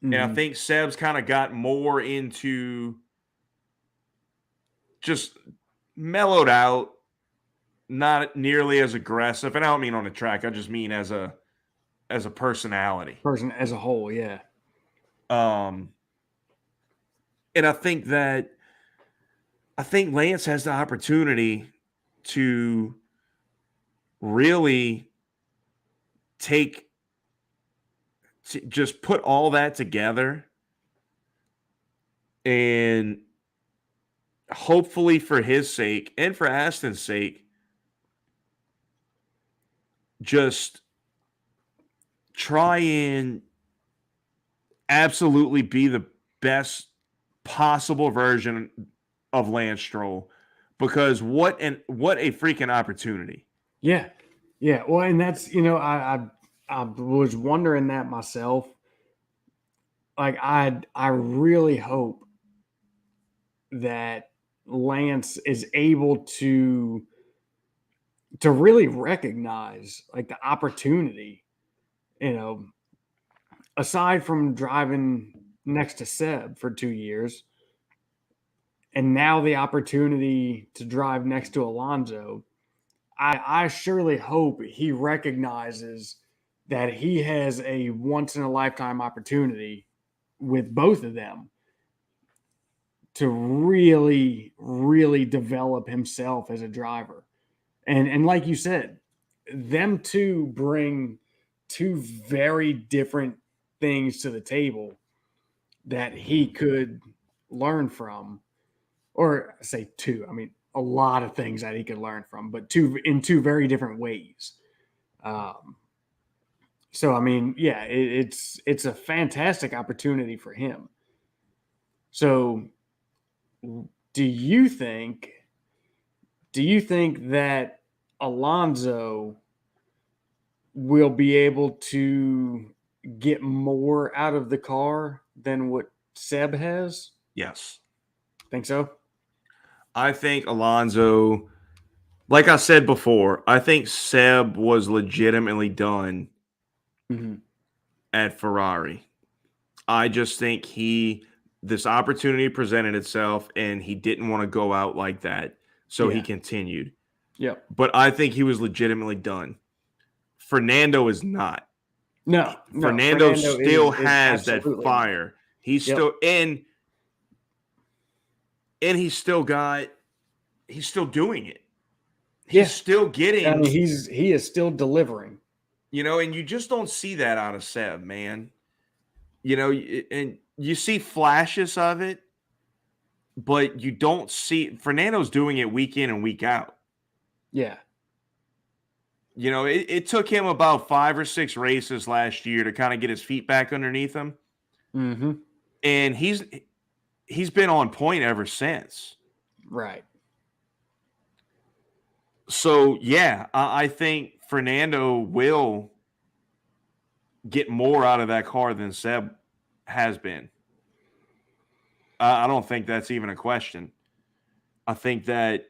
Mm-hmm. And I think Seb's kind of got more into just mellowed out, not nearly as aggressive. And I don't mean on the track. I just mean as a personality. Person as a whole, yeah. And I think Lance has the opportunity to really just put all that together and hopefully for his sake and for Aston's sake, just try and absolutely be the best possible version of Lance Stroll, because what a freaking opportunity. Yeah. Yeah. Well, and that's, I was wondering that myself. Like I really hope that Lance is able to really recognize like the opportunity, aside from driving next to Seb for 2 years, and now the opportunity to drive next to Alonso. I surely hope he recognizes that he has a once-in-a-lifetime opportunity with both of them to really, really develop himself as a driver. And like you said, them two bring two very different things to the table that he could learn from, or I say two, I mean a lot of things that he could learn from, but two very different ways. Um, so I mean, yeah, it's a fantastic opportunity for him. So, do you think do you think that Alonso will be able to get more out of the car than what Seb has? Yes. Think so? I think Alonso, like I said before, I think Seb was legitimately done Mm-hmm. at Ferrari. I just think this opportunity presented itself and he didn't want to go out like that. So he Yeah. continued. Yep. But I think he was legitimately done. Fernando is not. No. Fernando Fernando still is has that absolutely not. fire. He's Yep. still and he's still doing it. He's Yeah. still I getting, mean, he is still delivering. and you just don't see that out of Seb, man. And you see flashes of it, but you don't see Fernando's doing it week in and week out. Yeah. It took him about 5 or 6 races last year to kind of get his feet back underneath him, Mm-hmm. and he's been on point ever since. Right. So yeah, I think Fernando will get more out of that car than Seb has been. I don't think that's even a question. I think that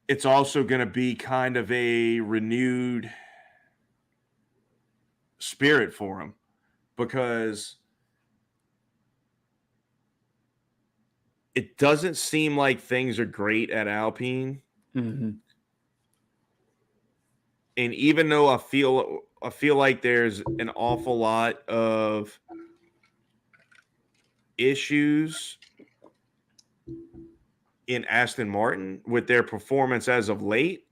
it's also going to be kind of a renewed spirit for him because it doesn't seem like things are great at Alpine. Mm-hmm. And even though I feel like there's an awful lot of issues in Aston Martin with their performance as of late,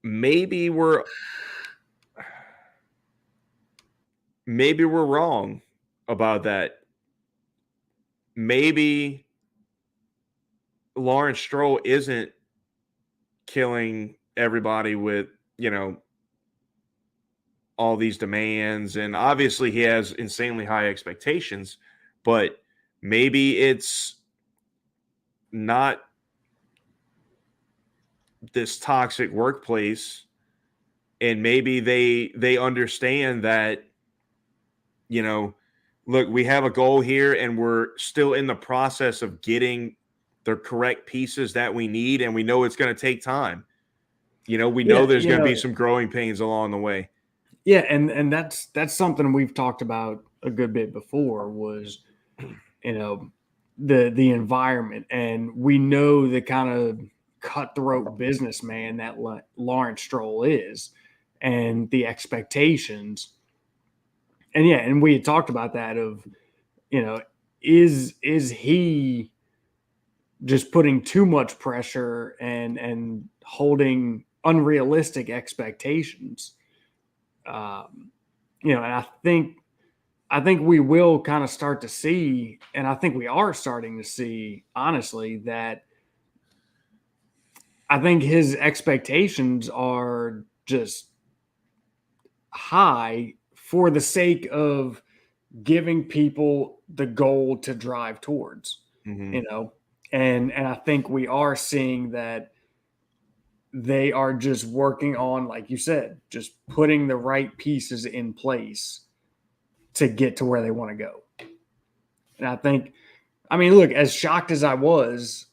maybe we're wrong about that. Maybe Lawrence Stroll isn't killing everybody with, all these demands, and obviously he has insanely high expectations, but maybe it's not this toxic workplace, and maybe they understand that, look, we have a goal here and we're still in the process of getting the correct pieces that we need, and we know it's going to take time. We know Yeah. there's going to be some growing pains along the way. Yeah, and that's something we've talked about a good bit before was, the environment, and we know the kind of cutthroat businessman that Lawrence Stroll is, and the expectations, and yeah, and we had talked about that of, is he just putting too much pressure and holding unrealistic expectations, and I think we will kind of start to see, and I think we are starting to see, honestly, that I think his expectations are just high for the sake of giving people the goal to drive towards, Mm-hmm. you know, and I think we are seeing that they are just working on, like you said, just putting the right pieces in place to get to where they want to go. And I mean, look, as shocked as I was,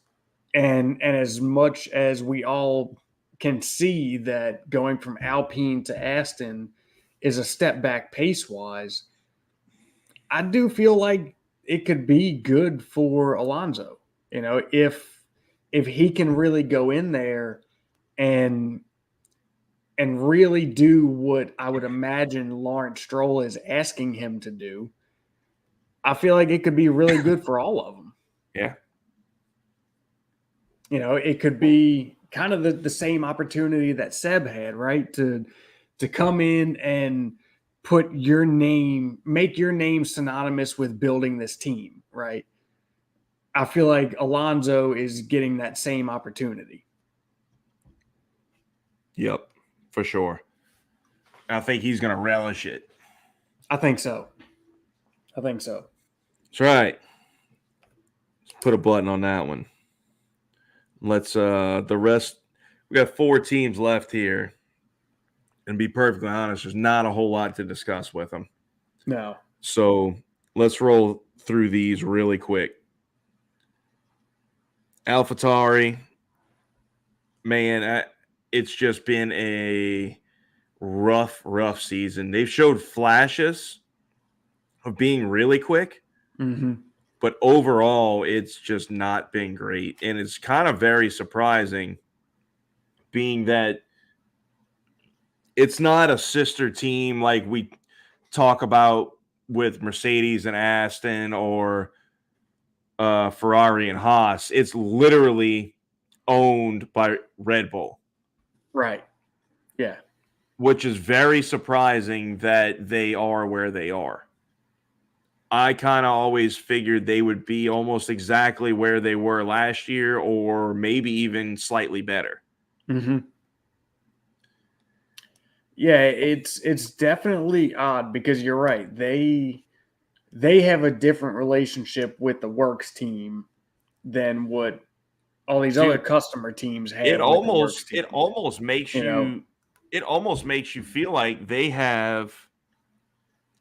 and as much as we all can see that going from Alpine to Aston is a step back pace wise, I do feel like it could be good for Alonso. If he can really go in there and really do what I would imagine Lawrence Stroll is asking him to do, I feel like it could be really good for all of them. Yeah. it could be kind of the same opportunity that Seb had, right? To come in and make your name synonymous with building this team, right? I feel like Alonso is getting that same opportunity. Yep, for sure. I think he's going to relish it. I think so. That's right. Let's put a button on that one. Let's the rest. We got 4 teams left here, and to be perfectly honest, there's not a whole lot to discuss with them. No. So let's roll through these really quick. AlphaTauri, man, it's just been a rough season. They've showed flashes of being really quick, but overall, it's just not been great. And it's kind of very surprising, being that it's not a sister team like we talk about with Mercedes and Aston or Ferrari and Haas. It's literally owned by Red Bull. Right. Yeah. Which is very surprising that they are where they are. I kind of always figured they would be almost exactly where they were last year, or maybe even slightly better. Yeah, it's definitely odd because you're right. They have a different relationship with the works team than what all these other customer teams have. It almost makes it almost makes you feel like they have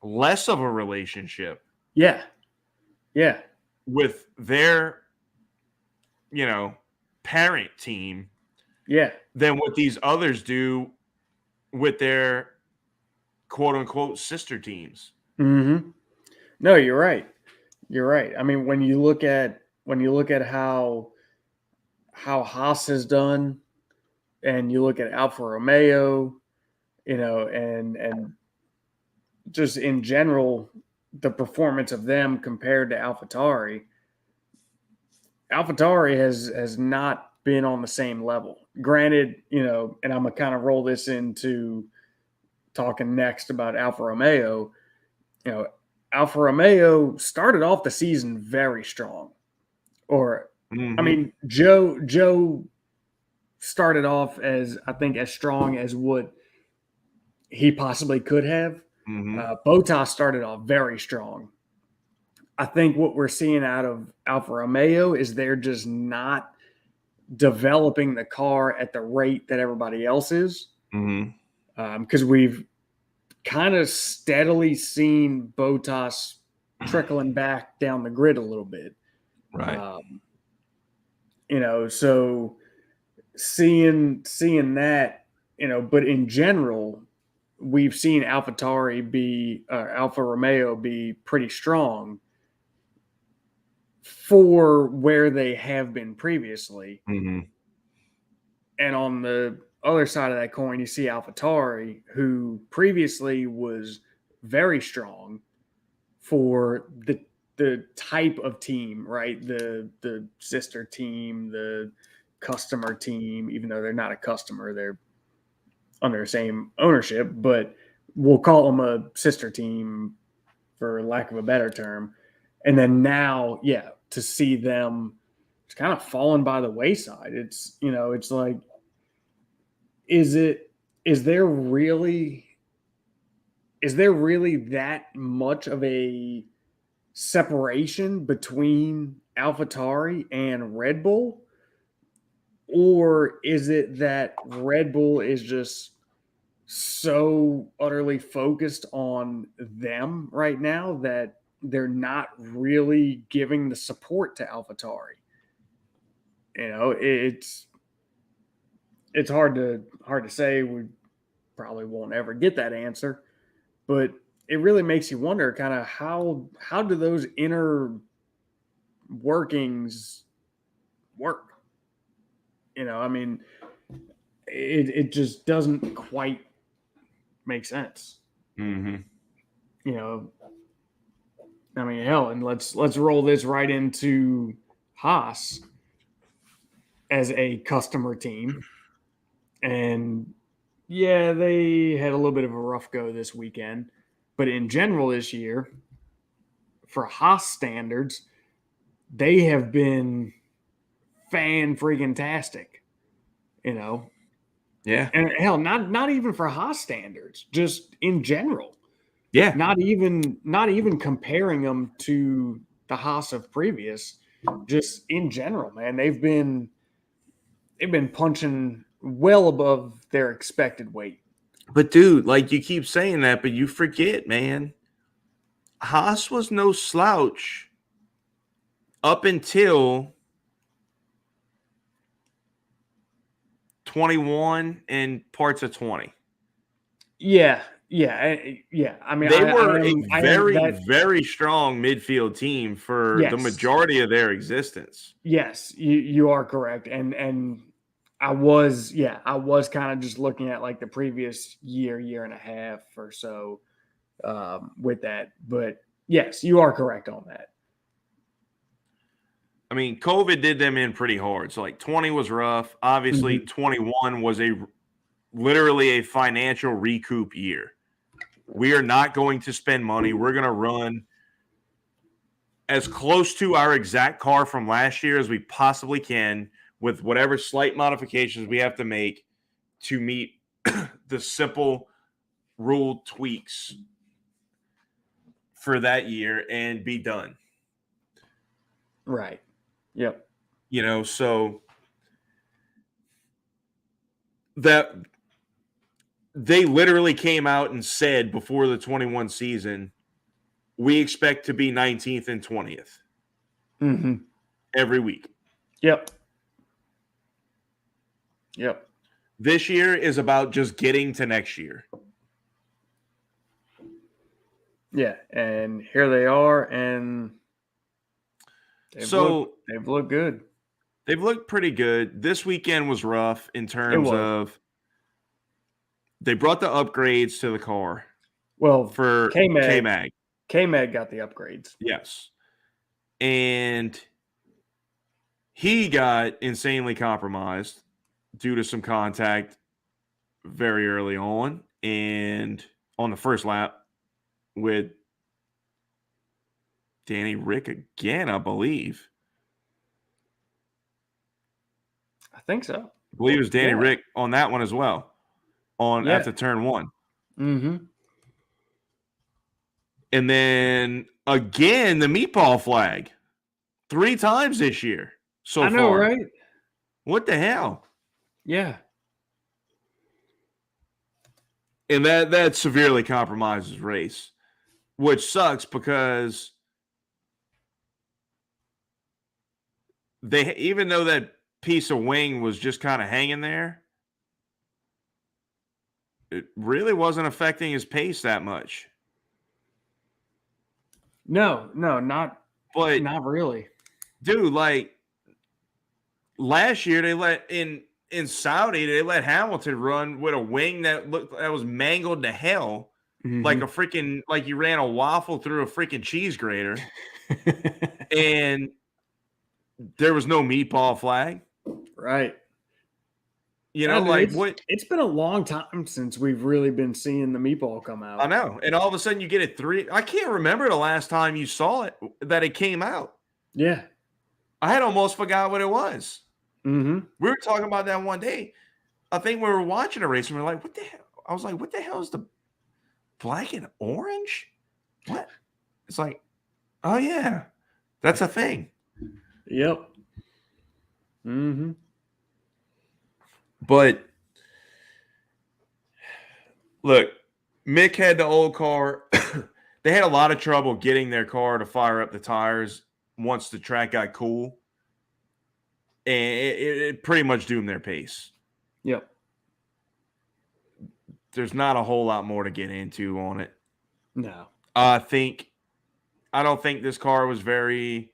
less of a relationship. Yeah. Yeah. With their, parent team. Yeah. Than what these others do with their quote unquote sister teams. No, you're right. You're right. I mean, when you look at how Haas has done, and you look at Alfa Romeo, and just in general, the performance of them compared to AlphaTauri has not been on the same level. Granted, and I'm gonna kind of roll this into talking next about Alfa Romeo. Alfa Romeo started off the season very strong. I mean, Joe started off as strong as what he possibly could have. Bottas started off very strong. I think what we're seeing out of Alfa Romeo is they're just not developing the car at the rate that everybody else is. Because we've kind of steadily seen Bottas trickling back down the grid a little bit. Right. So seeing that, but in general, we've seen Alfa Romeo be pretty strong for where they have been previously. And on the other side of that coin, you see AlphaTauri, who previously was very strong for the type of team, right? The sister team, the customer team, even though they're not a customer, they're under the same ownership, but we'll call them a sister team for lack of a better term. And then now, to see them it's kind of fallen by the wayside. It's, it's like, is there really that much of a separation between AlphaTauri and Red Bull? Or is it that Red Bull is just so utterly focused on them right now that they're not really giving the support to AlphaTauri? It's hard to say. We probably won't ever get that answer, but it really makes you wonder kind of how do those inner workings work? I mean, it just doesn't quite make sense. I mean, hell, and let's roll this right into Haas. as a customer team. And yeah, they had a little bit of a rough go this weekend. But in general, this year, for Haas standards, they have been fan freaking tastic, you know. Yeah. And hell, not even for Haas standards, just in general. Yeah. Not even comparing them to the Haas of previous, just in general, man. They've been punching well above their expected weight. But dude, like you keep saying that, but you forget, man. Haas was no slouch up until 21 and parts of 20. Yeah, yeah. I mean, They I were a am very, that. very strong midfield team for the Yes, majority of their existence. yes, you are correct, and I was kind of just looking at like the previous year and a half or so with that, but yes, you are correct on that. I mean, COVID did them in pretty hard. So like 20 was rough. Obviously, Mm-hmm. 21 was literally a financial recoup year. We are not going to spend money. We're going to run as close to our exact car from last year as we possibly can with whatever slight modifications we have to make to meet the simple rule tweaks for that year and be done. Right. Yep. So that they literally came out and said before the 21 season, we expect to be 19th and 20th Mm-hmm. every week. Yep. Yep. This year is about just getting to next year. Yeah, and here they are, and they've looked good. They've looked pretty good. This weekend was rough in terms of they brought the upgrades to the car. Well, For K-Mag. K-Mag got the upgrades. Yes. And he got insanely compromised due to some contact very early on and on the first lap with Danny Rick again, I believe. I think so. I believe it was Danny Rick on that one as well, after turn one. Mm-hmm. And then again, the meatball flag 3 times this year so far. I know, right? What the hell? Yeah. And that severely compromises race, which sucks because even though that piece of wing was just kind of hanging there, it really wasn't affecting his pace that much. No, not really. Dude, like last year they let in Saudi, they let Hamilton run with a wing that was mangled to hell. Mm-hmm. Like you ran a waffle through a freaking cheese grater. And there was no meatball flag. Right. What? It's been a long time since we've really been seeing the meatball come out. I know. And all of a sudden you get it 3. I can't remember the last time you saw it, that it came out. Yeah. I had almost forgot what it was. Mm-hmm. We were talking about that one day. I think we were watching a race and we were like, what the hell? I was like, what the hell is the black and orange? What? It's like, oh, yeah, that's a thing. Yep. Mm-hmm. But look, Mick had the old car. They had a lot of trouble getting their car to fire up the tires once the track got cool. And it pretty much doomed their pace. Yep. There's not a whole lot more to get into on it. No. I don't think this car was very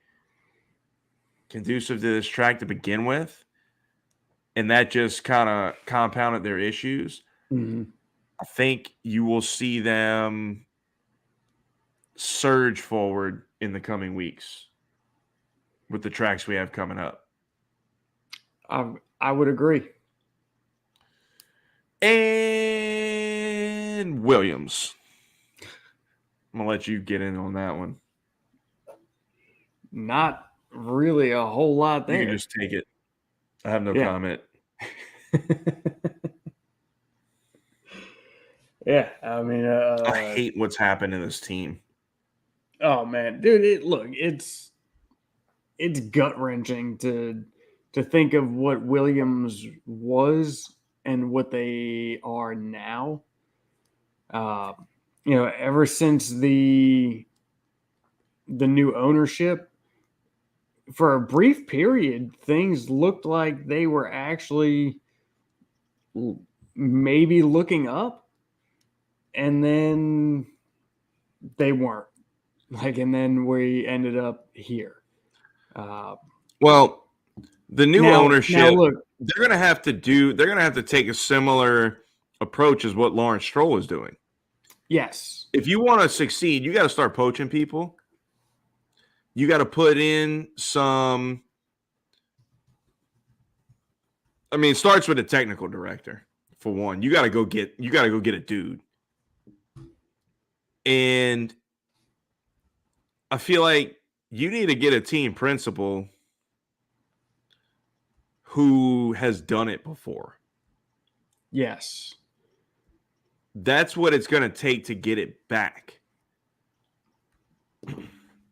conducive to this track to begin with. And that just kind of compounded their issues. Mm-hmm. I think you will see them surge forward in the coming weeks with the tracks we have coming up. I would agree. And Williams. I'm going to let you get in on that one. Not really a whole lot there. You can just take it. I have no comment. Yeah, I mean, I hate what's happened in this team. Oh man, dude! It's gut wrenching to think of what Williams was and what they are now. Ever since the new ownership, for a brief period, things looked like they were actually maybe looking up, and then they weren't. And then we ended up here. Well, the new ownership, now look, they're going to have to take a similar approach as what Lawrence Stroll is doing. Yes. If you want to succeed, you got to start poaching people. You got to put in some. I mean, it starts with a technical director for one. You got to go get a dude. And I feel like you need to get a team principal who has done it before. Yes. That's what it's going to take to get it back,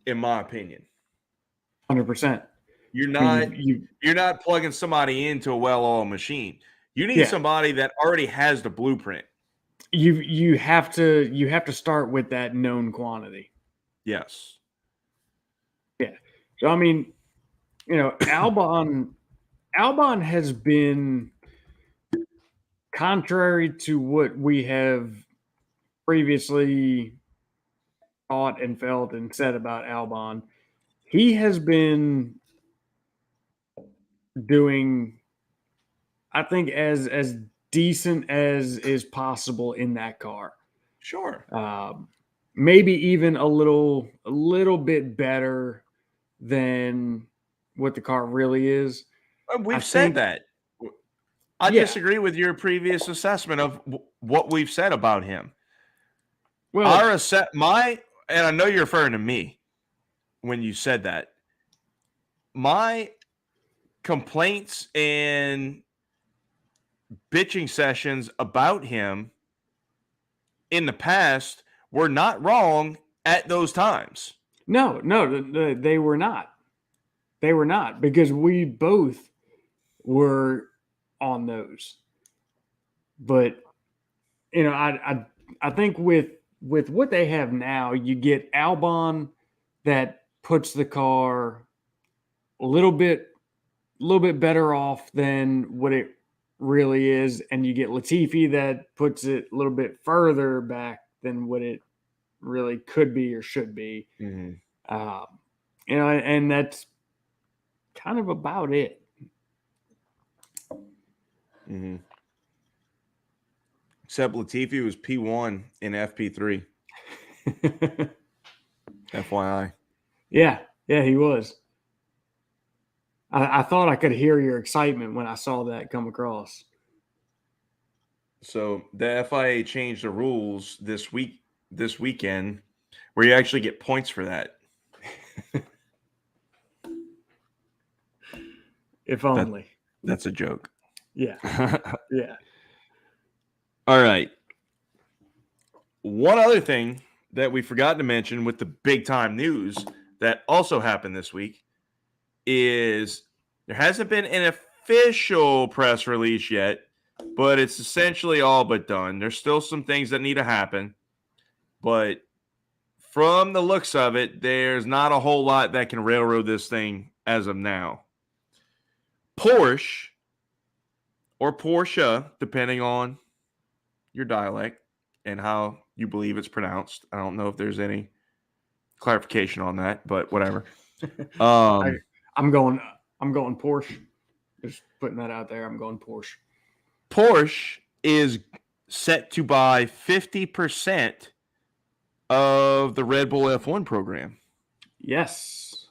in my opinion. 100%. You're not plugging somebody into a well-oiled machine. You need somebody that already has the blueprint. You have to start with that known quantity. Yes. Yeah. So I mean, Albon has been, contrary to what we have previously thought and felt and said about Albon, he has been doing, I think, as decent as is possible in that car. Sure. Maybe even a little bit better than what the car really is. We've said that. I disagree with your previous assessment of what we've said about him. Well, and I know you're referring to me when you said that. My complaints and bitching sessions about him in the past were not wrong at those times. No, they were not. They were not, because we both were on those. But I think with what they have now, you get Albon that puts the car a little bit better off than what it really is, and you get Latifi that puts it a little bit further back than what it really could be or should be. Mm-hmm. And that's kind of about it. Mm-hmm. Except Latifi was P1 in FP3. FYI. Yeah, he was. I thought I could hear your excitement when I saw that come across. So the FIA changed the rules this weekend where you actually get points for that. If only. That's a joke. Yeah. Yeah. All right. One other thing that we forgot to mention with the big time news that also happened this week is there hasn't been an official press release yet, but it's essentially all but done. There's still some things that need to happen, but from the looks of it, there's not a whole lot that can railroad this thing as of now. Porsche, or Porsche, depending on your dialect and how you believe it's pronounced. I don't know if there's any clarification on that, but whatever. I'm going Porsche. Just putting that out there. I'm going Porsche. Porsche is set to buy 50% of the Red Bull F1 program. Yes,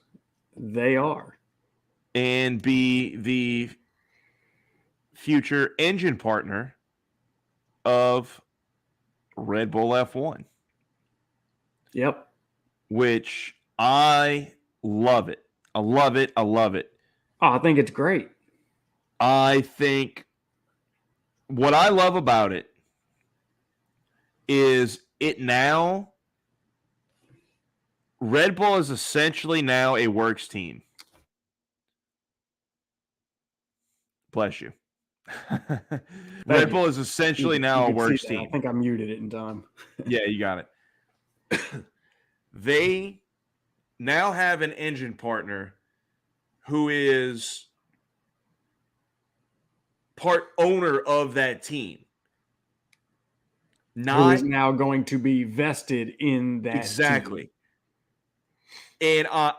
they are. And be the future engine partner of Red Bull F1. Yep. Which I love it. I love it. I love it. Oh, I think it's great. I think what I love about it is it now, Red Bull is essentially now a works team. Bless you. Red Bull is essentially now a works team. I think I muted it in time. Yeah, you got it. They now have an engine partner who is part owner of that team. Who is now going to be vested in that exactly. team. And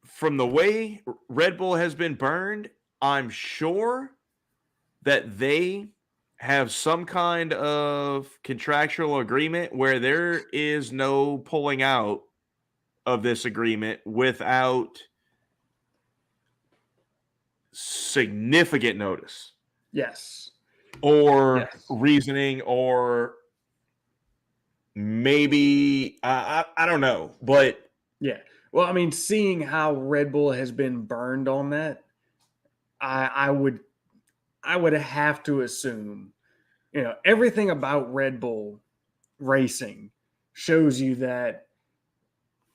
from the way Red Bull has been burned, I'm sure that they have some kind of contractual agreement where there is no pulling out of this agreement without significant notice. Yes. Or reasoning, or maybe I don't know, but yeah. Well, I mean, seeing how Red Bull has been burned on that, I would have to assume, everything about Red Bull racing shows you that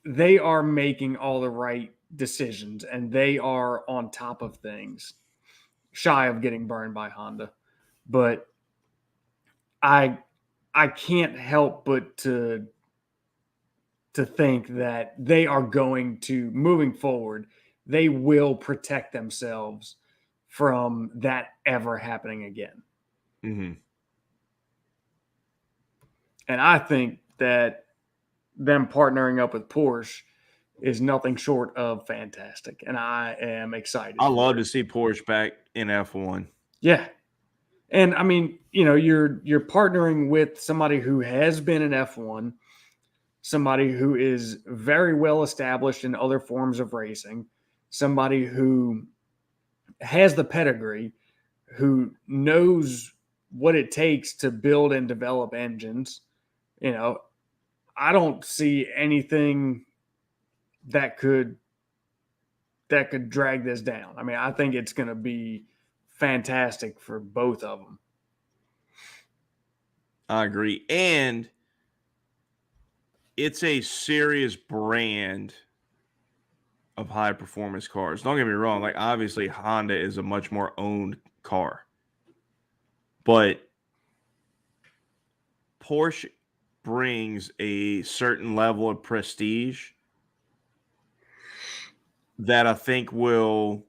they are making all the right decisions and they are on top of things, shy of getting burned by Honda. But I can't help but to think that they are going to, moving forward, they will protect themselves from that ever happening again. Mm-hmm. And I think that them partnering up with Porsche is nothing short of fantastic. And I am excited. I love to see Porsche back in F1. Yeah. And I mean, you're partnering with somebody who has been in F1, somebody who is very well established in other forms of racing, somebody who has the pedigree, who knows what it takes to build and develop engines. I don't see anything that could drag this down. I mean, I think it's going to be fantastic for both of them. I agree. And it's a serious brand of high performance cars. Don't get me wrong. Like, obviously Honda is a much more owned car, but Porsche brings a certain level of prestige that I think the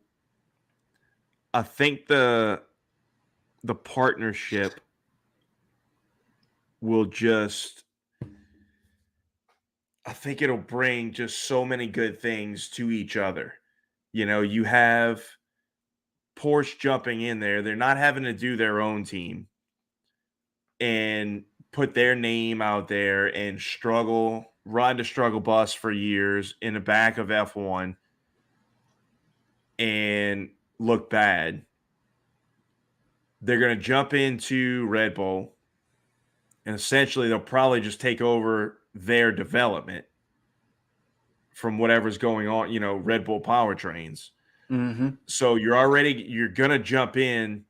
partnership will just, I think it'll bring just so many good things to each other. You have Porsche jumping in there. They're not having to do their own team and put their name out there and ride the struggle bus for years in the back of F1 and look bad. They're going to jump into Red Bull, and essentially they'll probably just take over their development from whatever's going on, Red Bull powertrains. Mm-hmm. So you're going to jump in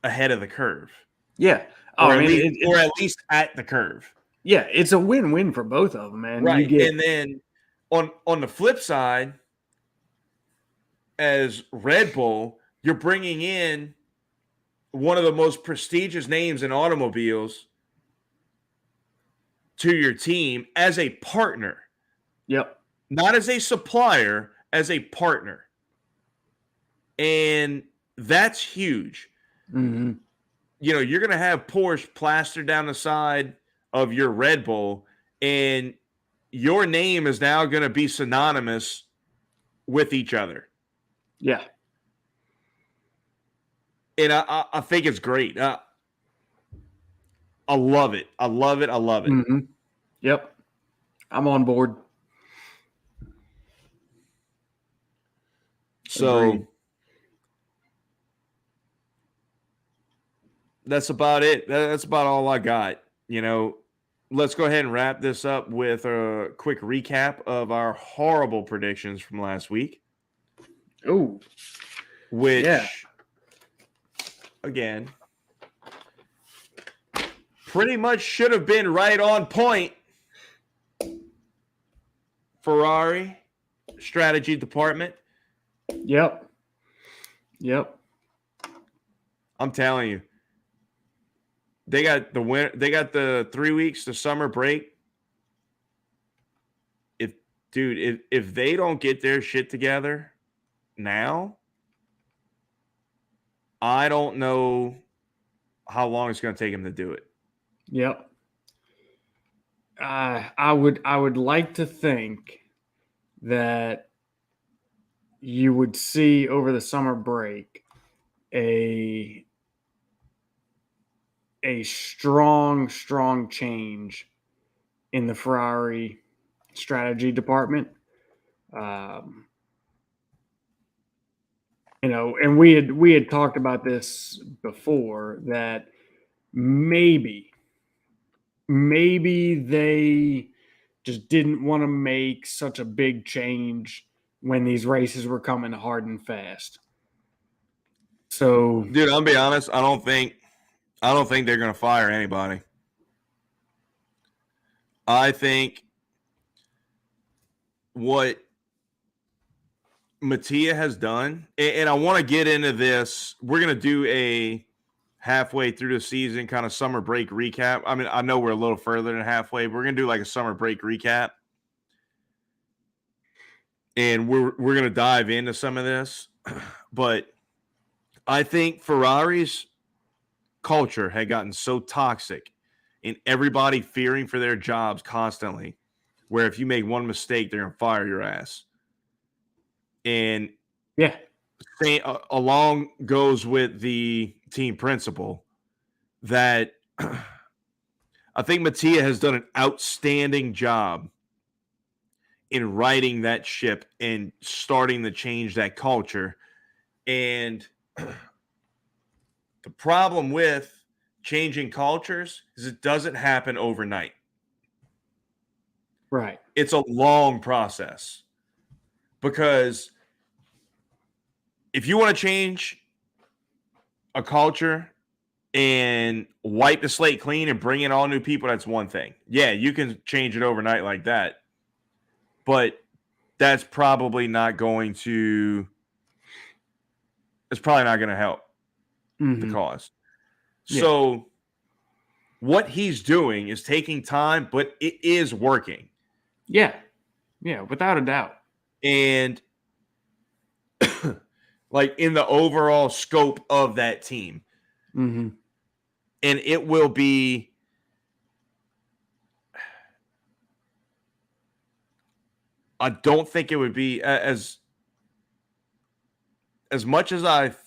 ahead of the curve. Yeah. Or at least at the curve. Yeah, it's a win-win for both of them, man. Right. And then on the flip side, as Red Bull, you're bringing in one of the most prestigious names in automobiles to your team as a partner. Yep. Not as a supplier, as a partner. And that's huge. Mm-hmm. You're going to have Porsche plastered down the side of your Red Bull, and your name is now going to be synonymous with each other. Yeah. And I think it's great. I love it. I love it. I love it. Mm-hmm. Yep. I'm on board. So, agreed. that's about it. That's about all I got. Let's go ahead and wrap this up with a quick recap of our horrible predictions from last week. Oh, which, again, pretty much should have been right on point. Ferrari strategy department. Yep. I'm telling you, they got the winter. They got the 3 weeks, the summer break. If they don't get their shit together now, I don't know how long it's going to take them to do it. Yep. I would like to think that you would see over the summer break a strong change in the Ferrari strategy department. And we had talked about this before, that maybe they just didn't want to make such a big change when these races were coming hard and fast. So, dude, I'll be honest. I don't think they're going to fire anybody. I think what Mattia has done, and I want to get into this. We're going to do a halfway through the season kind of summer break recap. I mean, I know we're a little further than halfway, but we're going to do like a summer break recap. And we're going to dive into some of this. But I think Ferrari's culture had gotten so toxic and everybody fearing for their jobs constantly, where if you make one mistake, they're going to fire your ass. And along goes with the team principle that I think Mattia has done an outstanding job in righting that ship and starting to change that culture. And the problem with changing cultures is it doesn't happen overnight. Right. It's a long process, because if you want to change a culture and wipe the slate clean and bring in all new people, that's one thing. Yeah, you can change it overnight like that, but that's probably not going to help the cause. Yeah. So what he's doing is taking time, but it is working. Yeah, without a doubt. And like in the overall scope of that team. Mm-hmm. And it will be I don't think it would be as much as I thought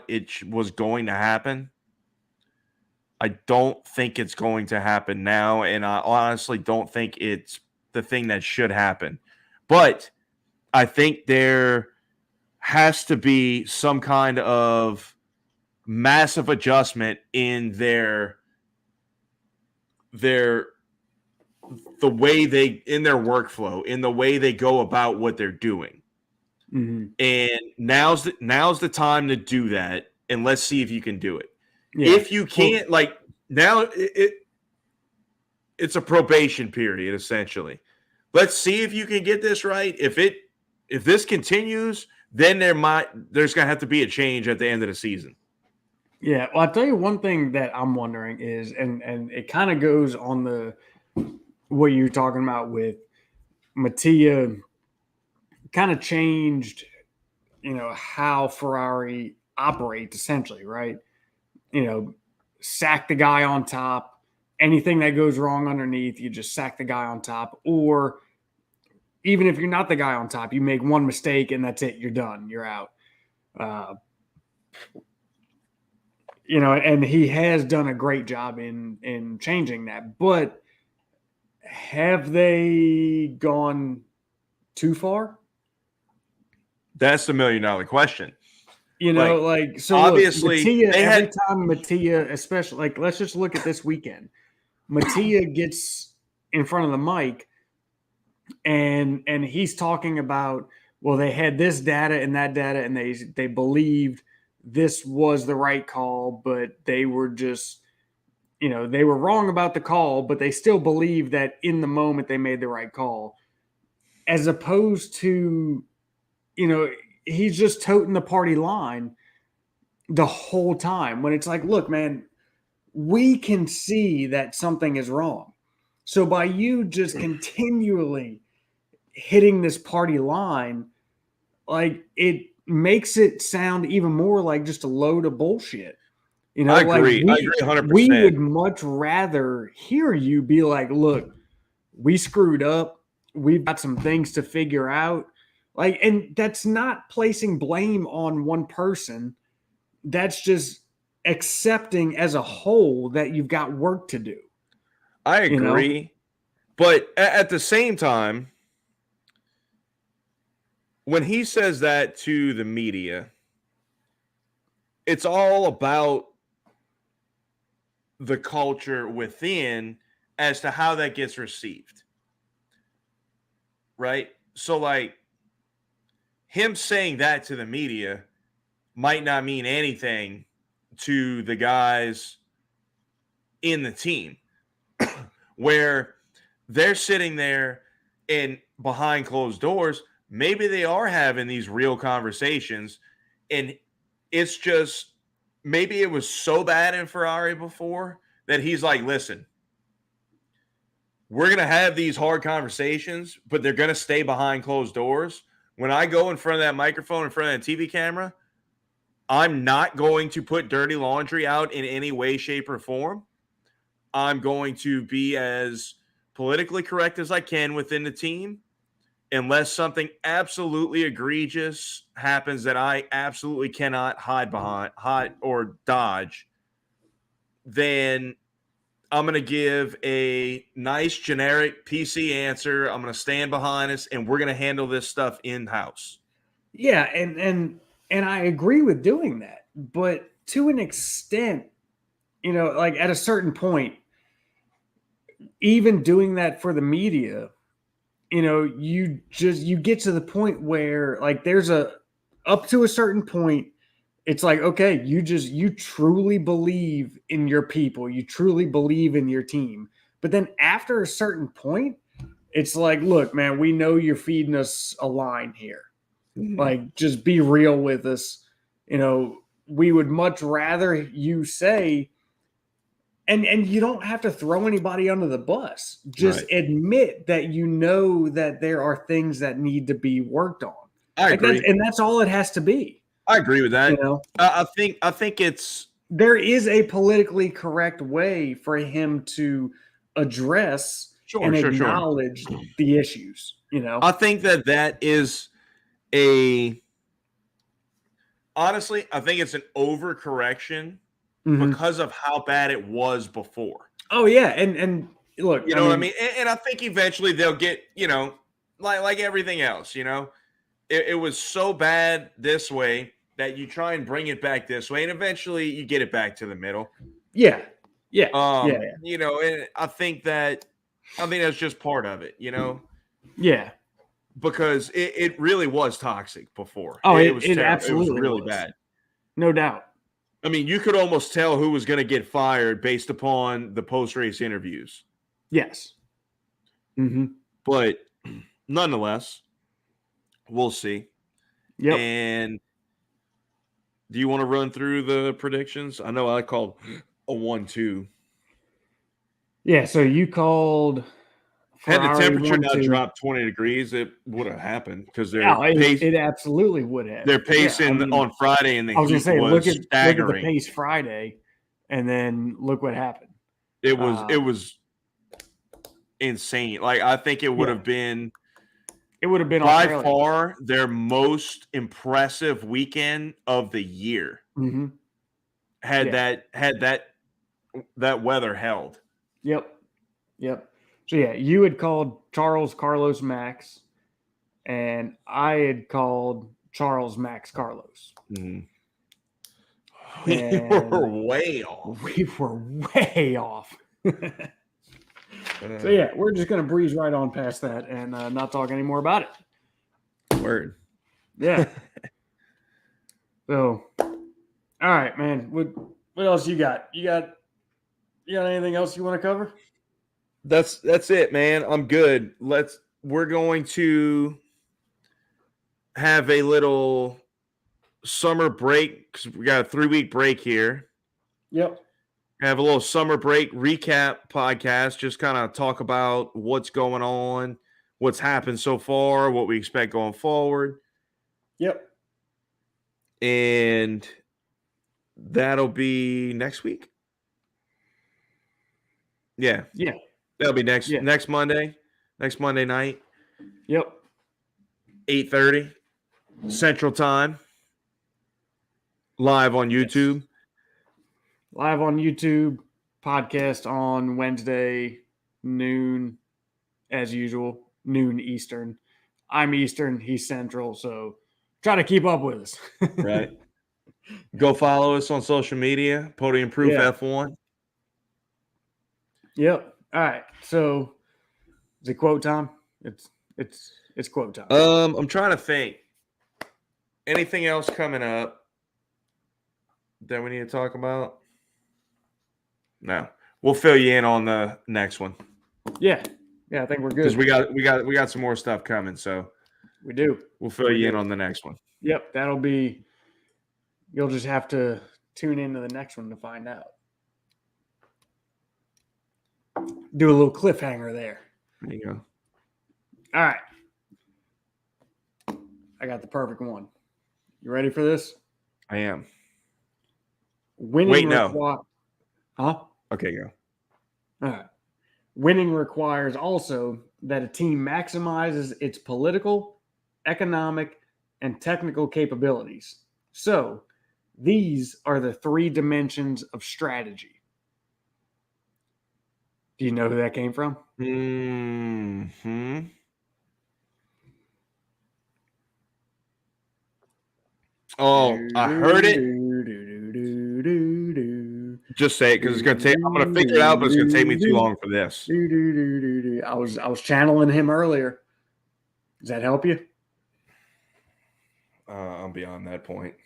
it was going to happen. I don't think it's going to happen now, and I honestly don't think it's the thing that should happen. But I think there has to be some kind of massive adjustment in their workflow, in the way they go about what they're doing. Mm-hmm. And now's the time to do that, and let's see if you can do it. Yeah. If you can't, now it's a probation period, essentially. Let's see if you can get this right. If this continues, then there's going to have to be a change at the end of the season. Yeah, well, I'll tell you one thing that I'm wondering is, and it kind of goes on what you're talking about with Mattia, kind of changed, how Ferrari operates essentially, right? Sack the guy on top. Anything that goes wrong underneath, you just sack the guy on top. Or even if you're not the guy on top, you make one mistake and that's it. You're done. You're out. And he has done a great job in changing that. But have they gone too far? That's the $1 million question. You know, like so. Obviously, look, Mattia, every time Mattia, especially like, let's just look at this weekend. Mattia gets in front of the mic, and he's talking about, well, they had this data and that data, and they believed this was the right call, but they were just, they were wrong about the call, but they still believe that in the moment they made the right call, as opposed to, he's just toting the party line the whole time when it's like, look, man, we can see that something is wrong. So by you just continually hitting this party line, like, it makes it sound even more like just a load of bullshit. I agree. I agree 100%. We would much rather hear you be like, look, we screwed up. We've got some things to figure out. Like, and that's not placing blame on one person. That's just accepting as a whole that you've got work to do. I agree. But at the same time, when he says that to the media, it's all about the culture within as to how that gets received. Right? So, like, him saying that to the media might not mean anything to the guys in the team, where they're sitting there and behind closed doors, maybe they are having these real conversations, and it's just, maybe it was so bad in Ferrari before that he's like, listen, we're going to have these hard conversations, but they're going to stay behind closed doors. When I go in front of that microphone, in front of that TV camera, I'm not going to put dirty laundry out in any way, shape, or form. I'm going to be as politically correct as I can within the team. Unless something absolutely egregious happens that I absolutely cannot hide or dodge, then I'm going to give a nice generic PC answer. I'm going to stand behind us, and we're going to handle this stuff in-house. Yeah, and I agree with doing that. But to an extent, like, at a certain point, even doing that for the media, you get to the point where, like, up to a certain point, it's like, okay, you truly believe in your people, you truly believe in your team. But then after a certain point, it's like, look, man, we know you're feeding us a line here. Mm-hmm. Like, just be real with us. We would much rather you say, and you don't have to throw anybody under the bus. Just admit that that there are things that need to be worked on. I agree. That's all it has to be. I agree with that. I think there is a politically correct way for him to address and acknowledge the issues. I think that is honestly, I think it's an overcorrection. Mm-hmm. Because of how bad it was before. Oh yeah, and look, what I mean, and I think eventually they'll get, like everything else, it was so bad this way that you try and bring it back this way, and eventually you get it back to the middle. Yeah. And I think that's just part of it, Yeah. Because it really was toxic before. Oh, it absolutely it was really bad. No doubt. I mean, you could almost tell who was going to get fired based upon the post-race interviews. Yes. Mm-hmm. But nonetheless, we'll see. Yep. And do you want to run through the predictions? I know I called a 1-2. Yeah, so you called Ferrari. Had the temperature not dropped 20 degrees, it would have happened because it absolutely would have. Their pace on Friday in the I was going to say, look at the pace Friday, and then look what happened. It was insane. Like, I think it would have been by far their most impressive weekend of the year. Mm-hmm. Had that weather held. Yep. So, yeah, you had called Charles, Carlos, Max, and I had called Charles, Max, Carlos. Mm-hmm. We And were way off. we were way off. So yeah, we're just gonna breeze right on past that and not talk anymore about it. Word. Yeah. So, all right, man. What else you got? You got anything else you want to cover? That's it, man. I'm good. We're going to have a little summer break because we got a 3-week break here. Yep. Have a little summer break recap podcast, just kind of talk about what's going on, what's happened so far, what we expect going forward. Yep. And that'll be next week. Yeah. Yeah. That'll be next Monday night. Yep. 8:30 Central Time. Live on YouTube. Yes. Live on YouTube. Podcast on Wednesday, noon, as usual, noon Eastern. I'm Eastern, he's Central, so try to keep up with us. Right. Go follow us on social media, Podium Proof F1. Yep. All right. So is it quote time? It's quote time. I'm trying to think. Anything else coming up that we need to talk about? No. We'll fill you in on the next one. Yeah. Yeah, I think we're good. Because we got some more stuff coming, so we do. We'll fill you in on the next one. Yep, you'll just have to tune into the next one to find out. Do a little cliffhanger there. There you go. All right. I got the perfect one. You ready for this? I am. No. Huh? Okay, go. All right. Winning requires also that a team maximizes its political, economic, and technical capabilities. So, these are the 3 dimensions of strategy. Do you know who that came from? Mm-hmm. Oh, I heard it. Just say it because it's gonna take. I'm gonna figure it out, but it's gonna take me too long for this. I was channeling him earlier. Does that help you? I'm beyond that point.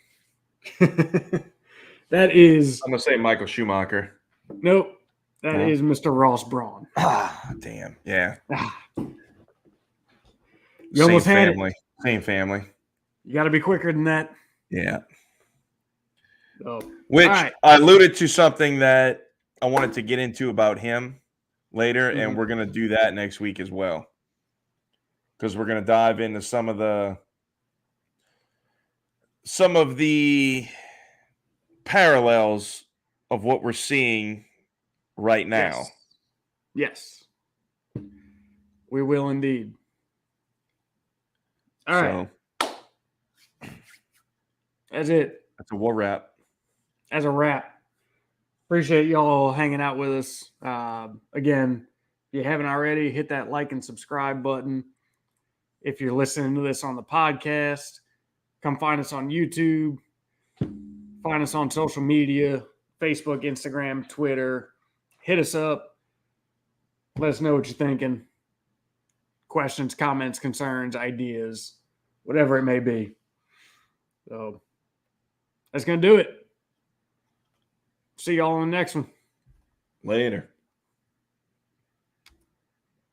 That is. I'm gonna say Michael Schumacher. Nope. That is Mr. Ross Brawn. Ah, damn. Yeah. You almost had it. Same family. You got to be quicker than that. Yeah. Oh. Which I alluded to something that I wanted to get into about him later, and we're going to do that next week as well. Because we're going to dive into some of the parallels of what we're seeing right now. Yes. We will indeed. All right. That's it. That's a war wrap. As a wrap. Appreciate y'all hanging out with us. Again, if you haven't already, hit that like and subscribe button. If you're listening to this on the podcast, come find us on YouTube. Find us on social media, Facebook, Instagram, Twitter. Hit us up. Let us know what you're thinking. Questions, comments, concerns, ideas, whatever it may be. So that's going to do it. See y'all on the next one. Later.